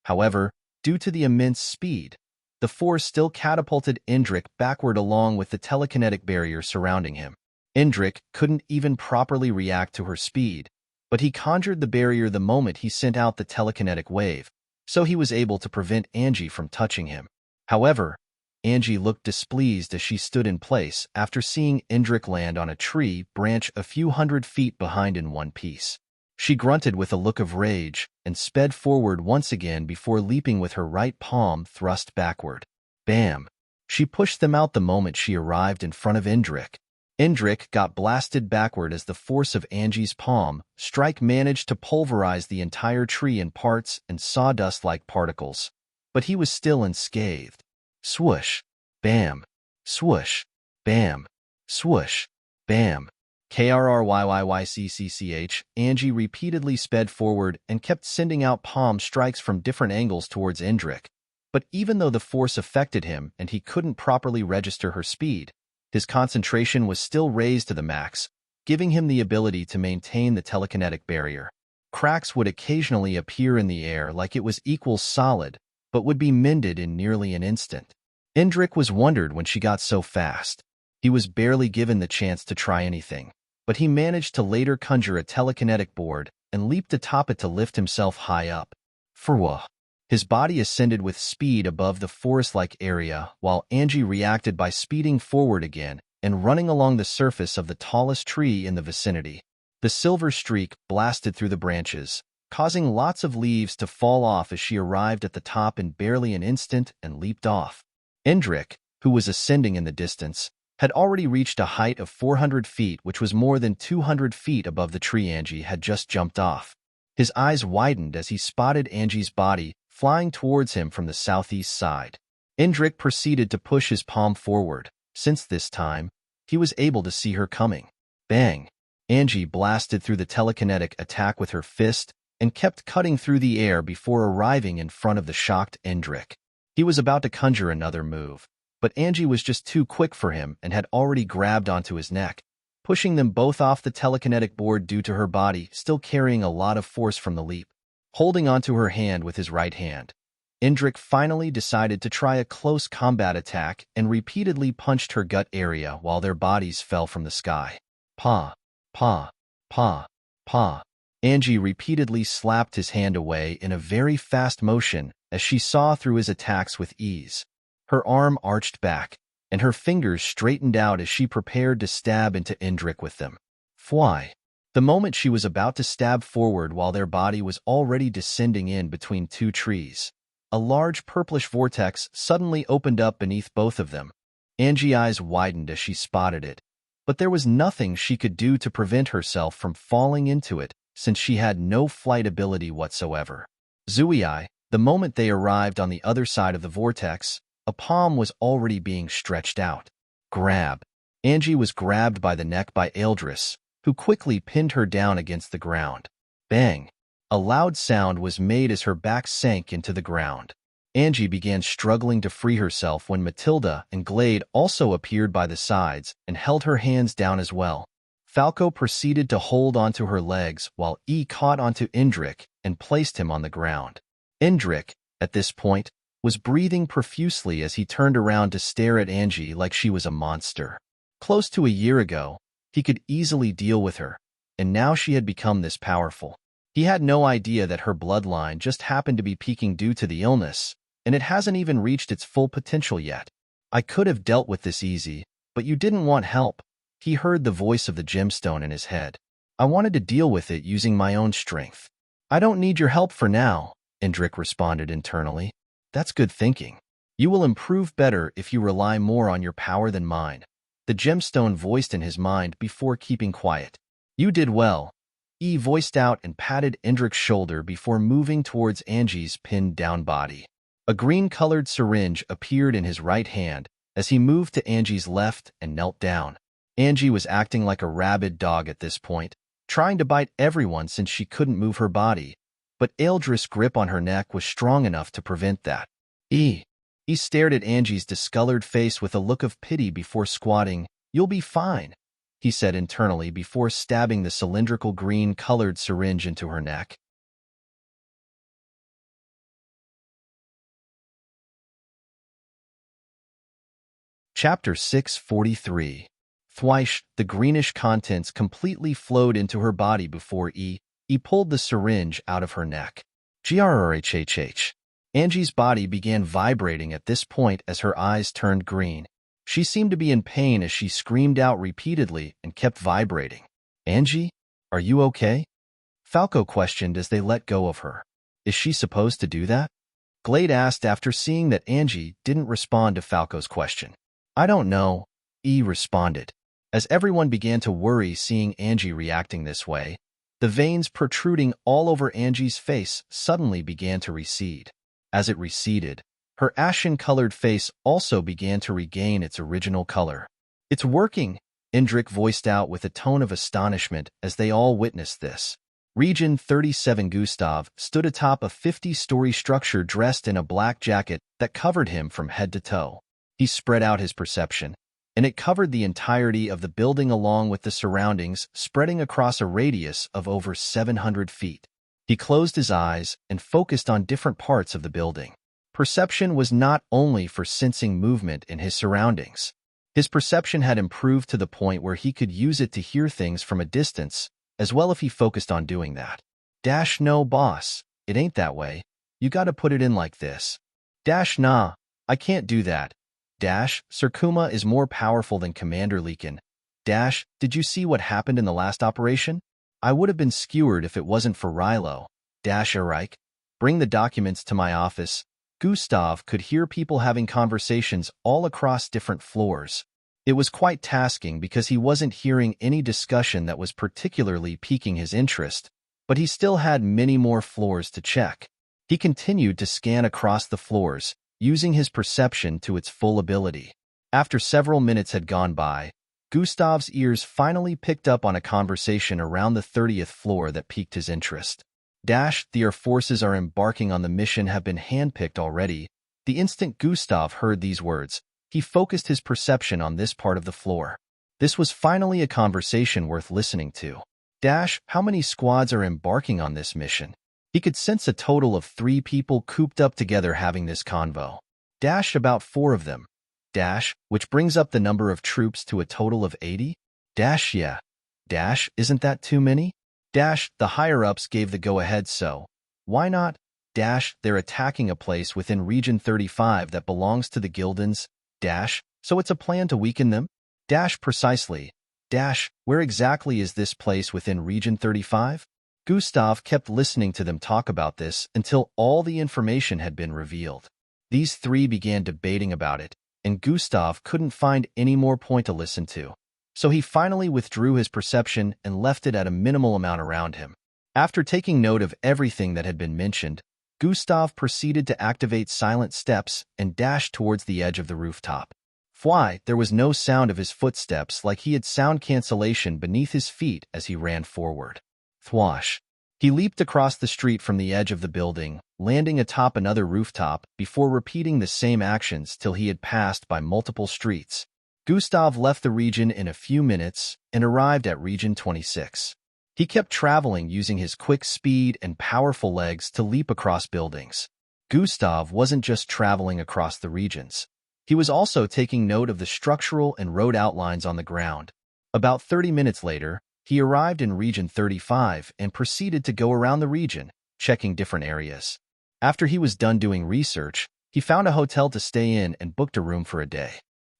However, due to the immense speed, the force still catapulted Indrik backward along with the telekinetic barrier surrounding him. Indrik couldn't even properly react to her speed, but he conjured the barrier the moment he sent out the telekinetic wave, so he was able to prevent Angie from touching him. However, Angie looked displeased as she stood in place after seeing Indrik land on a tree branch a few hundred feet behind in one piece. She grunted with a look of rage and sped forward once again before leaping with her right palm thrust backward. Bam! She pushed them out the moment she arrived in front of Indrik. Indrik got blasted backward as the force of Angie's palm strike managed to pulverize the entire tree in parts and sawdust-like particles, but he was still unscathed. Swoosh! Bam! Swoosh! Bam! Swoosh! Bam! KRRYYYCCCH, Angie repeatedly sped forward and kept sending out palm strikes from different angles towards Indrik. But even though the force affected him and he couldn't properly register her speed, his concentration was still raised to the max, giving him the ability to maintain the telekinetic barrier. Cracks would occasionally appear in the air like it was equal solid, but would be mended in nearly an instant. Indrik was wondered when she got so fast. He was barely given the chance to try anything, but he managed to later conjure a telekinetic board and leaped atop it to lift himself high up. Furwa. His body ascended with speed above the forest-like area, while Angie reacted by speeding forward again and running along the surface of the tallest tree in the vicinity. The silver streak blasted through the branches, causing lots of leaves to fall off as she arrived at the top in barely an instant and leaped off. Indrik, who was ascending in the distance, had already reached a height of 400 feet, which was more than 200 feet above the tree Angie had just jumped off. His eyes widened as he spotted Angie's body flying towards him from the southeast side. Indrik proceeded to push his palm forward, since this time, he was able to see her coming. Bang! Angie blasted through the telekinetic attack with her fist and kept cutting through the air before arriving in front of the shocked Indrik. He was about to conjure another move, but Angie was just too quick for him and had already grabbed onto his neck, pushing them both off the telekinetic board due to her body still carrying a lot of force from the leap. Holding onto her hand with his right hand, Indrik finally decided to try a close combat attack and repeatedly punched her gut area while their bodies fell from the sky. Pa, pa, pa, pa. Angie repeatedly slapped his hand away in a very fast motion as she saw through his attacks with ease. Her arm arched back, and her fingers straightened out as she prepared to stab into Indrik with them. Fwy. The moment she was about to stab forward while their body was already descending in between two trees, a large purplish vortex suddenly opened up beneath both of them. Angie's eyes widened as she spotted it, but there was nothing she could do to prevent herself from falling into it since she had no flight ability whatsoever. Zuiai, the moment they arrived on the other side of the vortex, a palm was already being stretched out. Grab. Angie was grabbed by the neck by Eldris, who quickly pinned her down against the ground. Bang! A loud sound was made as her back sank into the ground. Angie began struggling to free herself when Matilda and Glade also appeared by the sides and held her hands down as well. Falco proceeded to hold onto her legs while E caught onto Indrik and placed him on the ground. Indrik, at this point, was breathing profusely as he turned around to stare at Angie like she was a monster. Close to a year ago, he could easily deal with her, and now she had become this powerful. He had no idea that her bloodline just happened to be peaking due to the illness, and it hasn't even reached its full potential yet. I could have dealt with this easy, but you didn't want help. He heard the voice of the gemstone in his head. I wanted to deal with it using my own strength. I don't need your help for now, Indrik responded internally. That's good thinking. You will improve better if you rely more on your power than mine. The gemstone voiced in his mind before keeping quiet. You did well. E voiced out and patted Indrik's shoulder before moving towards Angie's pinned-down body. A green-colored syringe appeared in his right hand as he moved to Angie's left and knelt down. Angie was acting like a rabid dog at this point, trying to bite everyone since she couldn't move her body, but Eldris' grip on her neck was strong enough to prevent that. He stared at Angie's discolored face with a look of pity before squatting. You'll be fine. he said internally before stabbing the cylindrical green-colored syringe into her neck. Chapter 643. Thwice, the greenish contents completely flowed into her body before he pulled the syringe out of her neck. Grrhhh. Angie's body began vibrating at this point as her eyes turned green. She seemed to be in pain as she screamed out repeatedly and kept vibrating. Angie, are you okay? Falco questioned as they let go of her. Is she supposed to do that? Glade asked after seeing that Angie didn't respond to Falco's question. I don't know, responded. As everyone began to worry seeing Angie reacting this way, the veins protruding all over Angie's face suddenly began to recede. As it receded, her ashen-colored face also began to regain its original color. It's working, Indrik voiced out with a tone of astonishment as they all witnessed this. Region 37 Gustav stood atop a 50-story structure dressed in a black jacket that covered him from head to toe. He spread out his perception, and it covered the entirety of the building along with the surroundings, spreading across a radius of over 700 feet. He closed his eyes and focused on different parts of the building. Perception was not only for sensing movement in his surroundings. His perception had improved to the point where he could use it to hear things from a distance, as well if he focused on doing that. No, boss, it ain't that way. You gotta put it in like this. Nah, I can't do that. Surkuma is more powerful than Commander Leakin. Did you see what happened in the last operation? I would have been skewered if it wasn't for Rilo. Erike, bring the documents to my office. Gustav could hear people having conversations all across different floors. It was quite tasking because he wasn't hearing any discussion that was particularly piquing his interest, but he still had many more floors to check. He continued to scan across the floors, using his perception to its full ability. After several minutes had gone by, Gustav's ears finally picked up on a conversation around the 30th floor that piqued his interest. The Air forces are embarking on the mission have been handpicked already. The instant Gustav heard these words, he focused his perception on this part of the floor. This was finally a conversation worth listening to. How many squads are embarking on this mission? He could sense a total of 3 people cooped up together having this convo. About 4 of them. Which brings up the number of troops to a total of 80? Yeah. Isn't that too many? The higher-ups gave the go-ahead so. Why not? They're attacking a place within Region 35 that belongs to the Gildans. So it's a plan to weaken them? Precisely. Where exactly is this place within Region 35? Gustav kept listening to them talk about this until all the information had been revealed. These 3 began debating about it, and Gustav couldn't find any more point to listen to. So he finally withdrew his perception and left it at a minimal amount around him. After taking note of everything that had been mentioned, Gustav proceeded to activate silent steps and dashed towards the edge of the rooftop. There was no sound of his footsteps like he had sound cancellation beneath his feet as he ran forward. Thwash. He leaped across the street from the edge of the building, landing atop another rooftop before repeating the same actions till he had passed by multiple streets. Gustav left the region in a few minutes and arrived at Region 26. He kept traveling using his quick speed and powerful legs to leap across buildings. Gustav wasn't just traveling across the regions. He was also taking note of the structural and road outlines on the ground. About 30 minutes later, he arrived in Region 35 and proceeded to go around the region, checking different areas. After he was done doing research, he found a hotel to stay in and booked a room for a day.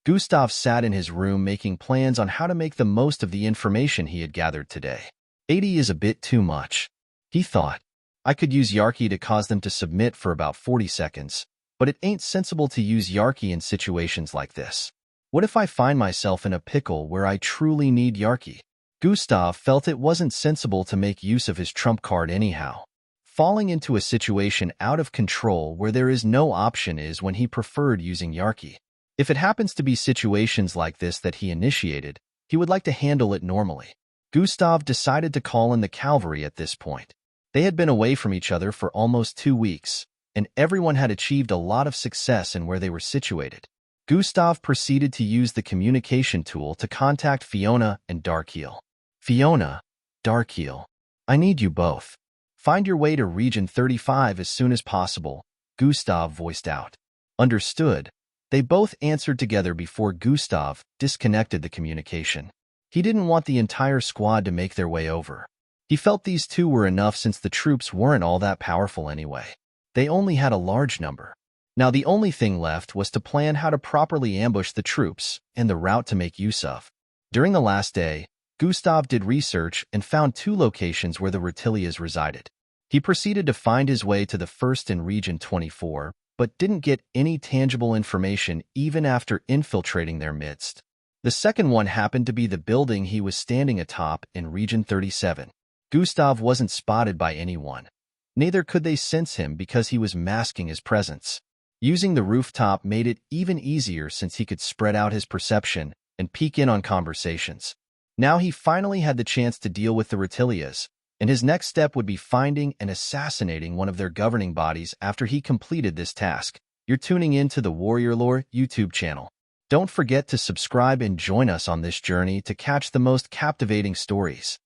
Gustav sat in his room making plans on how to make the most of the information he had gathered today. 80 is a bit too much, he thought. I could use Yarki to cause them to submit for about 40 seconds, but it ain't sensible to use Yarki in situations like this. What if I find myself in a pickle where I truly need Yarki? Gustav felt it wasn't sensible to make use of his trump card anyhow. Falling into a situation out of control where there is no option is when he preferred using Yarki. If it happens to be situations like this that he initiated, he would like to handle it normally. Gustav decided to call in the cavalry at this point. They had been away from each other for almost 2 weeks, and everyone had achieved a lot of success in where they were situated. Gustav proceeded to use the communication tool to contact Fiona and Darkeel. Fiona, Darkeel, I need you both. Find your way to Region 35 as soon as possible, Gustav voiced out. Understood. They both answered together before Gustav disconnected the communication. He didn't want the entire squad to make their way over. He felt these two were enough since the troops weren't all that powerful anyway. They only had a large number. Now the only thing left was to plan how to properly ambush the troops and the route to make use of. During the last day, Gustav did research and found 2 locations where the Reptilias resided. He proceeded to find his way to the first in Region 24, but didn't get any tangible information even after infiltrating their midst. The second one happened to be the building he was standing atop in Region 37. Gustav wasn't spotted by anyone. Neither could they sense him because he was masking his presence. Using the rooftop made it even easier since he could spread out his perception and peek in on conversations. Now he finally had the chance to deal with the Reptilias, and his next step would be finding and assassinating one of their governing bodies after he completed this task. You're tuning in to the Warrior Lore YouTube channel. Don't forget to subscribe and join us on this journey to catch the most captivating stories.